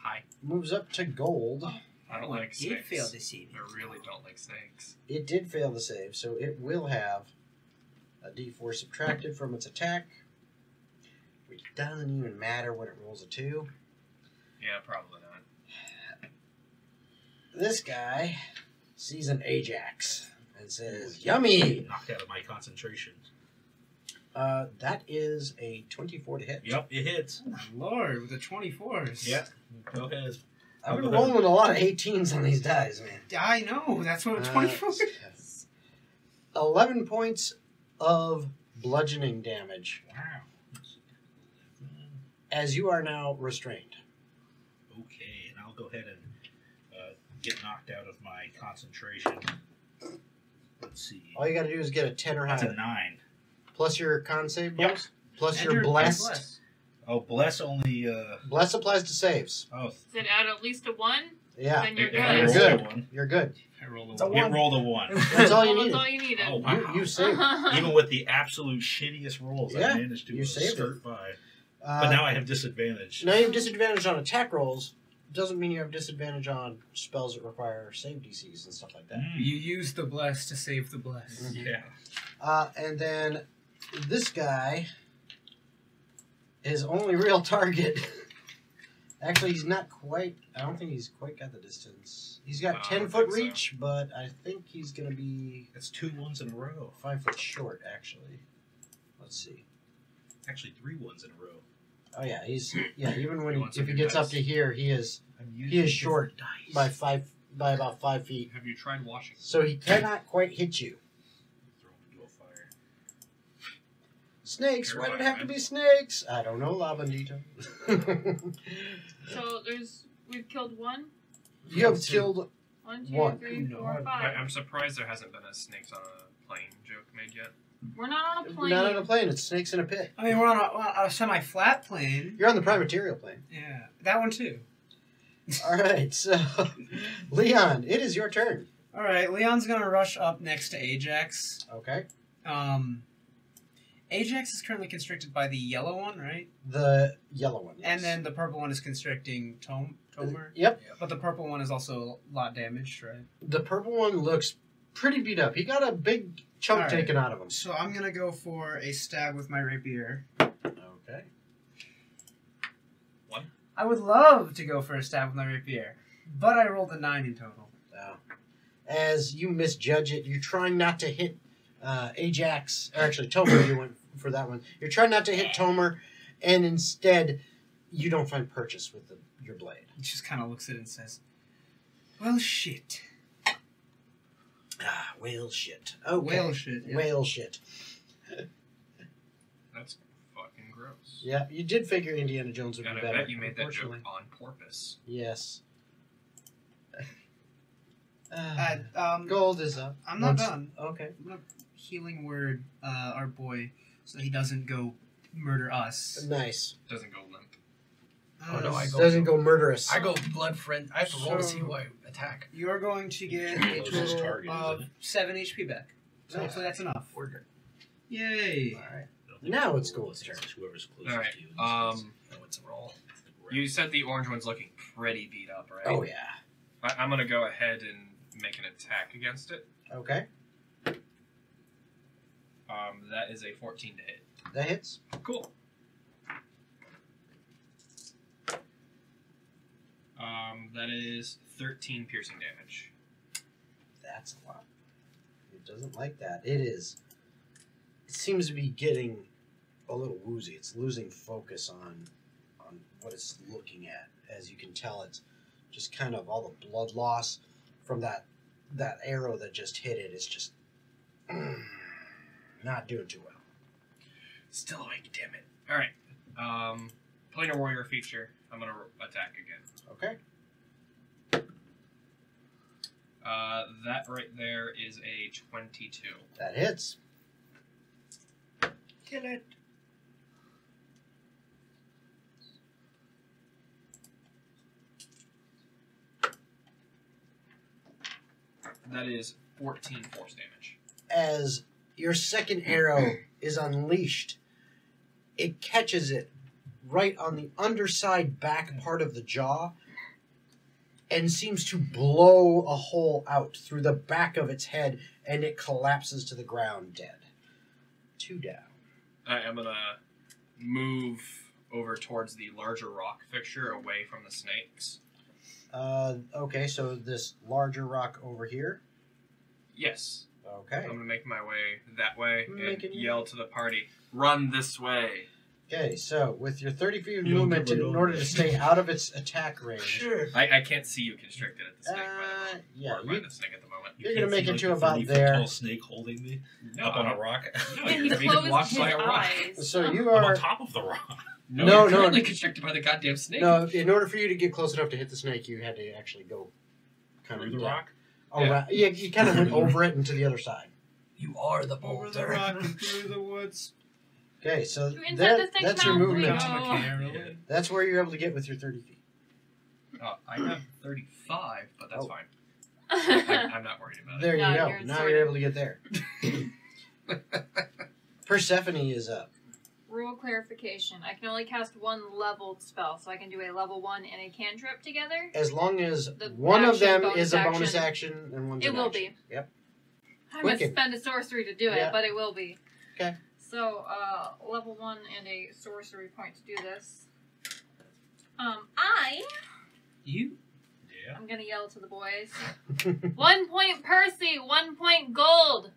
Hi. moves up to gold. I don't like snakes. failed to save I really don't like snakes. It did fail the save, so it will have a d4 subtracted from its attack, which doesn't even matter when it rolls a 2. Yeah, probably not. This guy sees an Ajax and says, "Yummy!" Knocked out of my concentration. That is a 24 to hit. Yep, it hits. Lord, with the 24s. Yeah, go ahead. I've been rolling a lot of 18s on these dice, man. I know. That's what 24 is. 11 points of bludgeoning damage Wow. as you are now restrained. Okay, and I'll go ahead and get knocked out of my concentration. Let's see. All you got to do is get a 10 or That's a higher. 9. Plus your con save Yep. bonus. Plus And your you're blessed. Oh, bless only. Bless applies to saves. Oh, Does it add at least a 1? Yeah, Then you're if I You're roll good. a 1. you're good. I rolled It's a a one. It rolled a 1. That's all you That's needed. all you needed. Oh, wow. You saved. Even with the absolute shittiest rolls, Yeah, I managed to you saved skirt by. Uh, But now I have disadvantage. now you have disadvantage on attack rolls, doesn't mean you have disadvantage on spells that require save DCs and stuff like that. You use the bless to save the bless. Yeah. And then this guy, his only real target. Actually, he's not quite. I don't think he's quite got the distance. He's got 10-foot reach, but I think he's going to be. That's 2 ones in a row. 5 foot short, actually. Let's see. Actually, 3 ones in a row. Oh yeah, he's Even when wants if he some gets dice. up to here, he is short by about 5 feet. Have you tried washing? So he cannot quite hit you. Throw him into a fire. Snakes? Why did it have to be snakes? I don't know, Labandito. So we've killed one. You have killed. 1, 2, One. 3, 4, 5. I'm surprised there hasn't been a snakes on a plane joke made yet. We're not on a plane. Not on a plane. It's snakes in a pit. I mean, we're on a semi-flat plane. You're on the prime material plane. Yeah, that one too. All right, so Leon, it is your turn. All right, Leon's gonna rush up next to Ajax. Okay. Ajax is currently constricted by the yellow one, right? The yellow one. Yes. And then the purple one is constricting Tomer. Yep. But the purple one is also a lot damaged, right? The purple one looks pretty beat up. He got a big chunk All right. taken out of him. So I'm gonna go for a stab with my rapier. Okay. I would love to go for a stab with my rapier, but I rolled a 9 in total. As you misjudge it, you're trying not to hit Ajax, or actually Tomer, you went for that one. You're trying not to hit Tomer, and instead, you don't find purchase with your blade. He just kind of looks at it and says, "Well, shit." Whale shit. Okay. Whale shit. Yeah. Whale shit. That's fucking gross. Yeah, you did figure Indiana Jones would And be I better. bet you made that joke unfortunately. on purpose. Yes. Gold. Gold is up. I'm not done. Okay. I'm gonna healing word our boy so he doesn't go murder us. Nice. Doesn't go limp. Oh, no, I go- Doesn't go murderous. I go blood friend. I have to roll to So- see who I attack. You're going to get a Closest total target, of isn't 7 HP back. So Nice. hopefully that's enough. We're good. Yay! All right. I don't think Now it's it's Gold's turn. It's whoever's closest Alright, to you. No, it's a roll. You said the orange one's looking pretty beat up, right? Oh, yeah. I'm gonna go ahead and make an attack against it. Okay. That is a 14 to hit. That hits. Cool. That is 13 piercing damage. That's a lot. It doesn't like that. It seems to be getting a little woozy. It's losing focus on what it's looking at. As you can tell, it's just kind of all the blood loss from that arrow that just hit it is just not doing too well. Still awake, damn it. Alright. Planar Warrior feature. I'm gonna attack again. Okay. That right there is a 22. That hits. Kill it. That is 14 force damage. As your second arrow is unleashed, it catches it right on the underside back part of the jaw and seems to blow a hole out through the back of its head, and it collapses to the ground dead. 2 down. I'm gonna move over towards the larger rock fixture away from the snakes. Okay, so this larger rock over here. Yes. Okay. I'm gonna make my way that way and Making your- yell to the party, "Run this way!" Okay, so with your 30 feet of You'll movement, give it in all order the to way. stay out of its attack range, Sure. I can't see you constricted at the snake, by the way. yeah, Or by the snake at the moment. You're gonna make it to a about 30-foot there. tall snake holding me No, up on a rock. No, And he you're being closed blocked his by a rock. eyes. So you I'm are on top of the rock. No, No, you're no. currently constricted by the goddamn snake. no. In order for you to get close enough to hit the snake, you had to actually go kind Through of the rock? Around, yeah, you kind of went over it and to the other side. You are the Over the boulder. rock and through the woods. Okay, so You're inside that, the thick that's your mountain. movement. No. Yeah. That's where you're able to get with your 30 feet. I have 35, but that's Oh. fine. I'm not worried about it. There No, you go. you're Now sorted. you're able to get there. Persephone is up. rule clarification. I can only cast one leveled spell, so I can do a level 1 and a cantrip together. As long as The one of action, them bonus is a bonus action. action and one's It an will action. be. Yep. I'm going to Wicked. spend a sorcery to do Yeah. it, but it will be. Okay. So, level 1 and a sorcery point to do this. Yeah. I'm going to yell to the boys. 1 point Percy, 1 point gold.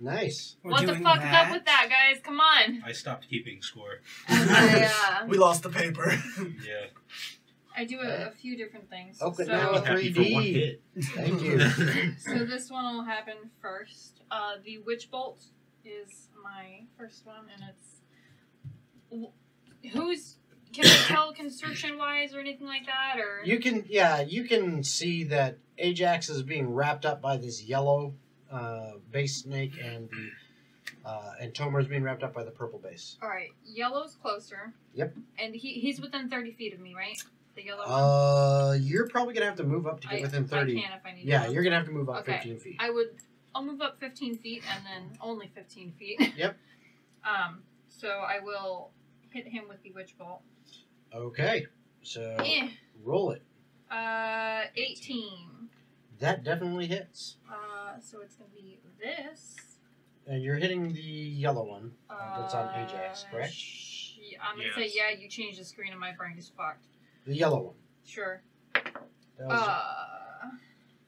Nice. We're What the doing fuck is up with that, guys? Come on. I stopped keeping score. We lost the paper. Yeah. I do a few different things. Okay, so, now Happy for one 3D. hit. Thank you. so this one will happen first. The Witch Bolt is my first one, and it's... Who's... Can I tell construction-wise or anything like that, or... You can see that Ajax is being wrapped up by this yellow base snake, and Tomer is being wrapped up by the purple base. Alright, yellow's closer. Yep. And he's within 30 feet of me, right? The yellow one? You're probably gonna have to move up to get within 30. I can if I need Yeah, to. you're gonna have to move up Okay. 15 feet. I'll move up 15 feet and then only 15 feet. Yep. So I will hit him with the Witch Bolt. Okay, so Eh. roll it. 18. That definitely hits. So it's gonna be this. And you're hitting the yellow one that's on Ajax, correct? I'm gonna say yeah. You changed the screen and my brain is fucked. The yellow one. Sure. That was,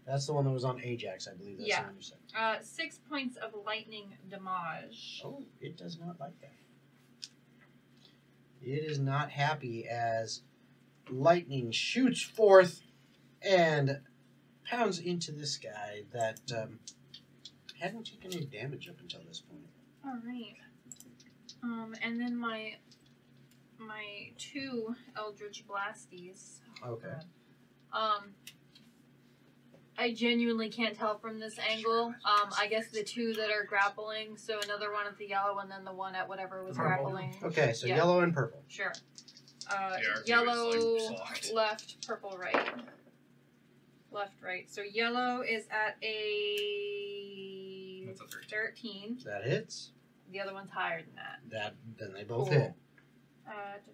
that's the one that was on Ajax, I believe. That's Yeah. the one you said. 6 points of lightning damage. Oh, it does not like that. It is not happy as lightning shoots forth and pounds into this guy that hadn't taken any damage up until this point. All right. And then my 2 Eldritch Blasties. Oh, Okay. God. I genuinely can't tell from this angle. I guess the 2 that are grappling, so another one at the yellow and then the one at whatever was Purple. grappling. Okay, so Yeah. yellow and purple. Sure. R2 is, Yellow, like, soft. left, purple, right. Left, right. So yellow is at a That's a 13. 13. That hits. The other one's higher than that. Then they both Cool. hit. That's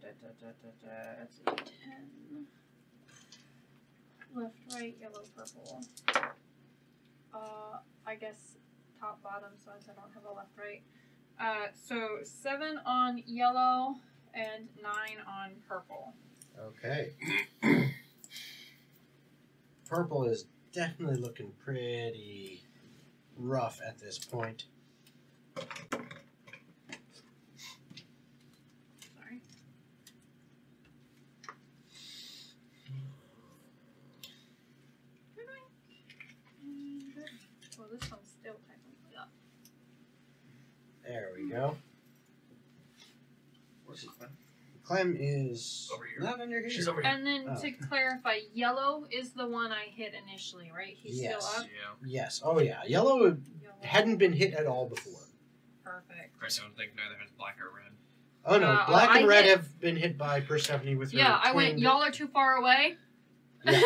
a 10. Left, right, yellow, purple. I guess top, bottom, since I don't have a left, right. So 7 on yellow and 9 on purple. Okay. Purple is definitely looking pretty rough at this point. Sorry. Well, this one's still technically up. There we go. Where's Clem? Clem is Over here. not under here. She's over here. And then Oh. to clarify, yellow is the one I hit initially, right? He's Yes. still up. Yeah. Yes. Oh yeah. Yellow Yellow. hadn't been hit at all before. Perfect. Of course, I don't think neither has black or red. Oh no, black I and red hit- have been hit by Persephone with her. Yeah, I went. twin- Y'all are too far away. Yeah.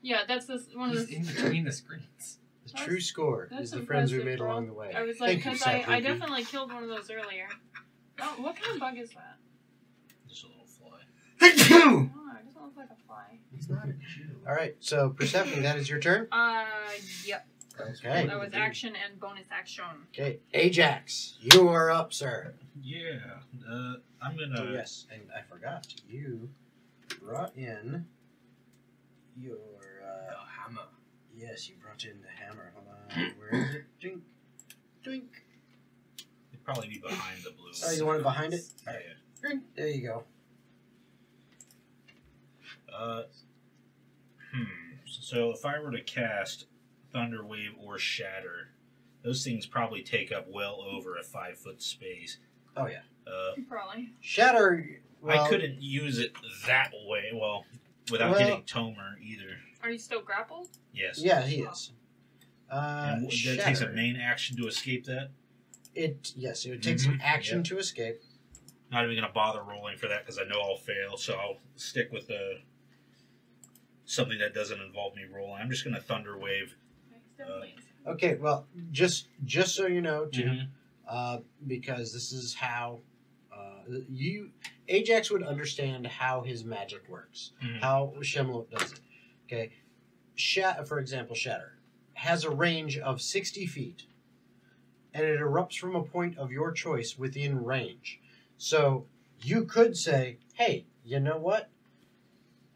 Yeah, that's one of He's the. in between the screens. The true score That's is the friends we impressive, made bro. along the way. I was like, Thank you, because Seth I Ruby. definitely killed one of those earlier. Oh, what kind of bug is that? Just a little fly. Oh, it doesn't look like a fly. He's not a Jew. All right, so Persephone, that is your turn. Yep. Okay. That was action and bonus action. Okay, Ajax, you are up, sir. Yeah. I'm gonna. Oh, yes, and I forgot. You brought in your. Hammer. Yes, you brought in the hammer. Hold on. Where is it? Dink. Dink. It'd probably be behind the blue. Oh, you want it behind it? Yeah. Dink. There you go. So if I were to cast Thunder Wave or Shatter, those things probably take up well over a 5-foot space. Oh, yeah. Probably. Shatter. Well, I couldn't use it that way, without Well- hitting Tomer either. Are you still grappled? Yes. Yeah, he is. And that Shatter. takes a main action to escape that. Yes, it would take some action Yep. to escape. Not even going to bother rolling for that because I know I'll fail, so I'll stick with something that doesn't involve me rolling. I'm just going to Thunder Wave. Okay, well, just so you know, too, Mhm. because this is how Ajax would understand how his magic works, how Shemlo does it. Okay, for example, Shatter has a range of 60 feet, and it erupts from a point of your choice within range. So you could say, "Hey, you know what?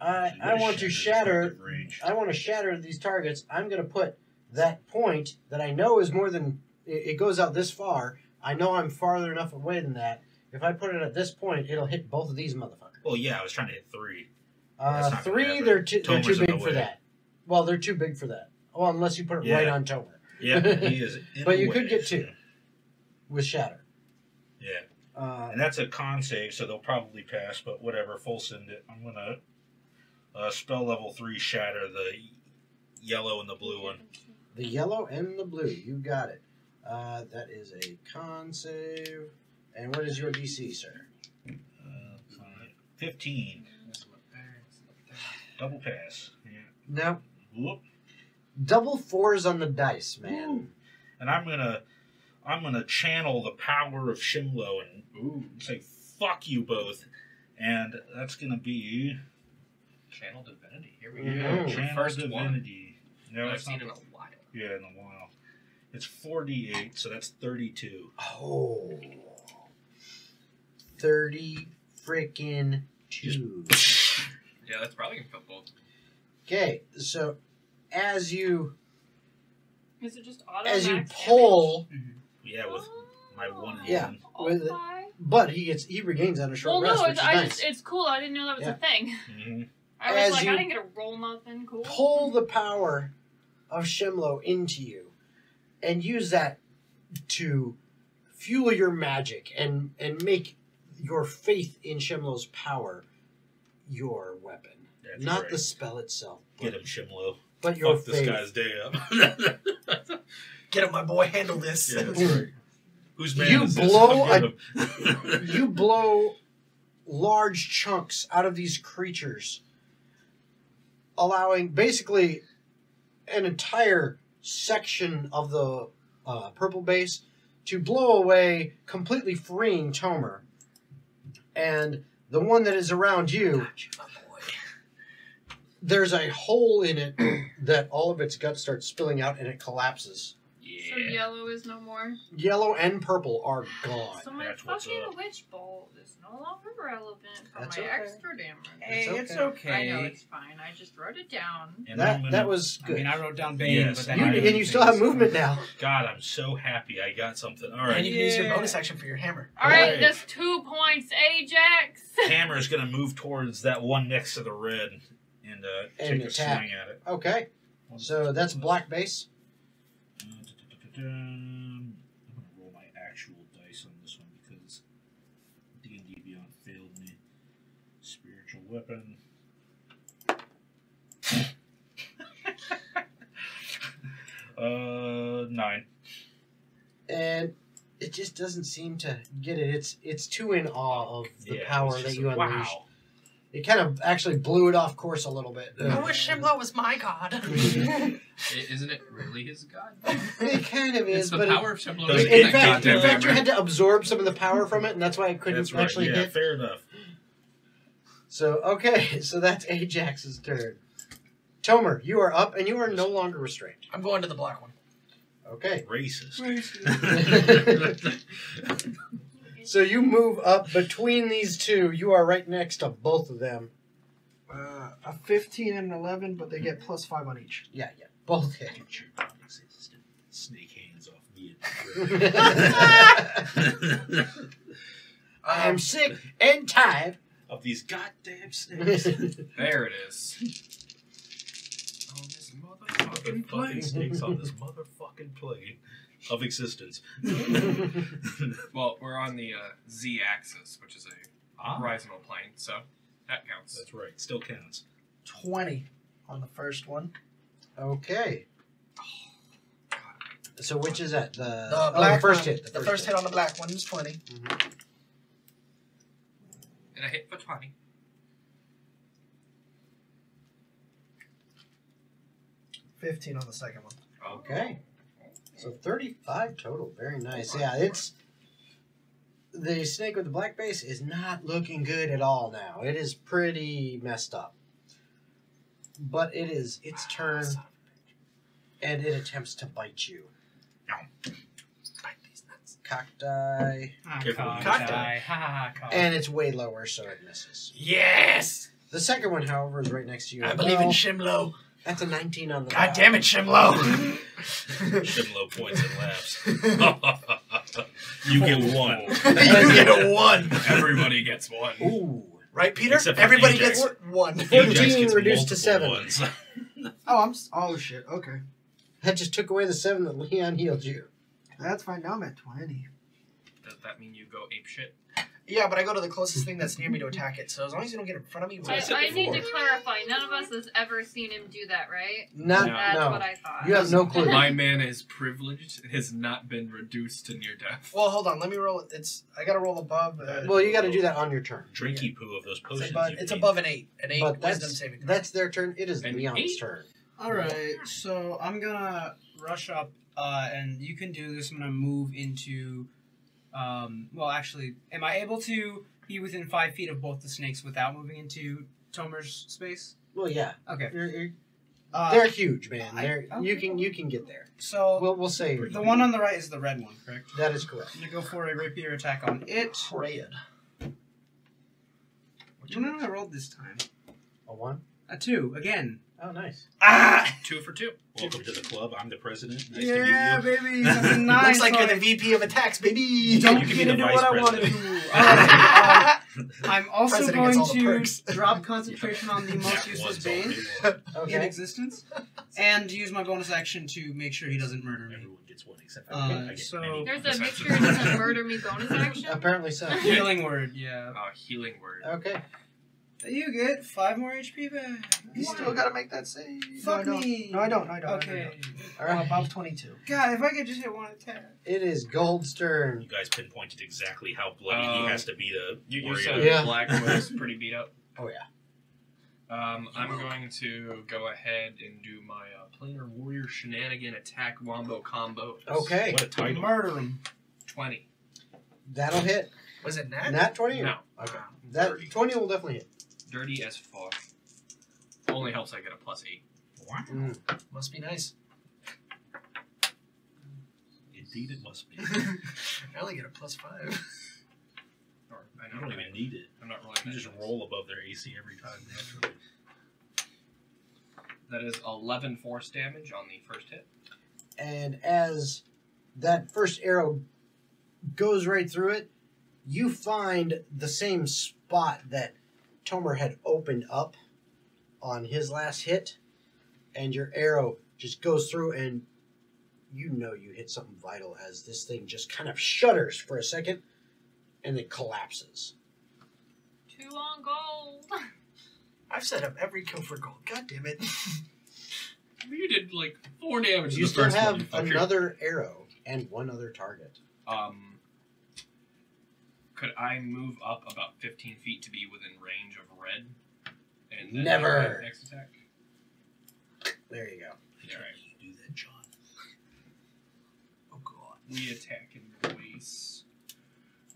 I want to shatter. I want to shatter these targets. I'm going to put that point that I know is more than it goes out this far. I know I'm farther enough away than that. If I put it at this point, it'll hit both of these motherfuckers." Well, yeah, I was trying to hit 3. 3, they're too big for that. Well, they're too big for that. Well, unless you put it right on Tomer. Yeah, he is. But you could get 2 with Shatter. Yeah. And that's a con save, so they'll probably pass, but whatever. Full send it. I'm going to spell level 3 Shatter the yellow and the blue one. The yellow and the blue. You got it. That is a con save. And what is your DC, sir? 15. Double pass. Yeah. No. Whoop. Double 4s on the dice, man. Ooh. And I'm gonna channel the power of Shimlo and say fuck you both, and that's gonna be Channel Divinity. Here we Mhm. go. Channel First Divinity. No, I've it's seen not. in a while. Yeah, in a while. It's 4d8, so that's 32. Oh. 30 freaking 2. Yeah, that's probably gonna fit both. Okay, so as you Is it just auto pull, Yeah, with my one. Yeah. With it, but he regains on a short well, rest, no, which is nice. it's cool. I didn't know that was a thing. Mm-hmm. I was As like, you I didn't get to roll nothing. Cool. Pull the power of Shemlo into you and use that to fuel your magic and make your faith in Shemlo's power your weapon. That's Not right. the spell itself. Get him, Shimlo. But your Fuck faith. this guy's day up. Get him, my boy. Handle this. Yeah, that's right. Whose man You is this? blow I'll get him. You blow large chunks out of these creatures, allowing basically an entire section of the purple base to blow away, completely freeing Tomer. And the one that is around you, Got you, my boy. there's a hole in it that all of its guts start spilling out and it collapses. So yellow is no more. Yellow and purple are gone. So my That's what's fucking up. witch bolt is no longer relevant for That's my okay. extra damage. Hey, It's it's okay. okay. I know it's fine. I just wrote it down. And I'm That gonna- was I good. mean, I wrote down Bane, Yes, but then You, I and didn't you still think have so. movement now. God, I'm so happy I got something. All And right. you can use your Yeah. bonus action for your hammer. All right, Right. that's 2 points, Ajax. Hammer's going to move towards that one next to the red and take a attack. swing at it. Okay, so that's black base. I'm going to roll my actual dice on this one because D&D Beyond failed me. Spiritual weapon. Nine. And it just doesn't seem to get it. It's too in awe of the Yeah, power it's that just you like, unleashed. wow. It kind of actually blew it off course a little bit. I wish Shimlo was my god. Isn't it really his god? It kind of It's is, the but power of Shimlo. Does- in that fact, goddamn you hammer. had to absorb some of the power from it, and that's why it couldn't That's right. actually Yeah, hit. fair enough. So okay, so that's Ajax's turn. Tomer, you are up, and you are no longer restrained. I'm going to the black one. Okay. Racist. So you move up between these two. You are right next to both of them. A 15 and an 11, but they get +5 on each. Yeah, both hit. Get your non-existent snake hands off me. I am sick and tired. Of these goddamn snakes. There it is. Oh, this motherfucking Fucking place. snakes on this motherfucking plane of existence. Well, we're on the Z-axis, which is a horizontal plane, so that counts. That's right. Still counts. 20 on the first one. Okay. So which is that? The Black first one. hit. The first hit on the black one is 20. Mhm. And I hit for 20. $15 on the second one. Okay. So 35 total. Very nice. Yeah, it's the snake with the black base is not looking good at all now. It is pretty messed up. But it is its turn, and it attempts to bite you. Bite these nuts. Cocked die. Careful. Cocked eye. Ha ha ha. And it's way lower, so it misses. Yes! The second one, however, is right next to you. I as believe well. in Shimlo. That's a 19 on the God die. damn it, Shimlo! Shimlo points and laughs. You get one. You get 1. Everybody gets one. Ooh. Right, Peter? Except for Everybody Ajax. gets 1. Ajax 14 gets reduced to multiple 7. ones. Oh shit. Okay, That just took away the 7 that Leon healed you. that's fine. Now I'm at 20. Does that mean you go ape shit? Yeah, but I go to the closest thing that's near me to attack it, so as long as you don't get in front of me... I need to clarify. None of us has ever seen him do that, right? Not, No. That's no. what I thought. You have no clue. My man is privileged. Has not been reduced to near death. Well, hold on, let me roll it. I gotta roll above... Well, you got to do that on your turn. Drinky poo of those it's potions. above, you it's need. above an 8. An 8 But wisdom saving throw. that's their turn. It is An Leon's 8? turn. All right, so I'm gonna rush up, and you can do this. I'm gonna move into. Well, actually, am I able to be within 5 feet of both the snakes without moving into Tomer's space? Well, yeah. Okay. You're- they're huge, man. I- You can get there. So We'll say the one on the right is the red one, correct? that is correct. I'm gonna go for a rapier attack on it. Red. No, I rolled this time. A 1? A 2 again. Oh, nice. Ah! 2 for 2. Welcome to the club. I'm the president. Nice Yeah, to meet you. baby. Something nice. Looks like you're the VP of attacks, baby! Don't You can be get the into vice what I want to president. do. Alright, I'm also President gets going all the to perks. drop concentration on the most That useless one's all bane new. in Okay. existence, and use my bonus action to make sure he doesn't murder me. Everyone gets one except for Uh, me. I get so- many. There's a make sure it doesn't murder me bonus action. Apparently so. Healing word, yeah. Healing word. Okay. You get 5 more HP back. You still gotta make that save. Fuck no, I don't. me. No, I don't. Okay. All I'm right. above 22. God, if I could just hit one attack. It is Gold's turn. You guys pinpointed exactly how bloody he has to be to You worry said about. Yeah. Black was pretty beat up. Oh, yeah. I'm going to go ahead and do my planar warrior shenanigan attack wombo combo. Okay. What a title. Murder him. 20. That'll hit. Was it Nat? Nat 20? No. Okay. That 20 will definitely hit. Dirty as fuck. Only helps I get a +8. What? Mm. Must be nice. Indeed, it must be. I only get a +5. Or, You don't even need it. I'm not rolling You that just dice. roll above their AC every time naturally. That is 11 force damage on the first hit. And as that first arrow goes right through it, you find the same spot that Tomer had opened up on his last hit, and your arrow just goes through, and you know you hit something vital as this thing just kind of shudders for a second, and it collapses. 2 on gold. I've set up every kill for gold. God damn it. You did like 4 damage. You in the still first have one, you fucker. another arrow and one other target. Could I move up about 15 feet to be within range of red? And then Never. make my next attack? There you go. Alright. Do that, John. Oh, God. We attack in voice.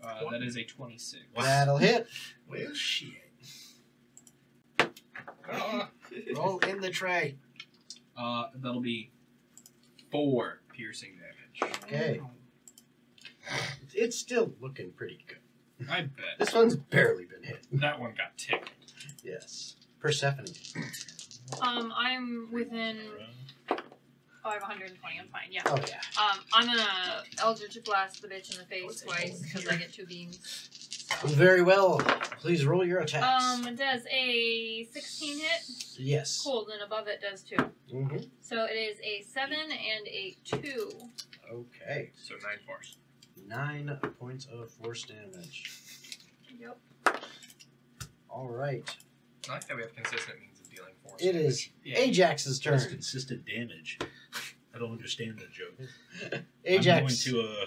That is a 26. That'll hit. Well, shit. Roll in the tray. That'll be 4 piercing damage. Okay. It's still looking pretty good. I bet. This one's barely been hit. That one got tickled. Yes. Persephone. I'm within. Oh, I have 120. I'm fine. Yeah. Oh, yeah. I'm gonna Eldritch Blast the bitch in the face twice because I get 2 beams. Very well. Please roll your attacks. Does a 16 hit? Yes. Cool. Then above it does 2. Mm-hmm. So it is a 7 and a 2. Okay. So 9 force. 9 points of force damage. Yep. All right. I like that we have consistent means of dealing force. It is Yeah. Ajax's That's turn. consistent damage. I don't understand that joke. Ajax. I'm going to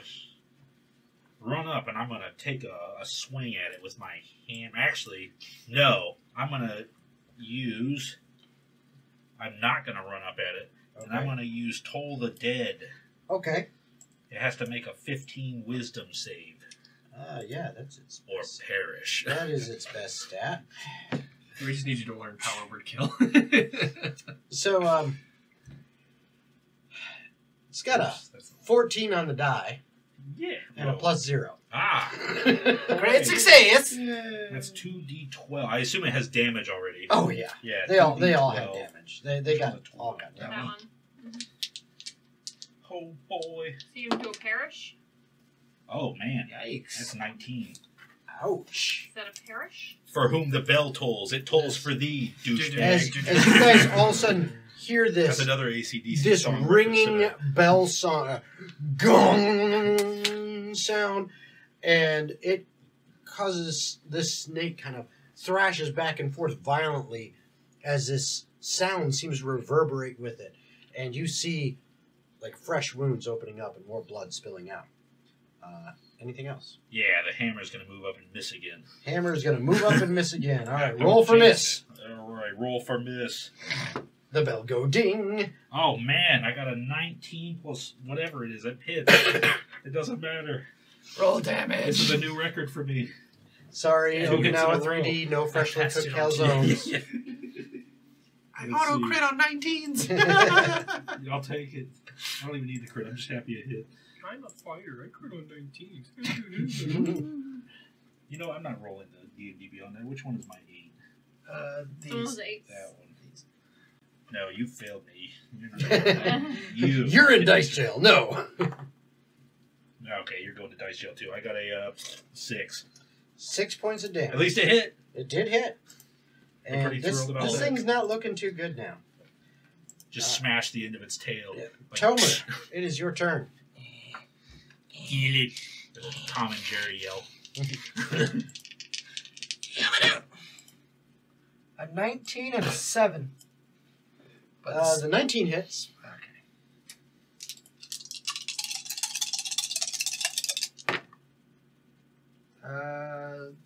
run up and I'm going to take a swing at it with my hand. Actually, no. I'm going to use... I'm not going to run up at it. And I'm Okay. going to use Toll the Dead. Okay. It has to make a 15 wisdom save. Yeah, that's its Or best. perish. That is its best stat. We just need you to learn power word kill. So, it's got a 14 on the die Yeah. and a +0. Ah. Great success! That's 2d12. I assume it has damage already. Oh yeah, Yeah. they all 2d12. have damage. They got all got That damage. one. Oh boy. So you do a parish? Oh man. Yikes. That's 19. Ouch. Is that a parish? For whom the bell tolls, it tolls for thee, douchebag. As you guys all of a sudden hear That's this another AC/DC this song ringing reference to bell song, gong sound, and it causes this snake kind of thrashes back and forth violently as this sound seems to reverberate with it, and you see like fresh wounds opening up and more blood spilling out. Anything else? that. Yeah, the hammer's going to move up and miss again. Hammer's going to move up and miss again. All right, Don't roll for jinx miss. it. All right, roll for miss. The bell go ding. Oh man, I got a 19 plus whatever it is. That hit. It doesn't matter. Roll This is damage. a new record for me. Sorry, Two hits in Okinawa a row. 3D, no freshly passed cooked it on to calzones. I Let's auto see. crit on 19s. I'll take it. I don't even need the crit. I'm just happy it hit. I'm a fighter. I crit on 19. You know, I'm not rolling the D&D Beyond there. Which one is my 8? Someone's 8. That one. No, you failed me. You're not you. You're in dice jail. No. Okay, you're going to dice jail too. I got a 6. 6 points of damage. At least it hit. It did hit. I'm And pretty this thrilled about that. thing's not looking too good now. Just smash the end of its tail. Yeah. Like, Tomer, it is your turn. Heal it. Tom and Jerry yell. A 19 and a 7. But The 19 hits. okay.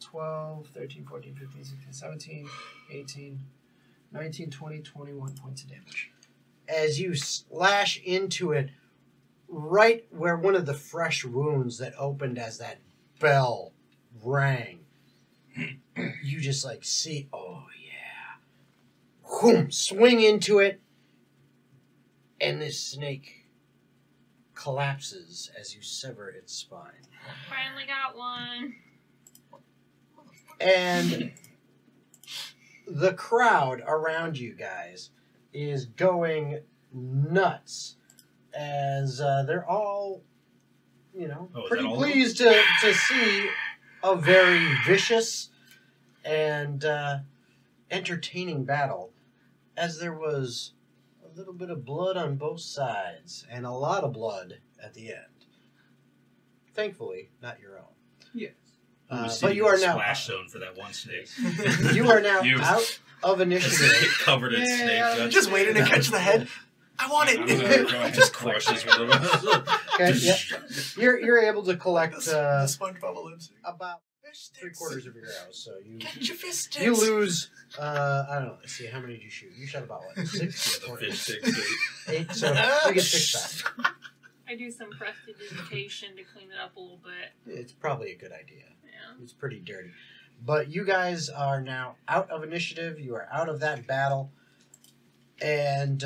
12, 13, 14, 15, 16, 17, 18, 19, 20, 21 points of damage. As you slash into it, right where one of the fresh wounds that opened as that bell rang, you just like see, oh yeah, whoom, swing into it, and this snake collapses as you sever its spine. Finally got one. And the crowd around you guys is going nuts as they're all, you know, Oh, is pretty that all of them? pleased to see a very vicious and entertaining battle, as there was a little bit of blood on both sides and a lot of blood at the end. Thankfully, not your own. Yes. But you are now splash zone for that one snake. you are now You- out of initiative. Covered in snake guts. Just waiting to catch the head. I want I'm gonna it. just crushes with them. Okay, yep. You're able to collect the SpongeBob Olympics. about Fish 3/4 of your arrows, so Get your fist sticks. you lose. I don't know. Let's see, how many did you shoot? You shot about what, 6? The Or fish sticks. 8. So you get 6 back. I do some prestidigitation to clean it up a little bit. It's probably a good idea. Yeah. It's pretty dirty. But you guys are now out of initiative. You are out of that battle. And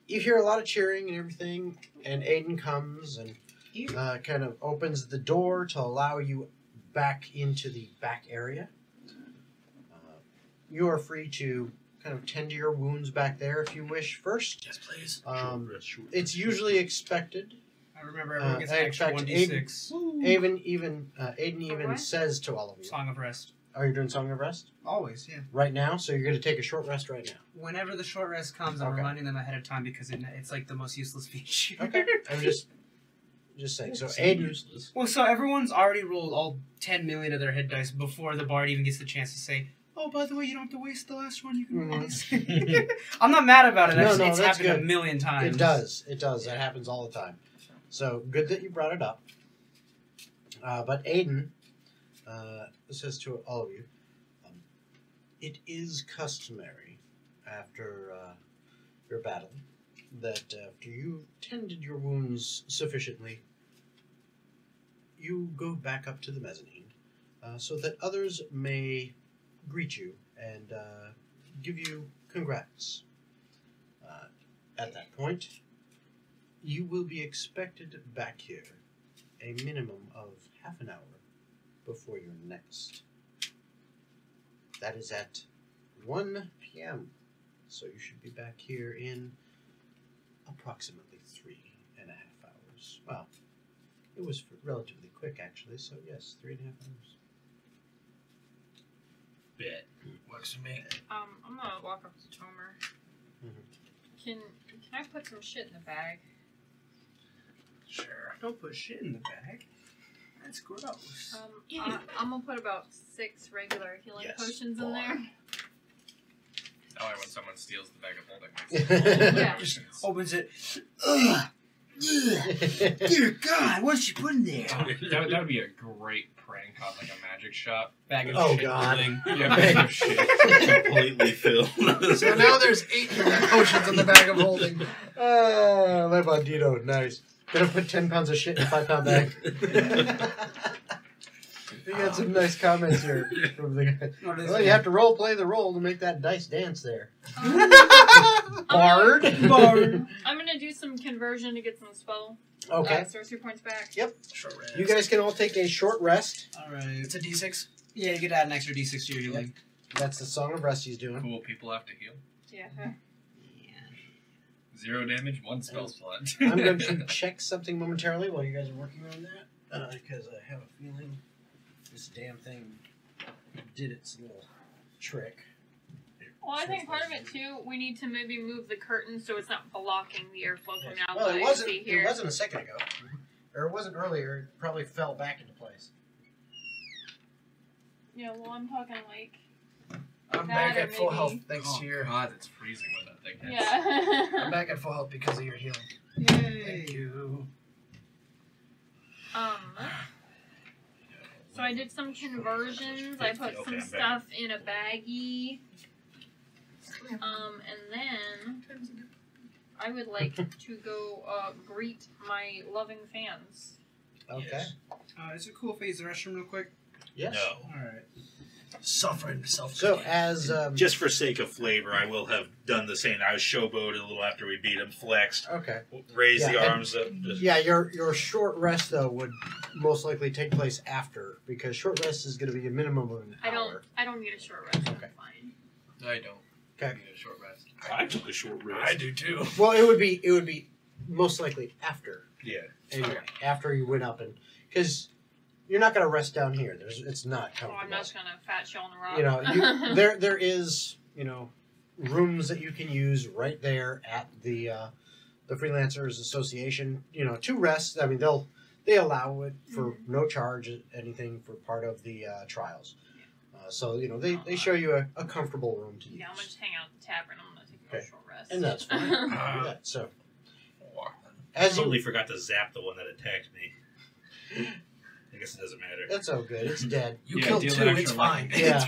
you hear a lot of cheering and everything. And Aiden comes and kind of opens the door to allow you back into the back area. You are free to kind of tend to your wounds back there if you wish first. Yes, please. It's usually expected. I remember everyone gets I an extra expect 1d6. Aiden even what? says to all of you, Song of Rest. "Are you doing Song of Rest Always, yeah. right now?" So you're going to take a short rest right now. Whenever the short rest comes, I'm Okay. reminding them ahead of time because it's like the most useless feature. Okay. I'm just saying. So Aiden, useless. Well, so everyone's already rolled all 10 million of their hit dice before the bard even gets the chance to say, "Oh, by the way, you don't have to waste the last one. You can roll this." I'm not mad about it. No, It's no, that's happened good. a million times. it does. That happens all the time. So good that you brought it up. But Aiden says to all of you, it is customary after your battle that after you've tended your wounds sufficiently, you go back up to the mezzanine so that others may greet you and give you congrats. At that point, you will be expected back here a minimum of half an hour before your next. That is at 1 p.m. So you should be back here in approximately 3.5 hours. Well, it was relatively quick actually, so yes, 3.5 hours. Bet. Works for me. I'm gonna walk up to Tomer. Can I put some shit in the bag? Sure. Don't put shit in the bag. That's gross. I'm gonna put about 6 regular healing Yes, potions in there. Oh, when someone steals the bag of holding. Yeah. Just Opens it. Ugh. Dear God, what's she putting there? That would be a great prank on like a magic shop. Bag of Oh, shit. God. Holding. Yeah, bag of shit. Completely filled. so now there's 8 healing potions in the bag of holding. My bandito, nice. Gonna put 10 pounds of shit in a 5-pound bag. We got some nice comments here from the guy. Well, you have to role play the role to make that dice dance there. Bard. Bard. I'm gonna do some conversion to get some spell Okay. sorcery points back. Short rest. You guys can all take a short rest. Alright. It's a d6. Yeah, you could add an extra d6 to your healing. That's the Song of Rest he's doing. Cool people have to heal. Yeah. 0 damage, 1 spell slot. I'm going to check something momentarily while you guys are working on that. Because I have a feeling this damn thing did its little trick. Well, I think part of it too, we need to maybe move the curtain so it's not blocking the airflow coming out. Well, that it I wasn't. see here. It wasn't a second ago, or it wasn't earlier. It probably fell back into place. Yeah, well, I'm talking like. I'm That back or at full maybe- health thanks Oh to your. God, it's freezing when that thing hits. Yeah. I'm back at full health because of your healing. Yay. Thank you. So I did some conversions. I put some stuff in a baggie. And then I would like to go greet my loving fans. Okay. Yes. Is it cool if I use the restroom real quick? Yes. No. Alright. Suffering self. So as Just for sake of flavor, I will have done the same. I was showboated a little after we beat him, flexed, okay. raised the Yeah, and- arms up. Just, Yeah, your short rest though would most likely take place after because short rest is going to be a minimum of an hour. I don't need a short rest. Okay. I'm fine. I don't. Okay. Need a short rest. I took a short rest. I do too. Well, it would be most likely after. Yeah. Anyway, after you went up and because you're not going to rest down here. It's not Oh, comfortable. I'm not just gonna fat chill on the rock. You know, there is rooms that you can use right there at the Freelancers Association. To rest. I mean, they allow it for no charge, anything for part of the trials. So they show you a comfortable room to use. Yeah, I'm gonna just hang out at the tavern. I'm gonna take a Okay. short rest. And that's fine. Yeah, so I as totally you, forgot to zap the one that attacked me. I guess it doesn't matter. that's all good. It's dead. You Yeah, killed deal 2. that It's extra fine. lightning. Yeah.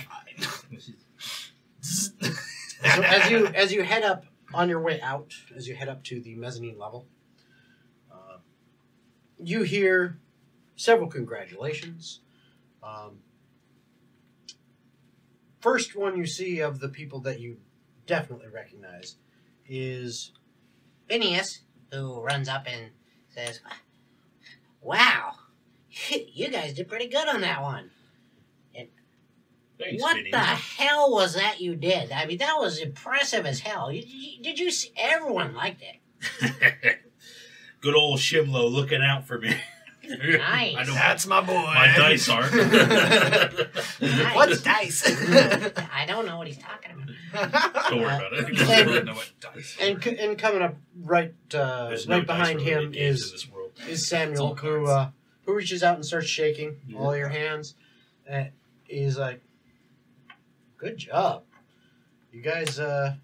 It's fine. So as you head up on your way out, as you head up to the mezzanine level, you hear several congratulations. First one you see of the people that you definitely recognize is Phineas, who runs up and says, "Wow, you guys did pretty good on that one. Thanks, What Phineas. the hell was that you did? I mean, that was impressive as hell. Did you see? Everyone liked it. Good old Shimlo looking out for me. Nice. I don't, That's my boy. my dice aren't. Nice. What's dice? I don't know what he's talking about. Don't worry about it. I don't know what dice. and coming up right There's no right behind dice related him games in is this world. Samuel all who reaches out and starts shaking Yeah. all your hands. He's like, "Good job, you guys. You're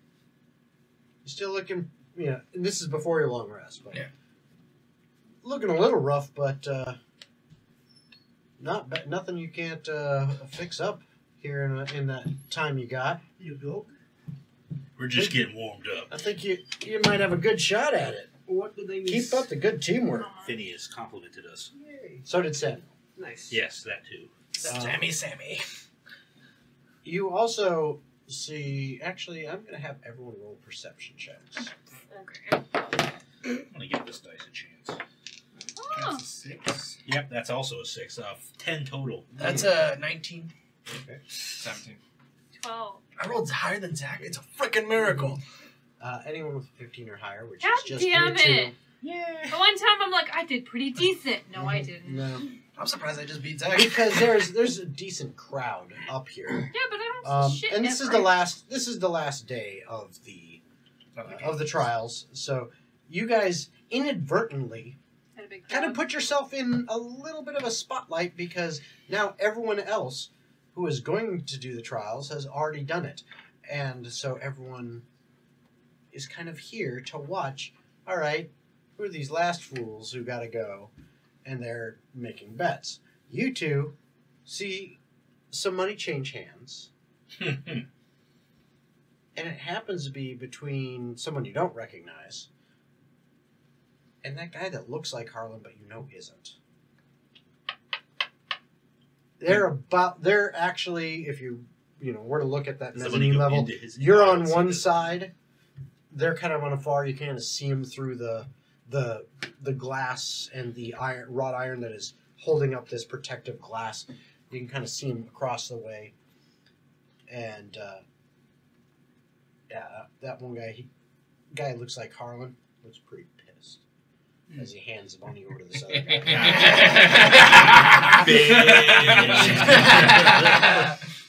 still looking. And this is before your long rest, but Yeah. looking a little rough, but nothing you can't fix up here in that time you got. You go. We're just getting warmed up. I think you might have a good shot at it. What did they miss? Keep up the good teamwork." Phineas complimented us. So did Samuel. Nice. Yes, that too. Sammy. You also see. Actually, I'm going to have everyone roll perception checks. Okay. I'm gonna give this dice a chance. Oh. That's a 6. Yep, that's also a 6. 10 total. That's a 19. 17. 12. I rolled higher than Zach. It's a freaking miracle. Anyone with 15 or higher, which God is just damn you two. it. The one time I'm like, I did pretty decent. No, I didn't. No, I'm surprised I just beat Zach. because there's a decent crowd up here. Yeah, but I don't see shit. And this is the last day of the trials. So you guys inadvertently Had a big kind of crowd. put yourself in a little bit of a spotlight because now everyone else who is going to do the trials has already done it, and so everyone is kind of here to watch. All right, who are these last fools who got to go? And they're making bets. You two see some money change hands. And it happens to be between someone you don't recognize and that guy that looks like Harlan but you know isn't. They're actually, if you were to look at that mezzanine level, you're on one side. They're kind of on a far. You kind of see them through the glass and the wrought iron that is holding up this protective glass. You can kind of see them across the way. And that one guy looks like Harlan. Looks pretty pissed as he hands the money over to this other guy.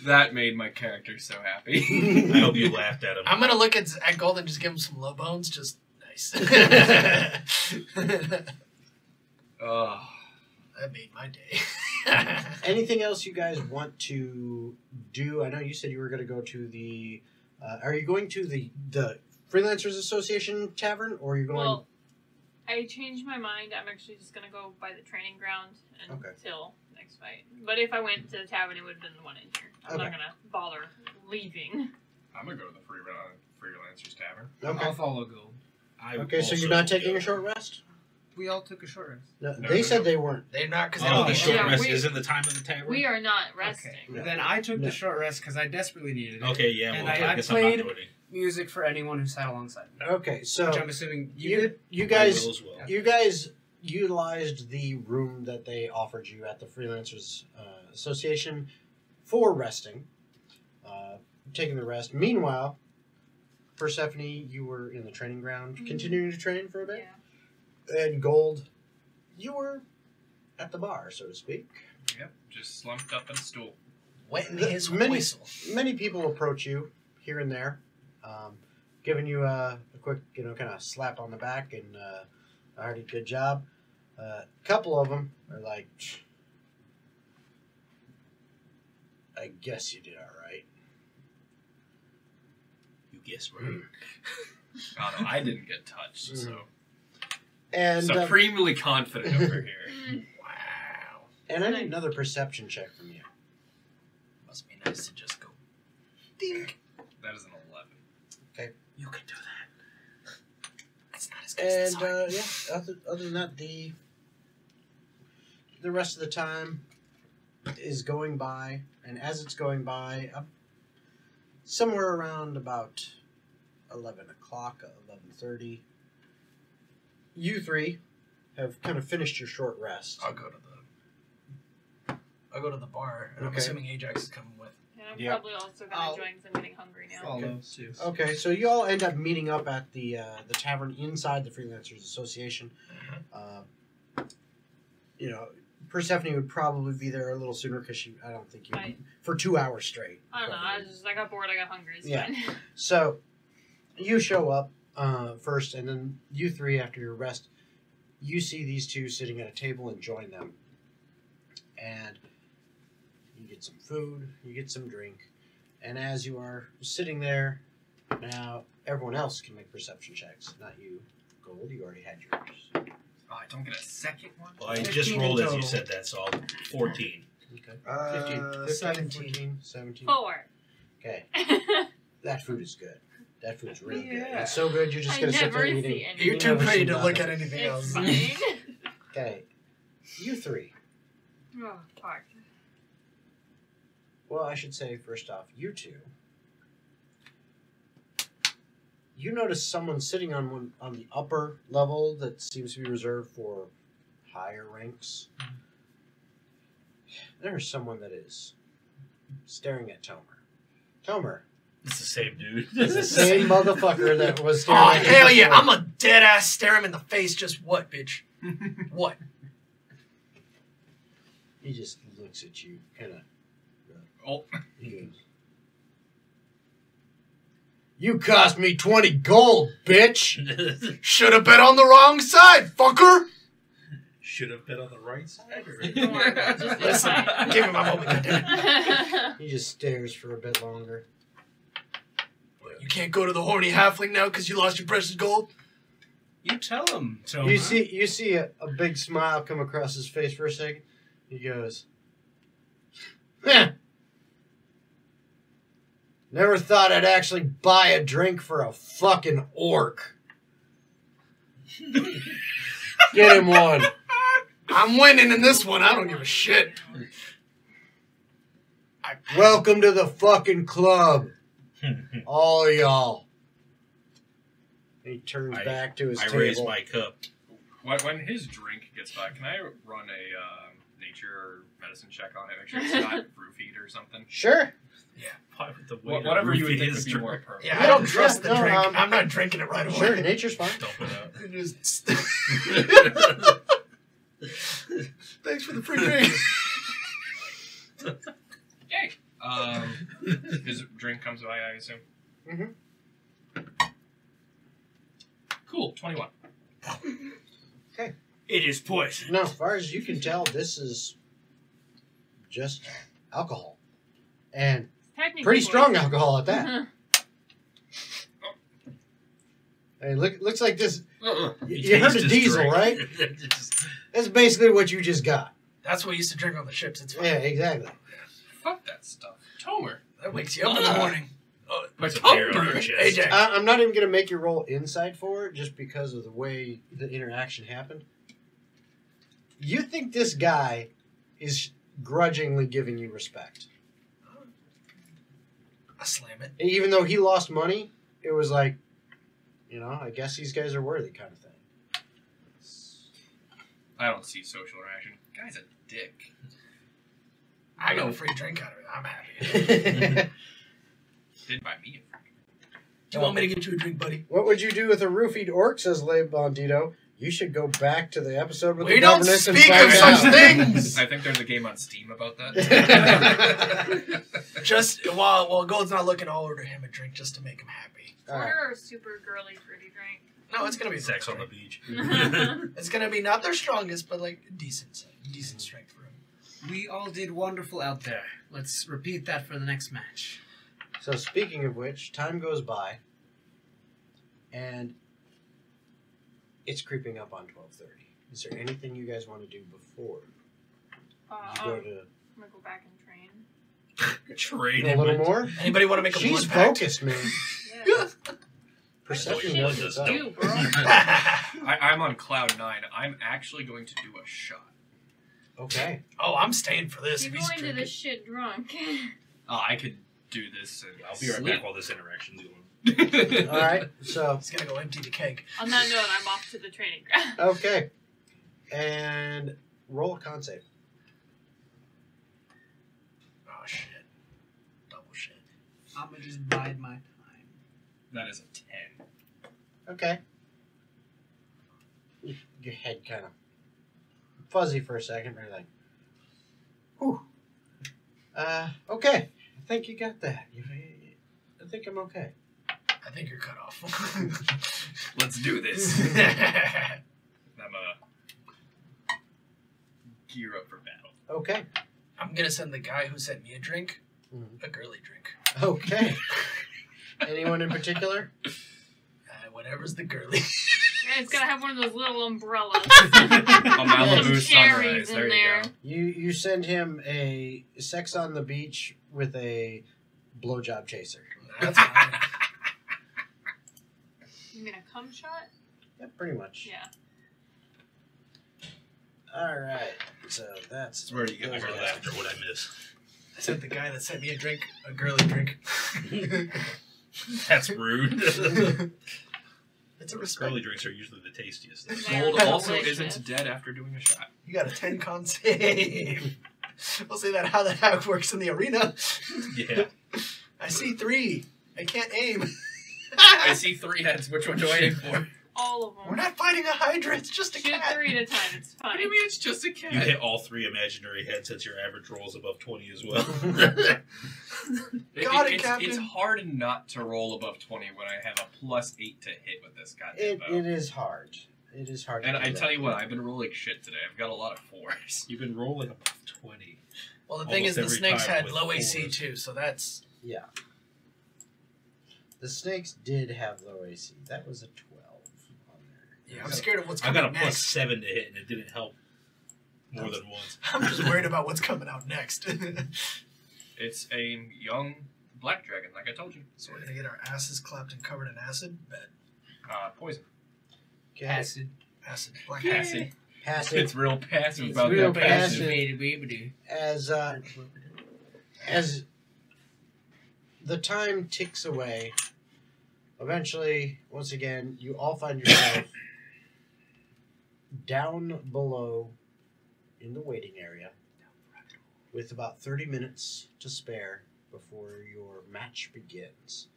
That made my character so happy. I hope you laughed at him. I'm gonna look at Gold and just give him some low bones. Just nice. Oh, that made my day. Anything else you guys want to do? I know you said you were going to go to the. Are you going to the Freelancers Association Tavern, or are you going? Well, I changed my mind. I'm actually just gonna go by the training ground until next fight. But if I went to the tavern, it would have been the one in here. I'm not gonna bother leaving. I'm gonna go to the Freelancers Tavern. Okay. I'll follow Gold. Okay, so you're not taking a short rest? We all took a short rest. No, they said they weren't. They're not because Oh, the short Yeah, rest we- isn't the time of the tavern? We are not resting. Okay. Then I took the short rest because I desperately needed it. Okay, yeah, And well, I I guess played- I'm not doing it. Music for anyone who sat alongside me. Okay, so Which I'm assuming you did. you I guys will as well. you guys utilized the room that they offered you at the Freelancers Association for resting, taking the rest. Meanwhile, Persephone, you were in the training ground, continuing to train for a bit. Yeah. And Gold, you were at the bar, so to speak. Yep, just slumped up in a stool. wetting The- his many- whistle. Many people approach you here and there, giving you a quick, kind of slap on the back and already good job. A couple of them are like, I guess you did all right. You guessed right. Oh no, I didn't get touched, so And supremely confident over here. Wow. and I need another perception check from you. Must be nice to just go. Dink. That is an 11. You can do that. It's not as good as And this other than that, the rest of the time is going by, and as it's going by, somewhere around about 11 o'clock, 11:30, you three have kind of finished your short rest. I'll go to the bar, and I'm Okay. assuming Ajax is coming with. And I'm Yeah. probably also gonna join because I'm getting hungry now. Follow too. Okay, so you all end up meeting up at the tavern inside the Freelancers Association. Persephone would probably be there a little sooner because I don't think you Right. for 2 hours straight. I don't know. probably. I got bored. I got hungry. It's Yeah. fine. So you show up first, and then you three, after your rest, you see these two sitting at a table and join them. And you get some food, you get some drink, and as you are sitting there, now everyone else can make perception checks. Not you, Gold. You already had yours. Oh, I don't get a second one? Well, I 15 just in rolled as you total. said that, so 14. Okay. 15, 17. 14, 17. 4. Okay. That food is good. That food's really good. Yeah. It's so good, you're just I going to sit never there see eating. any. You're too never pretty see to nothing. look at anything It's else. fine. Okay. You three. Oh, fuck. Well, I should say, first off, you two. You notice someone sitting on the upper level that seems to be reserved for higher ranks. There's someone that is staring at Tomer. Tomer. It's the same dude. It's the same motherfucker that was staring Oh, at you hell yeah. before. I'm a dead ass stare him in the face. Just what, bitch? What? He just looks at you, kind of. Oh. He goes, "You cost me 20 gold, bitch." Should have bet on the wrong side, fucker. Should have been on the right side. Or... Don't worry about it. Just Listen, fine. give me my moment, goddammit. He just stares for a bit longer. You can't go to the horny halfling now because you lost your precious gold? You tell him, Tomer. You see a big smile come across his face for a second. He goes, "Heh. Never thought I'd actually buy a drink for a fucking orc. Get him one." I'm winning in this one. I don't give a shit. Welcome to the fucking club, all of y'all. He turns back to his I table. raise my cup. When his drink gets back, can I run a nature or medicine check on it? Make sure it's not roofied or something. Sure. Why would the waiter Whatever you would roofie think his would be drink? more appropriate. Yeah, I don't trust the no, drink. I'm not drinking it right away. Sure, nature's fine. Dump it out. Just- Thanks for the free drink. Yay! His drink comes by, I assume. Mm-hmm. Cool. 21. It is poison. No, as far as you can tell, this is just alcohol. And Technically. pretty strong alcohol at that. Hey, looks like this. You heard of diesel, right? That's basically what you just got. That's what we used to drink on the ships. It's fine. Yeah, exactly. Fuck that stuff. Tomer. That wakes you up in the morning. Oh, my Puts a tongue beer on your burns. chest. AJ. I'm not even going to make you roll insight for it just because of the way the interaction happened. You think this guy is grudgingly giving you respect. I slam it. Even though he lost money, it was like, I guess these guys are worthy kind of thing. I don't see social interaction. Guy's a dick. I got a free drink out of it. I'm happy. Didn't buy me a drink. Do you want me to get you a drink, buddy? What would you do with a roofied orc, says Le Bandito. You should go back to the episode with We the don't governess and speak find of out. such things. I think there's a game on Steam about that. Just while Gold's not looking, I'll order him a drink just to make him happy. All right. Order a super girly fruity drink. No, it's gonna be Sex on drink. the beach. It's gonna be not their strongest, but like decent strength for him. We all did wonderful out there. Let's repeat that for the next match. So speaking of which, time goes by, and it's creeping up on 12:30. Is there anything you guys want to do before you go to I'm gonna go back and train. Trade a him. little more? Anybody want to make a She's blood pact? focused, man. Yeah. Perception Shit, does this its own. You, bro. I'm on cloud 9. I'm actually going to do a shot. Okay. Oh, I'm staying for this. You're if he's going to drinking. this shit drunk. I could do this. And I'll be right sleep. back while this interaction's going. All right. So He's gonna go empty the keg. On that note, I'm off to the training ground. okay, and roll a con save. Oh shit. Double shit. I'm gonna just bide my time. That is a 10. Okay. Your head kind of fuzzy for a second, but you're like, whew. Okay. I think you got that. I think I'm okay. I think you're cut off. Let's do this. I'm gear up for battle. Okay. I'm gonna send the guy who sent me a drink Mhm. a girly drink. Okay. Anyone in particular? Whatever's the girly. Yeah, it's gotta have one of those little umbrellas. A Malibu There's sunrise. cherries in There you there. go. You send him a sex on the beach with a blowjob chaser. That's fine. You mean a cum shot? Yeah, pretty much. Yeah. All right. So that's Where do you get the girl after what I miss? I sent the guy that sent me a girly drink. That's rude. It's a respect. Girly drinks are usually the tastiest. Gold Very also delicious. isn't dead after doing a shot. You got a 10 con save. We'll say that how that works in the arena. Yeah. I see 3. I can't aim. I see 3 heads. Which one do I aim for? All of them. We're not fighting a Hydra. It's just a Shoot cat. 3 at a time. It's What fine. do you mean it's just a cat? You hit all 3 imaginary heads since your average roll is above 20 as well. Got it, Captain. It's hard not to roll above 20 when I have a +8 to hit with this goddamn bow. It is hard. It is hard. And to do I that. tell you what, I've been rolling shit today. I've got a lot of 4s. You've been rolling above 20. Well, the thing is, Almost the every snakes time had with low AC 4s. too, so that's. Yeah. The snakes did have low AC. That was a 12 on there. Yeah, I'm scared of what's I coming got a next. +7 to hit, and it didn't help more than once. I'm just worried about what's coming out next. It's a young black dragon, like I told you. So we're gonna get our asses clapped and covered in acid. Bet. Poison. Okay. Acid. Acid. Black Passive. acid. Passive. It's real passive It's about real that passive. passive. As the time ticks away, eventually, once again, you all find yourself down below in the waiting area with about 30 minutes to spare before your match begins.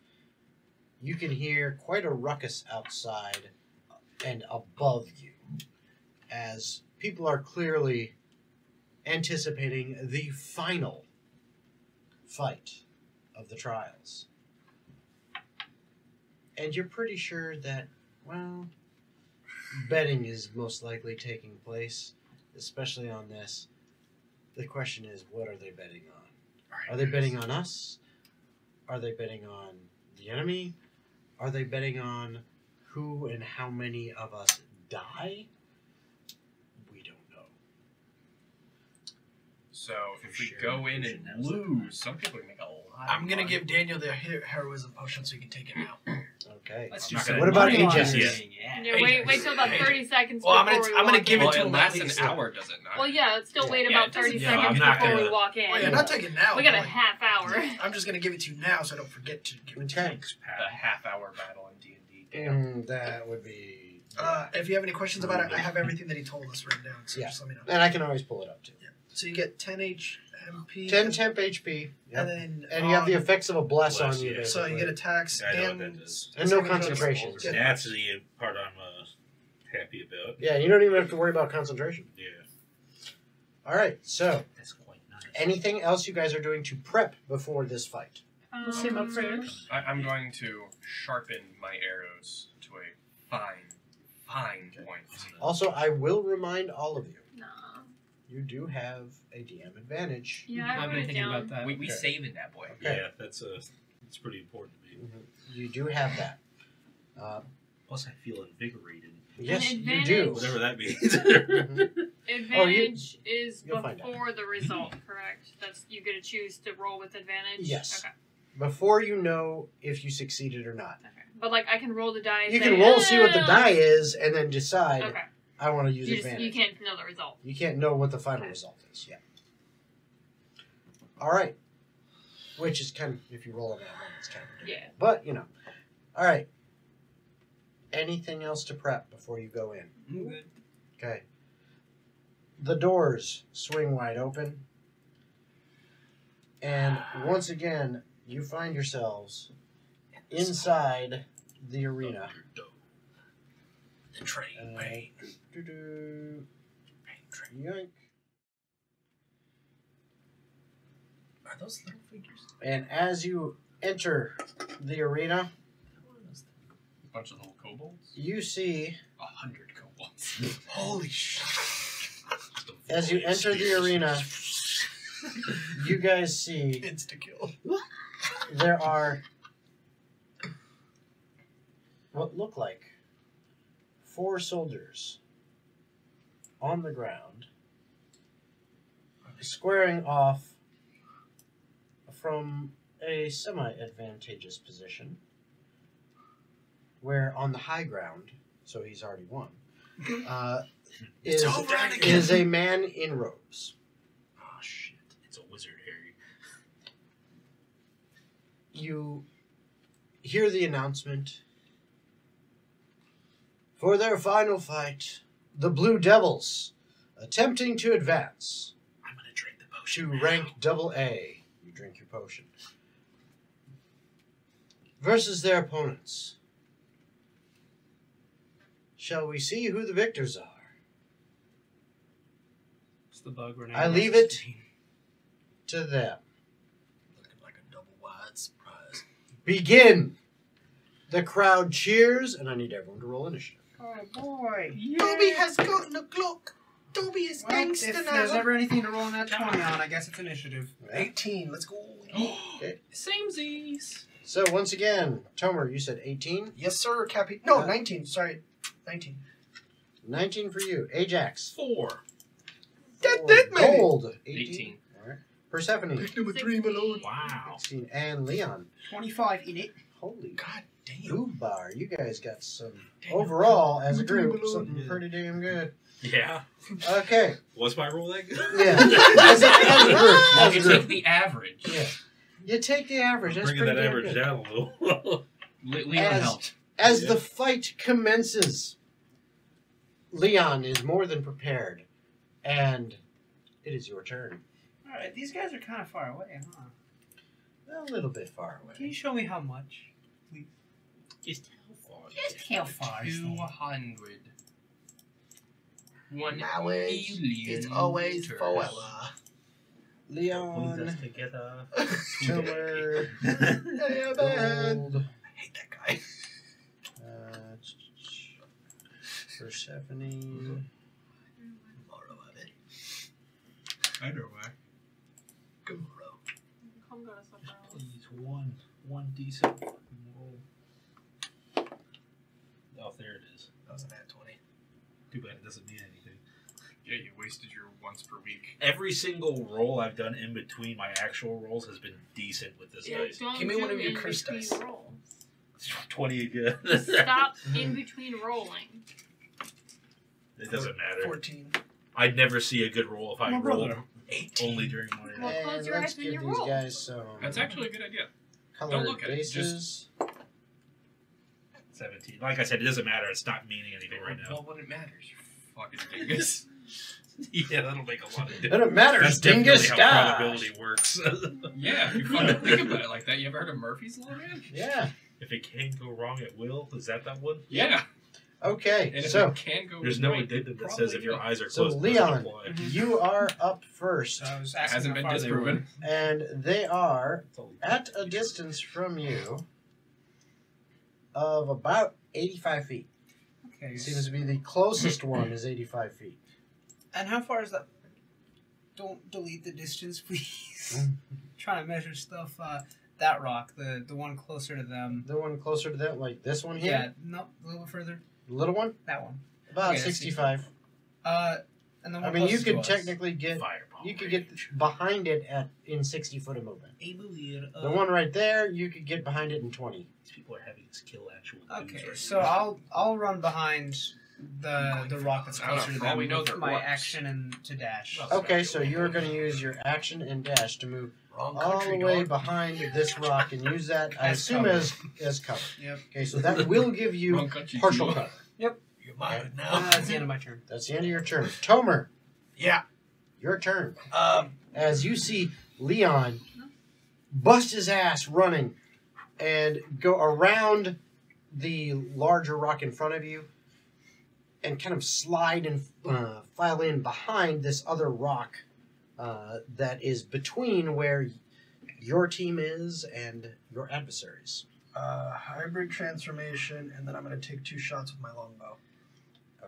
You can hear quite a ruckus outside and above you as people are clearly anticipating the final fight of the trials. And you're pretty sure that, well, betting is most likely taking place, especially on this. The question is, what are they betting on? Are they betting on us? Are they betting on the enemy? Are they betting on who and how many of us die? We don't know. So if we go in and lose, some people can make a lot. I'm gonna give Daniel the heroism potion so he can take it now. Okay. Let's I'm do not some gonna What about money Aegis? laundering, Yeah, Yeah. wait till about 30 seconds Well, I'm before gonna- we I'm gonna walk give in. it Well, to it him lasts at an least. hour, does it not? Well, yeah, still wait Yeah, about it doesn't- 30 yeah, seconds I'm not before we gonna- walk in. Well, you're not taking now. We got a boy. half hour. I'm just gonna give it to you now so I don't forget to give it to you. Okay. The half-hour battle in D&D. That would be... If you have any questions about it, I have everything that he told us written down, so Yeah. just let me know. And I can always pull it up too. So you get 10 HP. 10 temp HP. Yep. And then And you have the effects of a bless on Bless, you. yeah. So you get attacks I know what and that does. And no concentration. Yeah. That's the part I'm happy about. Yeah, you don't even have to worry about concentration. Yeah. All right, so That's quite nice. anything else you guys are doing to prep before this fight? Say my prayers. I'm going to sharpen my arrows to a fine point. Also, I will remind all of you, Nah. you do have a DM advantage. Yeah, I I've wrote been it thinking down. about that. We Okay. saving that boy. Okay. Yeah, that's pretty important to me. You do have that. Plus, I feel invigorated. Yes, you advantage. do. Whatever that means. Mhm. Advantage is you'll find out. before the result, correct? That's you get to choose to roll with advantage. Yes. Okay. Before you know if you succeeded or not. Okay. But like I can roll the die. And You say, can roll, see what the "Ah." die is, and then decide, Okay. I want to use You just advantage. you can't know the result. You can't know what the final Okay. result is. Yeah. All right. Which is kind of, if you roll it out, it's kind of ridiculous. Yeah. But, you know. All right. Anything else to prep before you go in? I'm good. Okay. The doors swing wide open. And once again, you find yourselves inside the arena. The train. Pain. Doo-doo. Train. Yoink. Are those little figures? And as you enter the arena, A bunch of little kobolds. you see, 100 kobolds. Holy shit. as you enter the arena, you guys see Insta kill. there are what look like 4 soldiers on the ground, squaring off from a semi-advantageous position, where on the high ground, so he's already won, is a man in robes. Oh shit! It's a wizard, Harry. You hear the announcement. For their final fight, the Blue Devils, attempting to advance I'm gonna drink the potion. to rank AA. You drink your potion. Versus their opponents. Shall we see who the victors are? It's the bug Renee. I leave it to them. Looking like a double wide surprise. Begin! The crowd cheers, and I need everyone to roll initiative. Oh boy. Dobby has gotten a Glock. Dobby is Well, gangster if now. there's ever anything to roll in that 20 on, I guess it's initiative. 18. Let's go. Samesies. So, once again, Tomer, you said 18. Yes, sir, Cappy. No, 19. Sorry. 19. 19 for you. Ajax. 4. That man. Gold. 18. All right. Persephone. Number 3, my lord. Wow. 16. And Leon. 25 in it. Holy God damn. boob bar. You guys got some, Damn. overall, as a group, Damn. something pretty damn good. Yeah. Okay. What's my roll that good? Yeah. As a group. Well, As a you group. take the average. Yeah. You take the average. That's Bringing pretty that damn average good. down a little. Leon helped. As Yeah. the fight commences, Leon is more than prepared, and it is your turn. Alright, these guys are kind of far away, huh? A little bit far Can you away. show me how much? Just how far? How far is that? 200. 1 Knowledge million. is always turns. forever. Put Leon, us together. Tomer, Yeah, man. Gold, I hate that guy. Persephone. I know why. Good row. Come go to supper. Please, one decent fucking roll. Oh, there it is. That was an at 20. Too bad it doesn't mean anything. Yeah, you wasted your once per week. Every single roll I've done in between my actual rolls has been decent with this dice. Don't Give me one do of your in curse between dice. rolls. 20 again. Stop in between rolling. It doesn't matter. 14. I'd never see a good roll if I My rolled brother. 18. only during my. Well, close And your let's eyes when give you these roll. guys some That's actually a good idea. colored look at it, bases. 17. Like I said, it doesn't matter. It's not meaning anything right now. Well, when it matters, you fucking dingus. Yeah, that'll make a lot of It difference. doesn't matter. That's Dingus definitely how dies. probability works. Yeah, if you fucking think about it like that. You ever heard of Murphy's Law, man? Yeah. If it can go wrong, it will. Is that one? Yeah. Okay. And if So it can go There's no right, addendum it that probably says if your will. eyes are So, closed, it Leon, doesn't apply. you are up first, I was asking Hasn't how been far they were. disproven. and they are It's only- at a distance from you of about 85 feet. Okay. Seems to be the closest one is 85 feet. And how far is that? Don't delete the distance, please. Trying to measure stuff. That rock, the one closer to them. The one closer to that, like this one here? Yeah, no, a little bit further. The little one? That one. About Okay, that's 65. And the one I mean, you closest could to us. technically get Fireball. you could get behind it in 60 foot of movement. The The one right there, you could get behind it in 20. These people are having us kill actual dudes Okay, right so now. I'll run behind the rock that's I don't know, closer to for all them. we know, with they're my orcs. action and to dash. Well, Okay, so you're going to use your action and dash to move Wrong all country, the way dog. behind this rock and use that, I As assume, cover. as cover. Yep. Okay, so that will give you Wrong country, partial too. cover. You're mine now. That's the end of my turn. That's the end of your turn. Tomer, Yeah. your turn. Um, As you see Leon bust his ass running and go around the larger rock in front of you and kind of slide and file in behind this other rock that is between where your team is and your adversaries. hybrid transformation, and then I'm going to take 2 shots with my longbow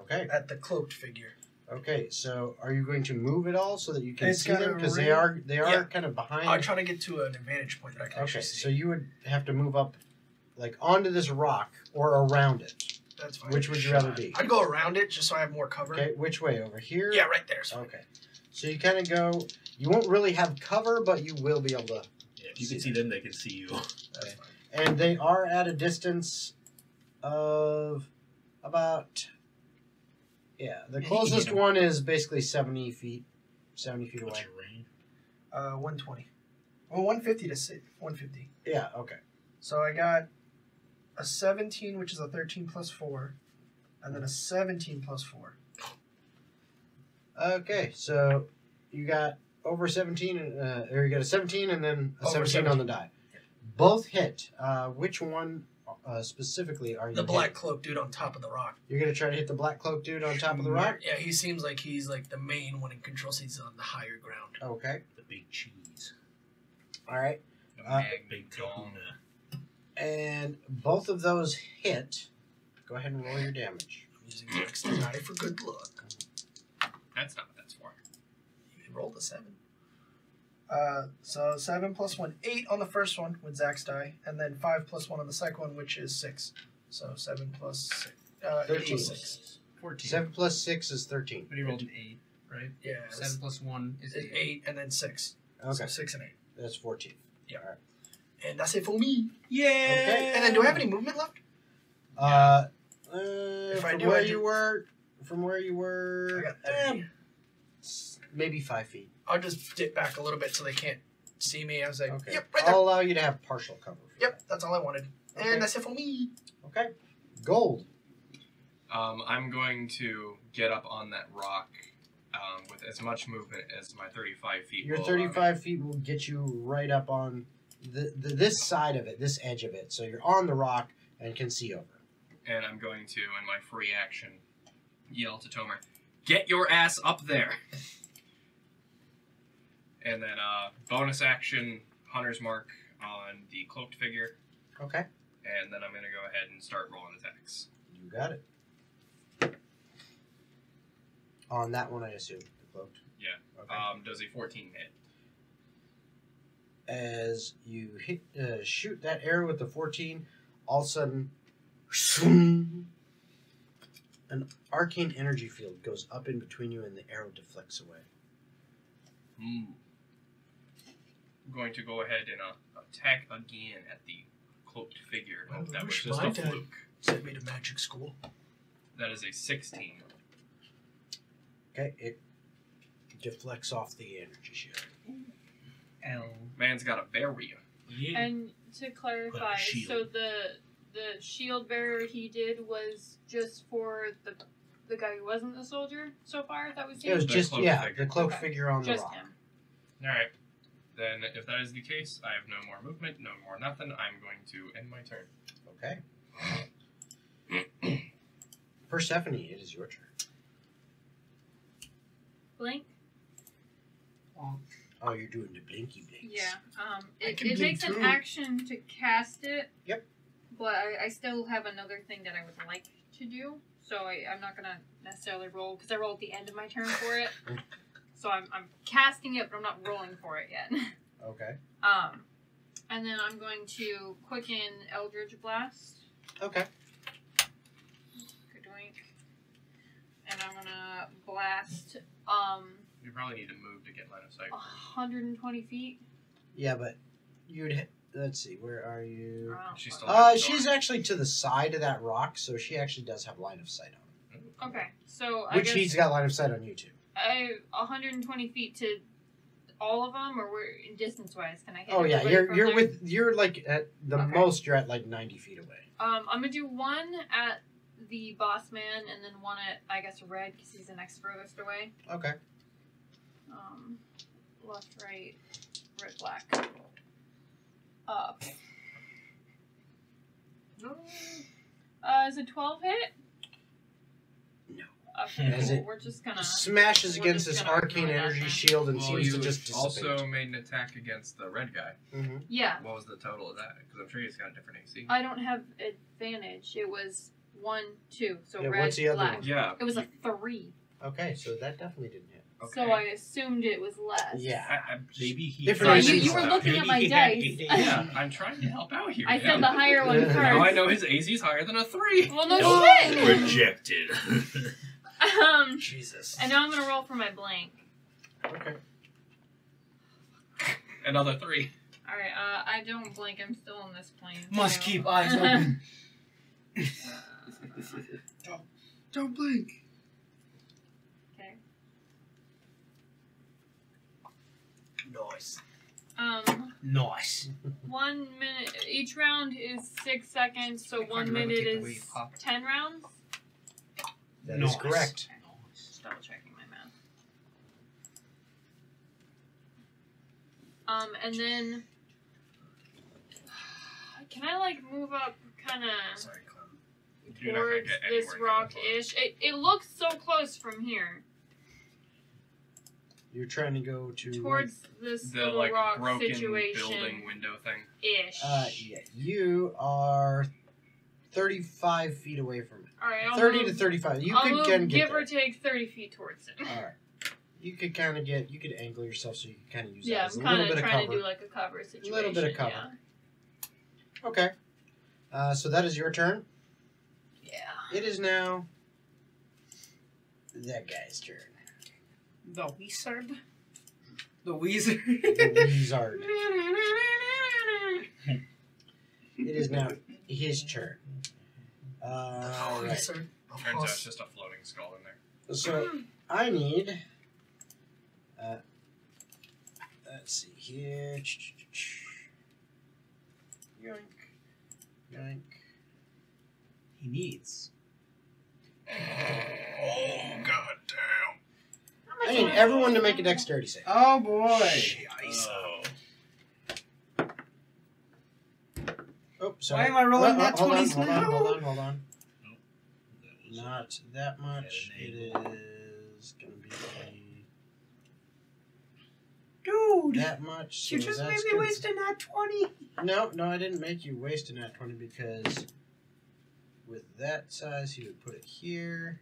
Okay. at the cloaked figure. Okay, so are you going to move at all so that you can It's see got them? a Because ring. they are Yeah. kind of behind. I'm trying to get to an advantage point that I can Okay, actually see. so you would have to move up, like onto this rock or around it. That's fine. Which would you rather be? I'd go around it just so I have more cover. Okay, which way? Over here? Yeah, right there. So Okay. So you kind of go. You won't really have cover, but you will be able to. Yeah, if you can see them, they can see you. that's fine. And they are at a distance of about Yeah, the closest one is basically 70 feet. 70 feet What's away. your range? 120. Well, 150 to 150. Yeah, okay. So I got a 17, which is a 13 plus 4, and then a 17 plus 4. Okay, so you got over 17, or you got a 17 and then a Over 17 on the die. Both hit. Which one specifically are you The black hitting? cloak dude on top of the rock. You're going to try to hit the black cloak dude on top of the rock? Yeah, he seems like he's like the main one in control, so he's on the higher ground. Okay. The big cheese. All right. The Big Magdong. kahuna. And both of those hit. Go ahead and roll your damage. I'm using the extra die for good luck. That's not what that's for. You rolled a 7. So 7 plus 1, 8 on the first one with Zach's die, and then 5 plus 1 on the second one, which is 6. So 7 plus 6. 13. 6. 14. 7 plus 6 is 13. But he rolled an 8, right? Yeah. 7 plus 1 is It's 8. 8 and then 6. Okay. So 6 and 8. That's 14. Yeah. And that's it for me. Yeah. Okay. And then do I have any movement left? From I do, where I you do- were, I got 30. maybe 5 feet. I'll just dip back a little bit so they can't see me. I was like, Okay. yep, right there. I'll allow you to have partial cover. For Yep, that's all I wanted. Okay. And that's it for me. that. Okay. Gold. I'm going to get up on that rock with as much movement as my 35 feet. Your will allow me. 35 feet will get you right up on this side of it, this edge of it. So you're on the rock and can see over. And I'm going to, in my free action, yell to Tomer, "Get your ass up there!" And then bonus action, Hunter's Mark on the cloaked figure. Okay. And then I'm going to go ahead and start rolling attacks. You got it. On that one, I assume. The cloaked. Yeah. Okay. Does a 14 hit? As you hit, shoot that arrow with the 14, all of a sudden, an arcane energy field goes up in between you and the arrow deflects away. I'm going to go ahead and attack again at the cloaked figure. Oh, That was wish just my a dad- fluke. Sent me to magic school. That is a 16. Okay, it deflects off the energy shield. L. Man's got a barrier. Yeah. And to clarify, shield. so the shield bearer he did was just for the guy who wasn't the soldier so far that we've seen? It was The just, cloaked yeah, figure. the cloaked Okay. figure on the Just rock. him. Alright. Then, if that is the case, I have no more movement, no more nothing. I'm going to end my turn. Okay. Persephone, it is your turn. Blink? Oh, you're doing the blinky blinks. Yeah. I It can blink takes an too. action to cast it. Yep. But I still have another thing that I would like to do. So I'm not going to necessarily roll, because I roll at the end of my turn for it. So I'm casting it, but I'm not rolling for it yet. Okay. And then I'm going to quicken Eldritch Blast. Okay. Kadoink. And I'm gonna blast You probably need to move to get line of sight. 120 feet. Yeah, but you'd hit, let's see, where are you? She's still at the She's door. actually to the side of that rock, so she actually does have line of sight on it. Okay, so I Which guess he's got line of sight on you too. 120 feet to all of them, or we're in distance wise? Can I hit? Oh yeah, everybody from there? you're like at the Okay. most you're at like 90 feet away. I'm gonna do one at the boss man, and then one at I guess Red because he's the next furthest away. Okay. Left, right, red, black. Up. Is it 12 hit? No. Okay, As cool. it We're just gonna. Smashes we're against just this gonna arcane ignore that energy then. shield and Well, seems to you just dissipate. also made an attack against the red guy. Mm-hmm. Yeah, What was the total of that? Because I'm sure he's got a different AC. I don't have advantage. It was 1, 2. So Yeah, red, what's the other black. one? Yeah. It was a 3. Okay, so that definitely didn't hit. Okay. So I assumed it was less. Yeah. Maybe he. Different So you reasons. were looking at Maybe my he had dice. 8 Yeah, I'm trying to help out here. I man. said the higher one first. Now I know his AC is higher than a 3. Well, no Nope. shit. Rejected. Jesus. And now I'm gonna roll for my blank. Okay. Another 3. All right. I don't blink. I'm still on this plane. Must so- keep eyes open. Don't blink. Nice. Nice. 1 minute. Each round is 6 seconds, so I 1 remember minute taking the way is you popped. 10 rounds. That is correct. Just double checking my math. And then can I like move up kind of Sorry, Clem. You're not gonna towards get this anywhere near rock-ish? It looks so close from here. You're trying to go to Towards this The little like rock broken situation building window thing. ish. yeah, you are 35 feet away from it. Alright, I'll 30 move, to 35. You I'll could move, kind of give get or there. take 30 feet towards it. All right. You could kind of get. You could angle yourself so you can kind of use Yeah, that as a I'm little kind bit of of trying cover. to do like a cover situation. Little bit of cover. Yeah. Okay. So that is your turn. Yeah. It is now that guy's turn. The Wizard. The Wizard. The wizard. It is now his turn. All right. Turns out it's just a floating skull in there. So I need. Let's see here. Yoink. Yoink. He needs. Oh, god damn. I need everyone to make a dexterity save. Oh boy. Oh. Oh, sorry. Why am I rolling that hold on, 20s hold now? on, hold on. Not that much. It is going to be Dude. that much. You so just made that's me good. waste a nat 20. No, I didn't make you waste a nat 20 because with that size, he would put it here.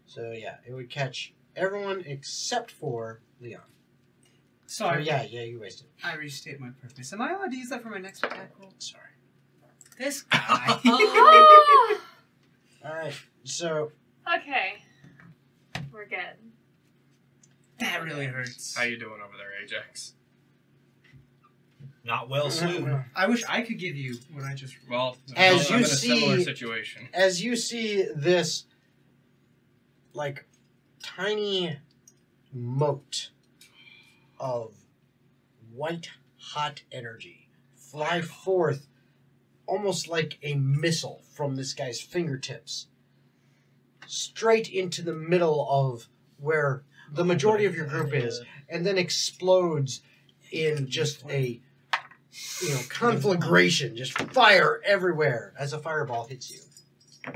So yeah, it would catch everyone except for Leon. Sorry. Oh, yeah, you wasted. I restate my purpose. Am I allowed to use that for my next attack roll? Sorry. This guy. All right, so Okay. We're good. That really hurts. How you doing over there, Ajax? Not well soon. I wish I could give you what I just rolled. Well, As I'm you in a similar see- situation. as you see this, like, tiny mote of white hot energy fly forth almost like a missile from this guy's fingertips straight into the middle of where the majority of your group is, and then explodes in just a conflagration, just fire everywhere as a fireball hits you. I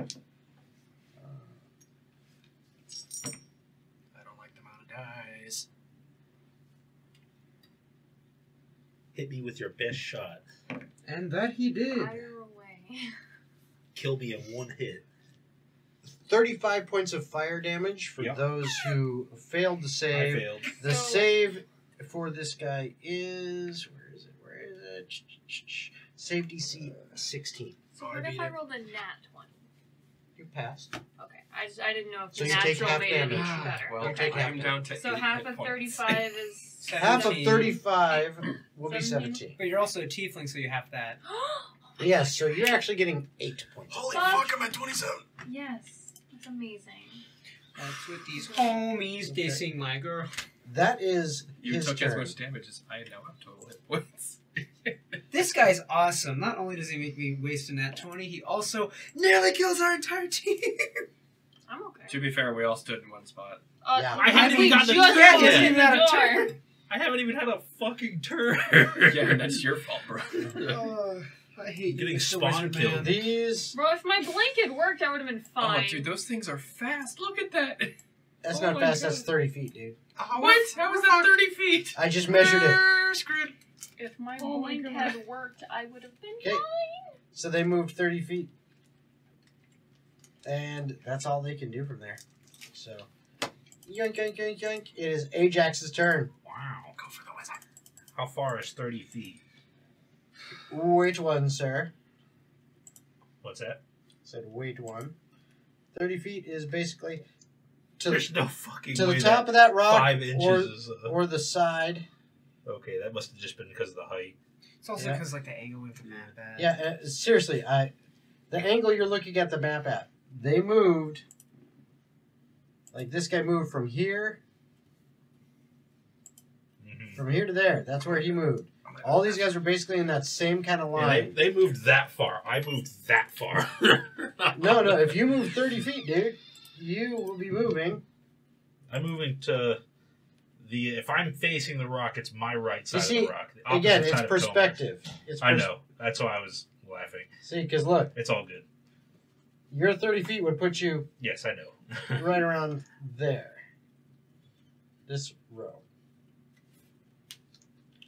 don't like the amount of dice. Hit me with your best shot. And that he did. Fire away. Kill me in one hit. 35 points of fire damage for Yep. those who failed to I save. failed. The So- save for this guy is... Where is it? Save DC 16. So what if I rolled a nat 20? You passed. Okay. I didn't know if So the you take natural half made it any damage. better. Well, You take I'm half down to So 8 half hit of points. 35 is... Half of 17. 35 will be 17. 17. But you're also a tiefling, so you have that. Yes, so you're actually getting 8 points. Holy Fuck. fuck, I'm at 27. Yes. That's amazing. That's what these homies Okay. dissing my girl. That is You his took turn. as much damage as I now have total hit points. This guy's awesome. Not only does he make me waste a nat 20, he also nearly kills our entire team. I'm okay. To be fair, we all stood in one spot. Yeah. I haven't we even gotten just the Yeah, turn he hasn't yet. even had a door. turn. I haven't even had a fucking turn. Yeah, that's your fault, bro. I hate Getting you, Mr. spawn Wizard killed. Man. These... Bro, if my blanket worked, I would have been fine. Oh, dude, those things are fast. Look at that. That's Oh not my fast, God. that's 30 feet, dude. What? How was that 30 feet? I just measured it. We're screwed. If my Oh my blanket God. had worked, I would have been Okay. fine. So they moved 30 feet. And that's all they can do from there. So, yoink, yoink, yoink, yoink. It is Ajax's turn. Wow. Go for the wizard. How far is 30 feet? Wait one, sir. What's that? Said wait one. 30 feet is basically to There's the, no fucking to way the top of that rock 5 inches or, is... or the side. Okay, that must have just been because of the height. It's also Yeah. because like the angle of the map bad. Yeah, seriously, the angle you're looking at the map at, they moved, like this guy moved from here From here to there. That's where he moved. All these guys were basically in that same kind of line. Yeah, they moved that far. I moved that far. No. If you move 30 feet, dude, you will be moving. I'm moving to the... If I'm facing the rock, it's my right side of the rock. The Again, opposite it's side of perspective. I know. That's why I was laughing. See, because look. It's all good. Your 30 feet would put you... Yes, I know. right around there. This row.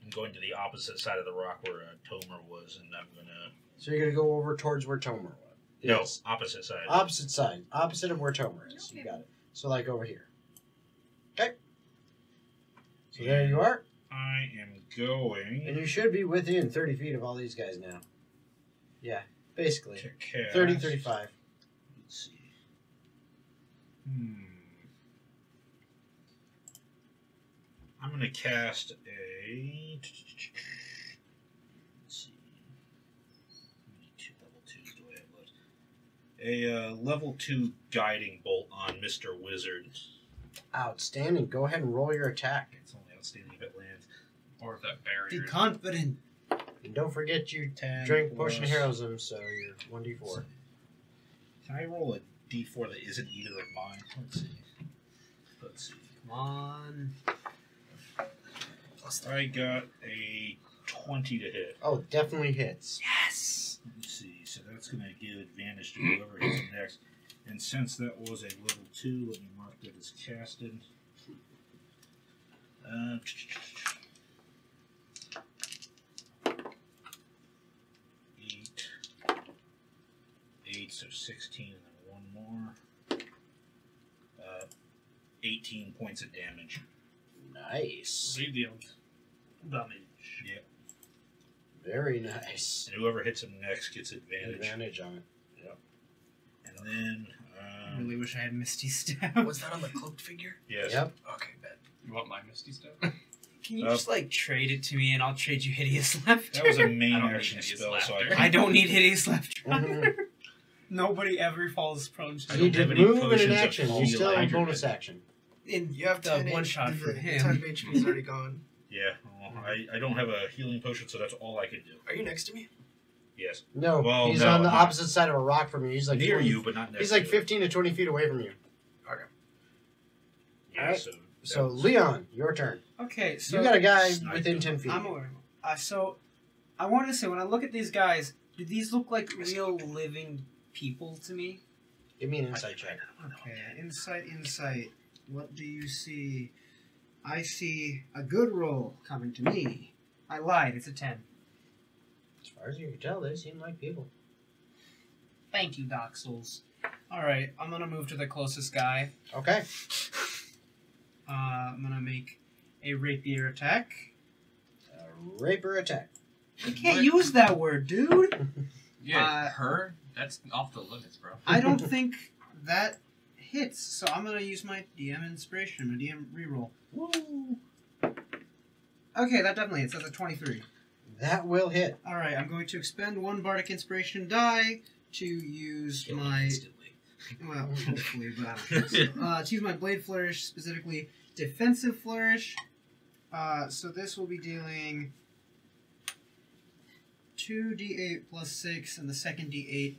I'm going to the opposite side of the rock where Tomer was, and I'm going to... So you're going to go over towards where Tomer was. No, Yes. opposite side. Opposite side. Opposite of where Tomer is. You got it. So like over here. Okay. So there you are. I am going... And you should be within 30 feet of all these guys now. Yeah, basically. to cast... 30, 35. Let's see. I'm going to cast a... Let's see. How many level 2s do I have left? A level 2 guiding bolt on Mr. Wizard. Outstanding. Go ahead and roll your attack. It's only outstanding if it lands. Or if that Be barrier. confident. And don't forget you 10 drink Potion of plus- Heroism, so you're 1d4. Can I roll a d4 that isn't either of mine? Let's see. Come on. I got a 20 to hit. Oh, definitely hits. Yes. Let's see. So that's going to give advantage to whoever hits him next. And since that was a level 2, let me mark that as casted. 8, so 16, and then one more. 18 points of damage. Nice. Radiant damage. Yep. Very nice. And whoever hits him next gets advantage. Advantage on it. Yep. And then... I really wish I had Misty Step. Was that on the cloaked figure? yes. Yep. Okay, bet. You want my Misty stuff? Can you just like trade it to me and I'll trade you Hideous Laughter? That was a main I don't need action hideous spell, so laughter. I don't need Hideous Laughter. Mhm. Nobody ever falls prone to I You don't it. have did any move and potions an of action. You still have healing. bonus action. In You have the 10 one shot the for 10 him. HP is already gone. Yeah, well, I don't have a healing potion, so that's all I could do. Are you next to me? Yes. No, Well, he's no, on the not- opposite side of a rock from you. He's like Near 20 you, but not next He's like to 15 to 20 feet away from you. Yeah, Alright. so... So, Leon, your turn. Okay, so You got a guy Snipe within him. 10 feet. I'm aware. So I wanted to say, when I look at these guys, do these look like real living people to me? Give me an insight check. Okay, insight. What do you see? I see a good roll coming to me. I lied, it's a 10. As far as you can tell, they seem like people. Thank you, Dark Souls. Alright, I'm gonna move to the closest guy. Okay. I'm gonna make a rapier attack. Raper attack. You can't use that word, dude! Yeah, her? That's off the limits, bro. I don't think that hits, so I'm gonna use my DM inspiration, my DM reroll. Woo! Okay, that definitely hits. That's a 23. That will hit. Alright, I'm going to expend one Bardic Inspiration die to use Kill him my... instantly. Well, hopefully, but I don't think so. To use my Blade Flourish, specifically Defensive Flourish. So this will be dealing 2d8 plus 6, and the second d8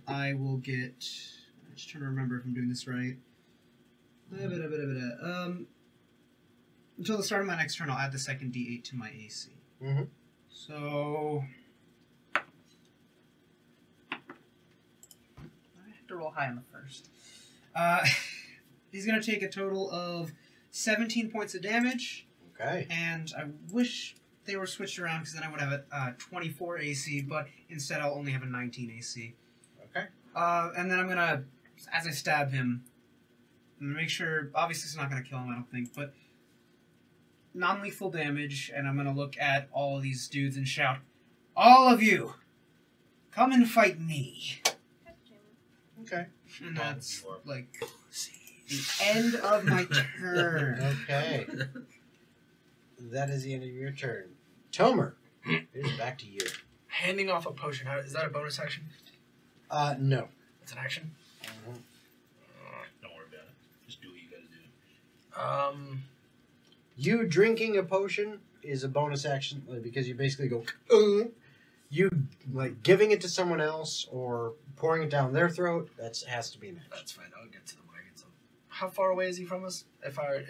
I will get... I'm just trying to remember if I'm doing this right. Until the start of my next turn, I'll add the second d8 to my AC. Mm-hmm. So... I have to roll high on the first. He's going to take a total of 17 points of damage, Okay. and I wish they were switched around because then I would have a 24 AC, but instead I'll only have a 19 AC. Okay. And then I'm going to, as I stab him, I'm going to make sure, obviously it's not going to kill him, I don't think, but non-lethal damage, and I'm going to look at all of these dudes and shout, "All of you, come and fight me." Okay. And that's, like, the end of my turn. Okay. That is the end of your turn. Tomer, it is back to you. Handing off a potion. Is that a bonus action? No. It's an action. Don't worry about it. Just do what you gotta do. You drinking a potion is a bonus action because you basically go. You like giving it to someone else or pouring it down their throat. That has to be an action. That's fine. I'll get to them when I get to them. How far away is he from us? If I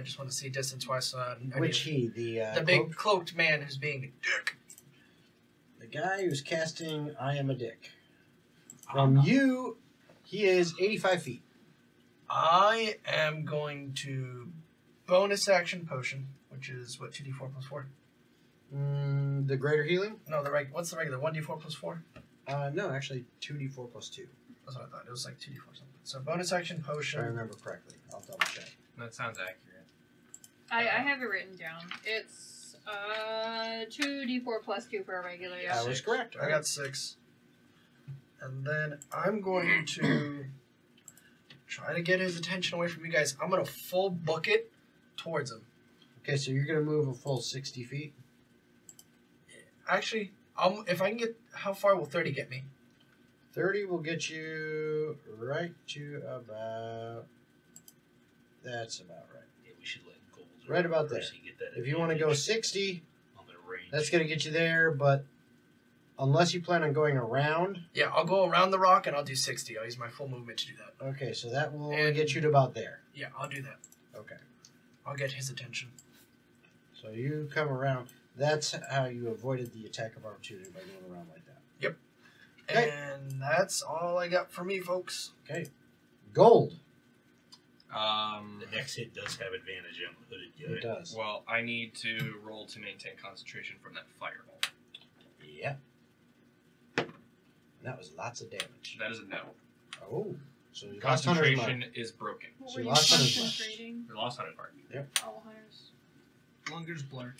just want to see distance-wise. So Which he? The big cloaked man who's being a dick. The guy who's casting I Am a Dick. From you, he is 85 feet. I am going to bonus action potion, which is what 2d4 plus 4. The greater healing? No, what's the regular 1d4 plus 4? No, actually 2d4 plus 2. That's what I thought. It was like 2d4 something. So bonus action potion. If I remember correctly. I'll double check. That sounds accurate. I have it written down. It's 2d4 plus 2 for a regular. Yeah. That was correct. I got 6. And then I'm going to try to get his attention away from you guys. I'm going to full book it towards him. Okay, so you're going to move a full 60 feet? Actually, if I can get... How far will 30 get me? 30 will get you right to about... That's about right. Yeah, we should let Gold Right about there. get that If you want to go 60, on the range. that's going to get you there, but unless you plan on going around... Yeah, I'll go around the rock and I'll do 60. I'll use my full movement to do that. Okay, so that will only get you to about there. Yeah, I'll do that. Okay. I'll get his attention. So you come around. That's how you avoided the attack of opportunity, by going around like that. Yep. Okay. And that's all I got for me, folks. Okay. Gold. The next hit does have advantage on the hooded guy. It does. Well, I need to roll to maintain concentration from that fireball. Yeah. That was lots of damage. That is a no. Oh. So you lost 100 Concentration mark. is broken. What So were you you lost 100 mark. concentrating? We lost 100 mark. Oh, hunters. Lunger's blur.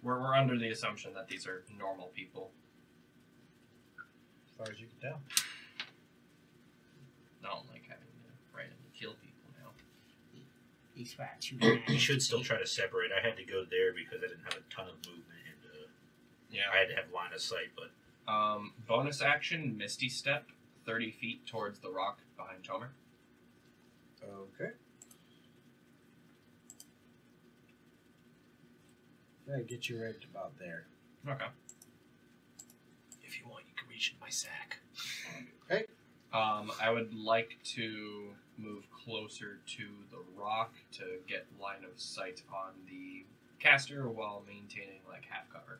We're under the assumption that these are normal people. As far as you can tell. Not like having to randomly kill people now. He's fat too. You should still try to separate. I had to go there because I didn't have a ton of movement, and Yeah. I had to have line of sight. But Bonus action, Misty Step, 30 feet towards the rock behind Tomer. Okay. That gets you right about there. Okay. If you want, you can reach in my sack. Okay. I would like to move closer to the rock to get line of sight on the caster while maintaining like half cover.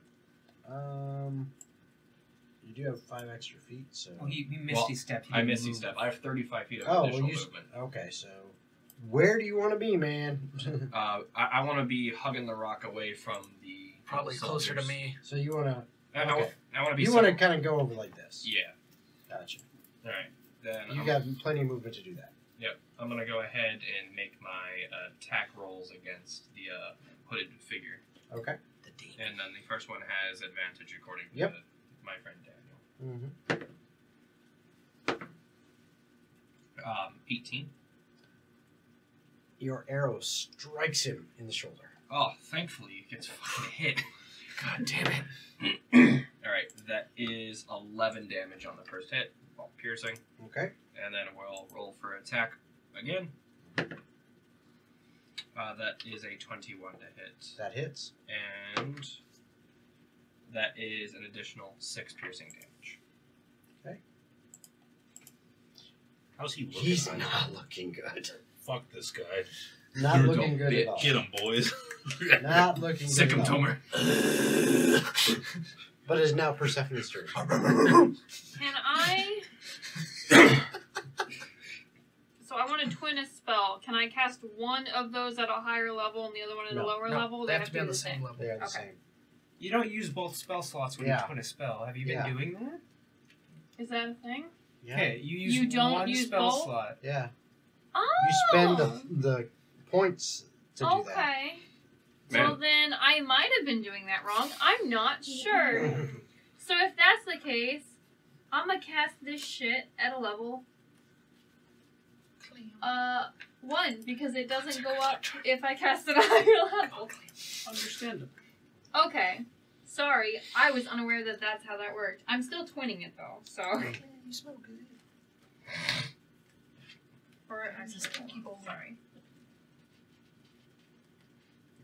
You do have 5 extra feet, so. Oh, he misty stepped. I Misty Step. I have 35 feet of Oh, additional well, movement. okay, so where do you want to be, man? I want to be hugging the rock away from the Probably soldiers. closer to me. So you want to. I Okay. want to be. You want to kind of go over like this. Yeah. Gotcha. All right. Then You I'm, got plenty of movement to do that. Yep. I'm gonna go ahead and make my attack rolls against the hooded figure, Okay. The D. and then the first one has advantage according Yep. to my friend Daniel. Mm-hmm. 18. Your arrow strikes him in the shoulder. Oh, thankfully it gets fucking hit. God damn it. All right, that is 11 damage on the first hit, while piercing, Okay. and then we'll roll for attack again. That is a 21 to hit, That hits. and that is an additional 6 piercing damage. how's he looking? He's not looking good. Fuck this guy. Not You're looking a good at all. Get him, boys. Not looking Sick good him, at all. Tomer. But is now Persephone's turn. Can I? So I want to twin a spell. Can I cast one of those at a higher level and the other one at a No. lower level? They have to be on the same level. They are the Okay. same. You don't use both spell slots when Yeah. you twin a spell. Have you been Yeah. doing that? Is that a thing? Yeah. Okay, you use You don't one use spell both? slot. Yeah. Oh. You spend the points to do that. Okay. Man. Well, then I might have been doing that wrong. I'm not sure. So if that's the case, I'm gonna cast this shit at a level 1 because it doesn't go up if I cast it at a higher level. Understandable. Okay. Sorry, I was unaware that that's how that worked. I'm still twinning it though, so. You smell good. Or sorry.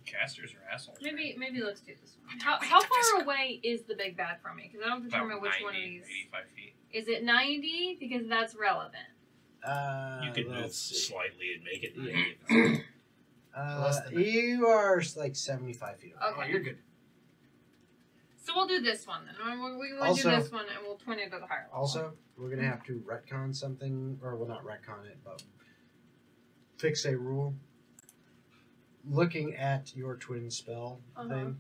Casters are assholes. Maybe let's do this one. How far away is the big bad from me? Because I don't determine About which 90, one of these. 85 feet. Is it 90? Because that's relevant. You could move let's see. slightly and make it 90. Less than You are like 75 feet away. Okay. Oh, you're good. So we'll do this one then. We'll Also- do this one and we'll twin it to the higher level. Also, we're going to have to retcon something, or well, not retcon it, but fix a rule. Looking at your twin spell thing,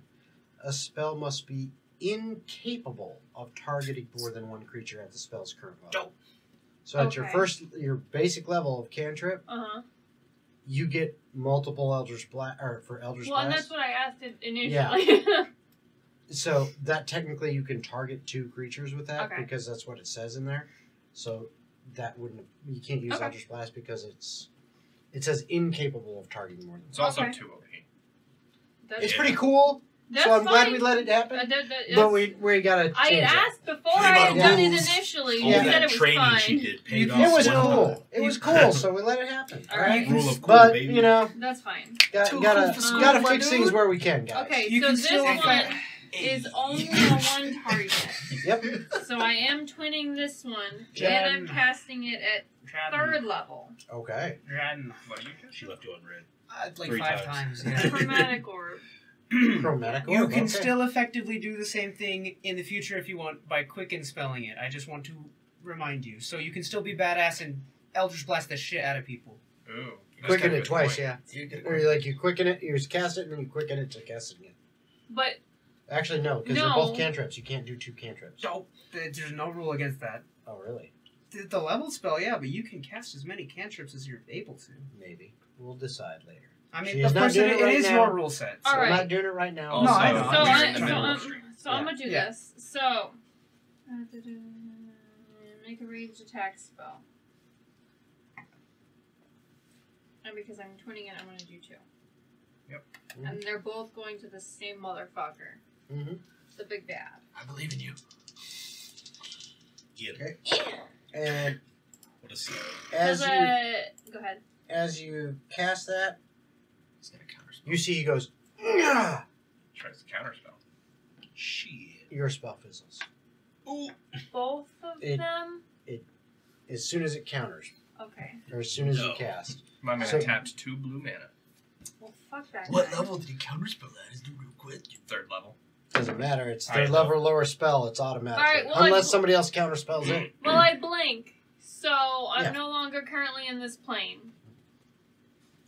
a spell must be incapable of targeting more than one creature at the spell's current level. Dope. So at your Okay. your basic level of cantrip, you get multiple Eldritch Blast, or for Eldritch Well, and Blast. that's what I asked it initially. So that technically you can target 2 creatures with that Okay. because that's what it says in there. So that wouldn't, you can't use Okay. Eldritch Blast because it says incapable of targeting more than It's also Okay. 2 OP. That's, It's pretty cool. that's So I'm glad fine. we let it happen. That's- But we gotta I change had it. asked before I had Yeah. done it initially. All You Yeah. said that it was training fine. she did paid You- off. It was one cool. time. It was cool, so we let it happen. All right. Rule of cool, But baby. you know, That's fine. Too cool for school, gotta my fix dude. things where we can, guys. Okay, You so can this still one is only a 1 target. Yep. So I am twinning this one, Jen. and I'm casting it at 3rd level. Okay. What do you do? She left you on red. Like 3 5 times. times. Yeah. Chromatic orb. Chromatic You orb, can okay. still effectively do the same thing in the future if you want by quicken spelling it. I just want to remind you. So you can still be badass and Eldritch Blast the shit out of people. Ooh. Quicken it twice, yeah. You get Or you quicken it, you cast it, and then you quicken it to cast it again. But Actually, no, because they're No. both cantrips. You can't do 2 cantrips. Nope. There's no rule against that. Oh, really? The level spell, yeah, but you can cast as many cantrips as you're able to. Maybe. We'll decide later. I She mean, is of not course, doing it it right is now. your rule set. All So right. I'm not doing it right now. Also, No, I know. So, we're I, in the so, middle I'm, of the street. so I'm gonna do Yeah. this. So, make a ranged attack spell. And because I'm twinning it, I'm gonna do 2. Yep. And they're both going to the same motherfucker, Mm-hmm. the big bad. I believe in you. Get Okay. it. And What a see. as you Go ahead. as you cast that, He's gonna counterspell. you see he goes, "Nyah!" Tries to counterspell. Shit. Your spell fizzles. Both of It- them. As soon as it counters, Okay. or as soon as you No. cast. My man So- tapped 2 blue mana. Well, fuck that. What guy. level did he counterspell that? Is the real quick? 3rd level. Doesn't matter. It's I their know. level or lower spell. It's automatic. Alright, well, Unless somebody else counterspells it. Well, I blink, so I'm Yeah. no longer currently in this plane,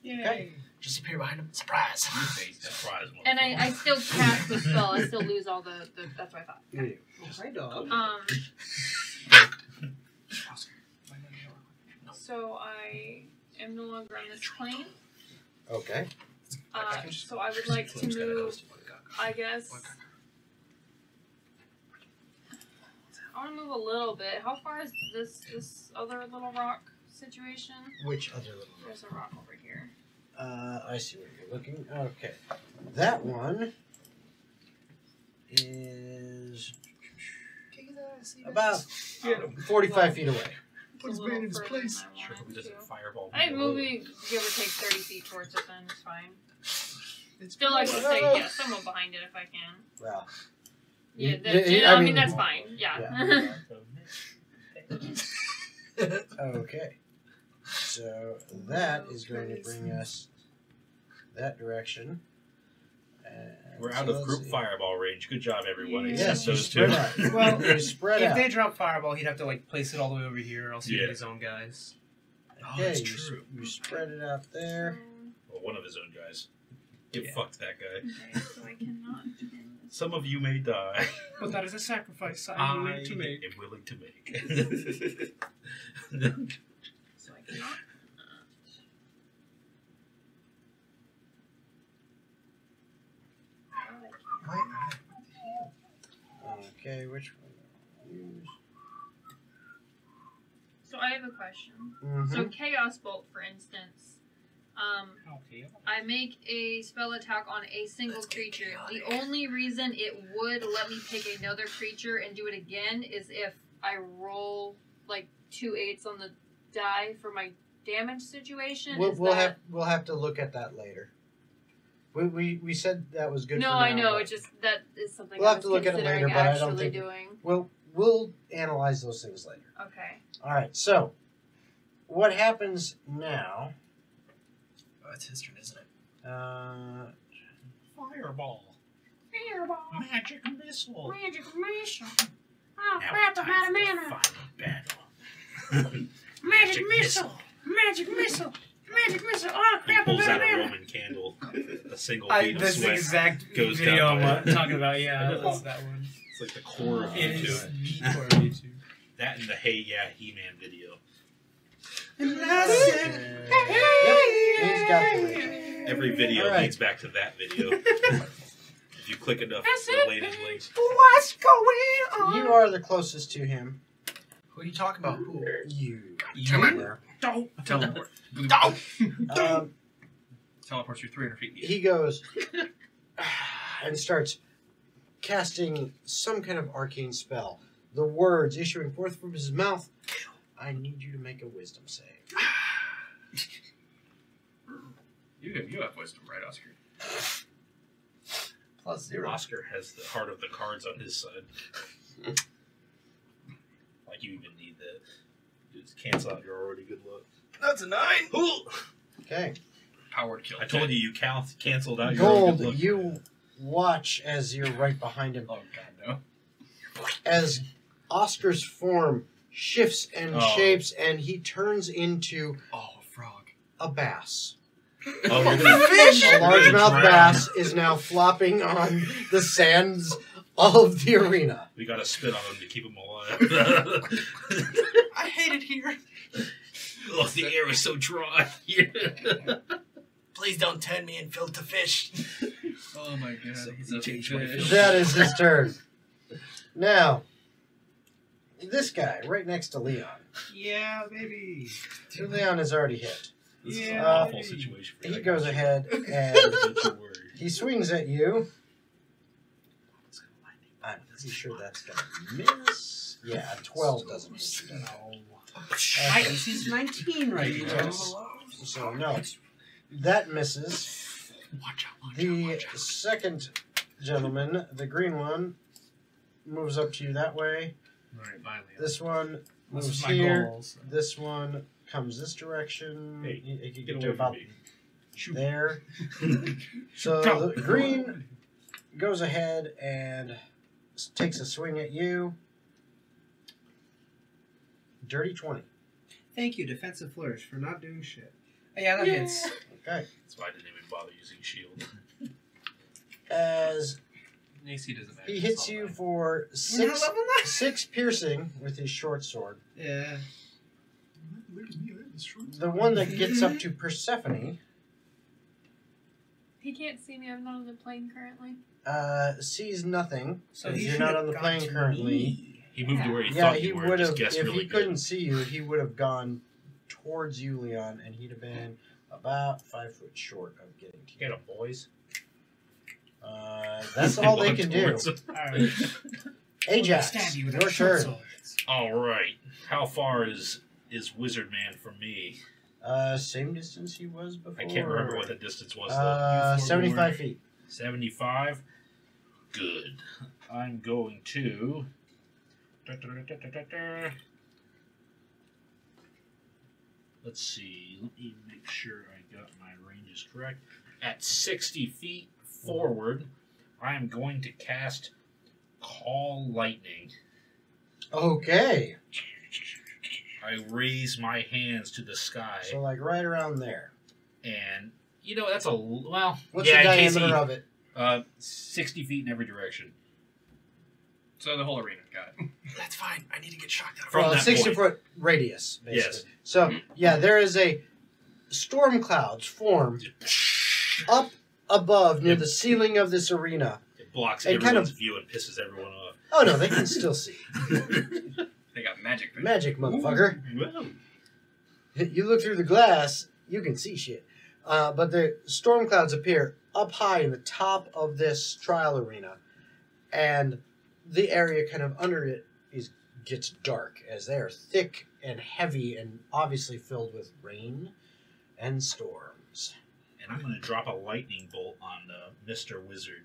Okay. Just appear behind him. Surprise! Surprise. and I still cast the spell. I still lose all the that's what I thought. You do. Hi, dog. So I am no longer on this plane. Okay. So I would like to move. I guess I want to move a little bit. How far is this other little rock situation? Which other little There's a rock over here. I see where you're looking. Okay. That one is about 45 feet away. It's Put his a man little in his further place. than I Sure, wanted he doesn't to. fireball. I think moving give or take 30 feet towards it, then it's fine. Still like to stay somewhat behind it if I can. Well, Yeah, I I mean mean- that's fine. Yeah. okay. So that is going to bring us that direction. And We're out so of let's group see. fireball range. Good job, everyone. Yes, Except you those spread two. out. Well, You spread If out. they drop Fireball, he'd have to like place it all the way over here, or else he'd Yeah. hit his own guys. Oh, Okay, that's you, true. you spread it out there. Well, one of his own guys. Get Yeah. fucked, that guy. Okay, so I cannot do this. Some of you may die. But that is a sacrifice I'm willing to make. am willing to make. So I cannot. Okay, which one do I use? So I have a question. Mm-hmm. So Chaos Bolt, for instance, I make a spell attack on a single creature. The only reason it would let me pick another creature and do it again is if I roll like 2 8s on the die for my damage situation? We'll have to look at that later. We said that was good. No, for now, I know. but It's just that is something we'll I have was to look at it considering later, but I don't actually think doing. we'll analyze those things later. Okay. All right. So, what happens now? Oh, it's his turn, isn't it? Fireball. Fireball. Magic missile. Magic missile. Oh, Now crap, it's I'm time out of for the mana. final battle. Magic missile. Magic missile. Magic missile. Oh, He crap, I'm pulls out out of a mana. Roman candle. A single bead of That's the sweat. exact goes video down by I'm talking about. Yeah, that's that one. It's like the core of It is YouTube. the core of YouTube. That and the Hey Yeah He-Man video. And Yep, he's got the link. Every video All right. leads back to that video. If you click enough That's it. related links. What's going on? You are the closest to him. Who are you talking about? Who? You. You? Don't teleport. Teleports you 300 feet. He goes and starts casting some kind of arcane spell. The words issuing forth from his mouth. I need you to make a wisdom save. You have wisdom, right, Oscar? +0. Oscar has the heart of the cards on his side. Like you even need that. Just cancel out your already good luck. That's a 9. Okay. Powered kill. I told you canceled out your already Gold, good luck. you watch as you're right behind him. Oh god, no. As Oscar's form shifts and Oh. shapes, and he turns into Oh, a frog. a bass. Oh, you're gonna A largemouth drown. bass is now flopping on the sands of the arena. We gotta spit on him to keep him alive. I hate it here. Oh, the air is so dry. Please don't turn me in filter fish. Oh my god. So he's he a changed my fish. That is his turn. Now, this guy right next to Leon. Yeah, baby. Leon is already hit. This is an Yeah. awful situation for He that goes guy. ahead and Don't you worry. he swings at you. I'm pretty sure that's gonna miss. Yeah, 12 doesn't hit you. My AC's 19 right now. Yes. So no, that misses. Watch out, The second gentleman, the green one, moves up to you that way. Alright, finally. This one This moves is my here. goals. This one comes this direction. Hey, He can get get away to from about me. there. So the green goes ahead and takes a swing at you. Dirty 20. Thank you, Defensive Flourish, for not doing shit. Yeah, that hits. Okay. That's why I didn't even bother using shield. As AC doesn't matter. he It's hits all you right. for We're not level 9. 6 piercing with his short sword. Yeah. The one that gets up to Persephone He can't see me. I'm not on the plane currently. sees nothing. So because he you're should not have on the got plane to currently. me. He moved to where he Yeah, thought he you were. would Just have. guessed If really he good. couldn't see you, he would have gone towards you, Leon, and he'd have been about 5 foot short of getting to you. Get him, boys. That's all they can do. Alright. Ajax, Stab you with your a short turn. sword. All right. How far is Wizard Man from me? Same distance he was before. I can't remember what the distance was though. 75 feet. 75. Good. I'm going to. Let's see. Let me make sure I got my ranges correct. At 60 feet forward, I am going to cast Call Lightning. Okay. I raise my hands to the sky, So like right around there. and you know that's a well. What's yeah, the in case diameter of it? 60 feet in every direction. So the whole arena, got it. That's fine. I need to get shocked out of From Well, that 60 point. foot radius, basically. Yes. So yeah, there is a storm clouds form up above near Yep. the ceiling of this arena. It blocks And kind everyone's of- view and pisses everyone off. Oh no, they can still see. They got magic. vision. Magic, motherfucker. Well, You look through the glass, you can see shit. But the storm clouds appear up high in the top of this trial arena, and the area kind of under it is gets dark as they are thick and heavy and obviously filled with rain and storms. And I'm going to drop a lightning bolt on Mr. Wizard.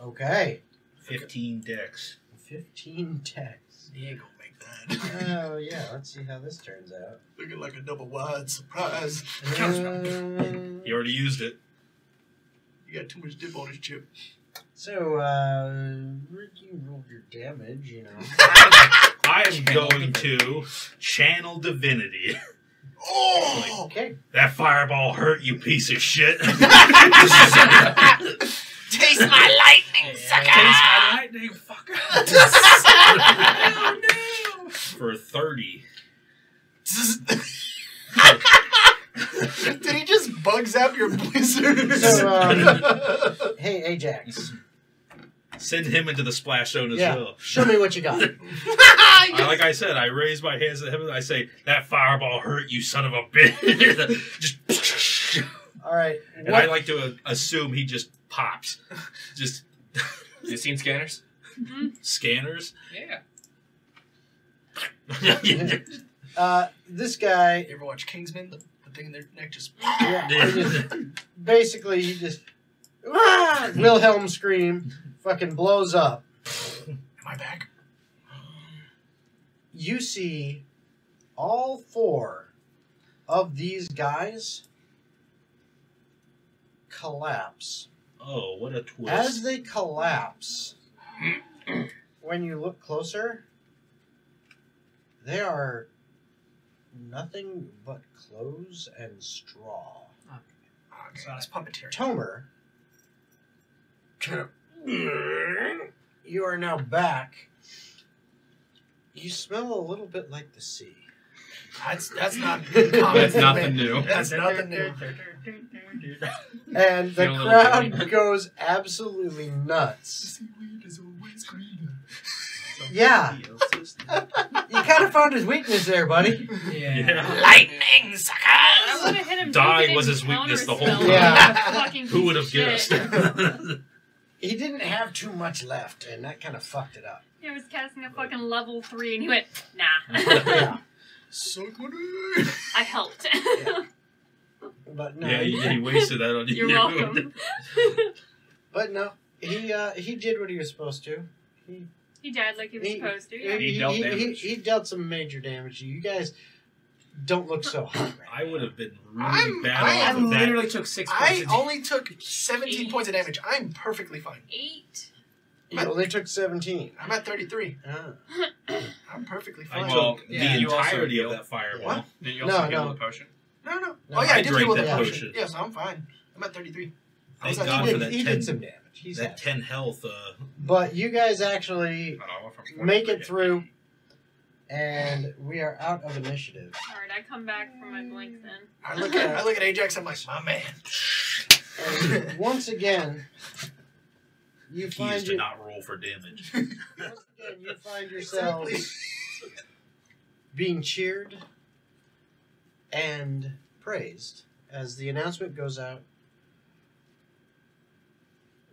Okay. 15 decks. 15 decks. He ain't gonna make that. Oh, yeah. Let's see how this turns out. Looking like a double wide surprise. He already used it. You got too much dip on his chip. So, you roll your damage, you know. I am going to channel divinity. Oh! Okay. That fireball hurt, you piece of shit. Taste my lightning, sucker! Taste my lightning, fucker. Oh, no! For 30. Did he just bug zap your blizzard? So, hey, Ajax. Send him into the splash zone as Yeah. well. Show me what you got. Like I said, I raise my hands to him and I say, that fireball hurt, you son of a bitch. Just... All right. And I like to assume he just pops. Just... You seen scanners? Scanners? Yeah. This guy, You ever watch Kingsman? The thing in their neck just... basically, he just Wilhelm scream, fucking blows up. Am I back? You see all 4 of these guys collapse. Oh, what a twist. As they collapse, when you look closer, they are nothing but clothes and straw. Oh, so that's puppeteering. Tomer, you are now back. You smell a little bit like the sea. That's not That's nothing new. That's nothing new. And the Feel a little crowd green. goes absolutely nuts. Seaweed is always greener. Yeah. You kind of found his weakness there, buddy. Yeah. Lightning, I suckers! would have hit him. Die deep in was his counter weakness the whole spell. time. Yeah. Fucking Who would have shit. guessed? He didn't have too much left, and that kind of fucked it up. He was casting a fucking level 3 and he went, nah. Yeah. Suck my dick. I helped. But no. Yeah, he wasted that on you. You're welcome. But no, he did what he was supposed to. He died like he was supposed to. Yeah. He dealt damage. He dealt some major damage. You guys don't look so hot right I would have been really I'm- bad I off am of that. literally took 6 I points. only took 17 points of damage. I'm perfectly fine. 8. now. You only took 17. I'm at 33. Ah. I'm perfectly I fine. Well, took yeah, the you also entirety of healed. that fireball. What? Did you No, also heal no. the potion? No. No, Oh, yeah, I did drank deal with that the potion. potion. Yes, I'm fine. I'm at 33. I was Thank at God He for did, that he 10, did some damage. He's that happy. 10 health. But you guys actually I don't know, from 40 make to it through, and we are out of initiative. Alright, I come back from my blink then. I look at Ajax. I'm like, my man. And once again, you Keys find to you, not roll for damage. once again, you find yourselves being cheered and praised as the announcement goes out.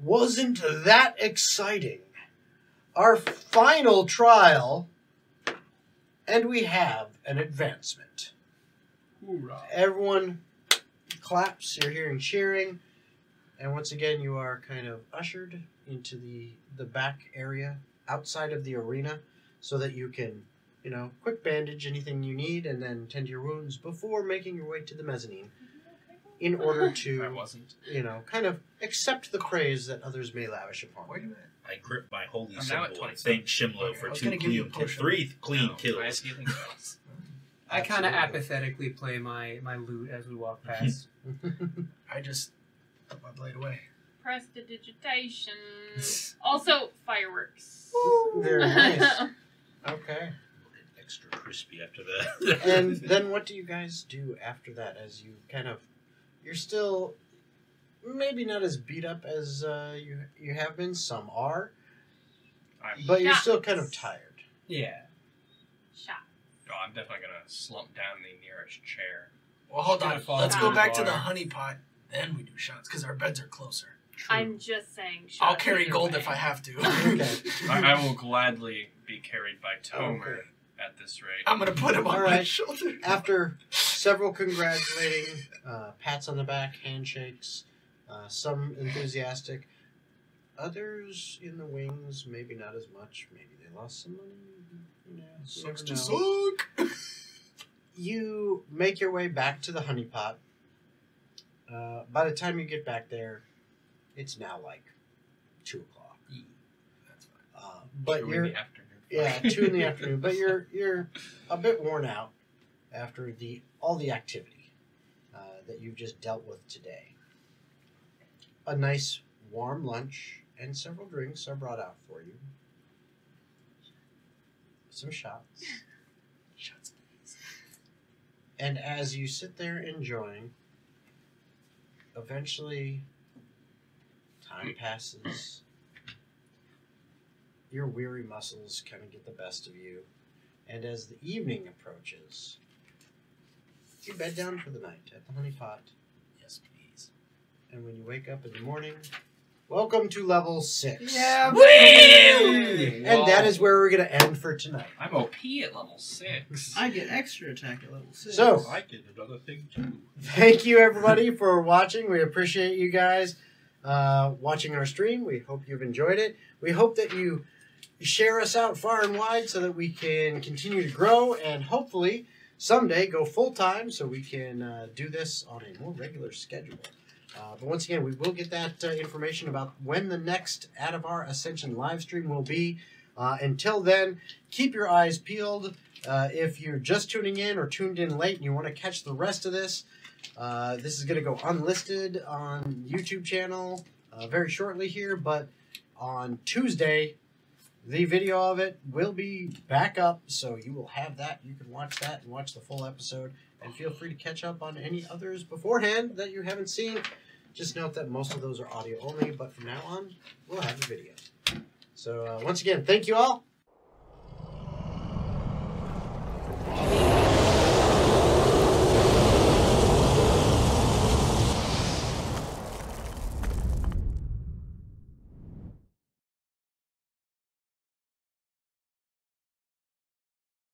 Wasn't that exciting? Our final trial, and we have an advancement. Hoorah. Everyone claps, you're hearing cheering, and once again you are kind of ushered into the back area outside of the arena so that you can, quick bandage anything you need and then tend to your wounds before making your way to the mezzanine in order I to, wasn't. kind of accept the praise that others may lavish upon Wait a you. minute. I grip my holy I'm now at symbol and 27. thank Shimlo Okay, for I was 2 gonna give you a clean, potion. 3 clean No, I kills. have healing spells. I kind of Absolutely. apathetically play my loot as we walk past. I just put my blade away. Prestidigitation. Also, fireworks. Very nice. Okay. Extra crispy after that. And then what do you guys do after that as you you're still maybe not as beat up as you have been, some are, but you're still kind of tired. Yeah. Shot. Oh, I'm definitely gonna slump down the nearest chair. Well, hold Gonna on. fall Let's into go the back to the bar. honey pot. Then we do shots because our beds are closer. I'm just saying. I'll shots carry either gold way. if I have to. Okay. I will gladly be carried by Tomer. Okay. at this rate. I'm gonna put him on All my right. shoulder. After several congratulating pats on the back, handshakes, some enthusiastic, others in the wings, maybe not as much. Maybe they lost some money. You know, Sucks you to never know. suck. You make your way back to the honeypot. By the time you get back there, it's now like 2 o'clock. That's fine. But 2 you're in the afternoon. yeah, 2 in the afternoon. But you're a bit worn out after all the activity that you've just dealt with today. A nice warm lunch and several drinks are brought out for you. Some shots. Shots, please. And as you sit there enjoying, eventually time passes. Your weary muscles kind of get the best of you. And as the evening approaches, you bed down for the night at the honeypot. Yes, please. And when you wake up in the morning, welcome to level 6. Yeah, Woo! And that is where we're going to end for tonight. I'm OP at level 6. I get extra attack at level 6. So- I did another thing too. Thank you, everybody, for watching. We appreciate you guys watching our stream. We hope you've enjoyed it. We hope that you share us out far and wide so that we can continue to grow and hopefully someday go full-time so we can do this on a more regular schedule. But once again, we will get that information about when the next Atavar Ascension live stream will be. Until then, keep your eyes peeled. If you're just tuning in or tuned in late and you want to catch the rest of this, this is going to go unlisted on YouTube channel very shortly here. But on Tuesday, the video of it will be back up, so you will have that. You can watch that and watch the full episode. And feel free to catch up on any others beforehand that you haven't seen. Just note that most of those are audio only, but from now on, we'll have the video. So once again, thank you all.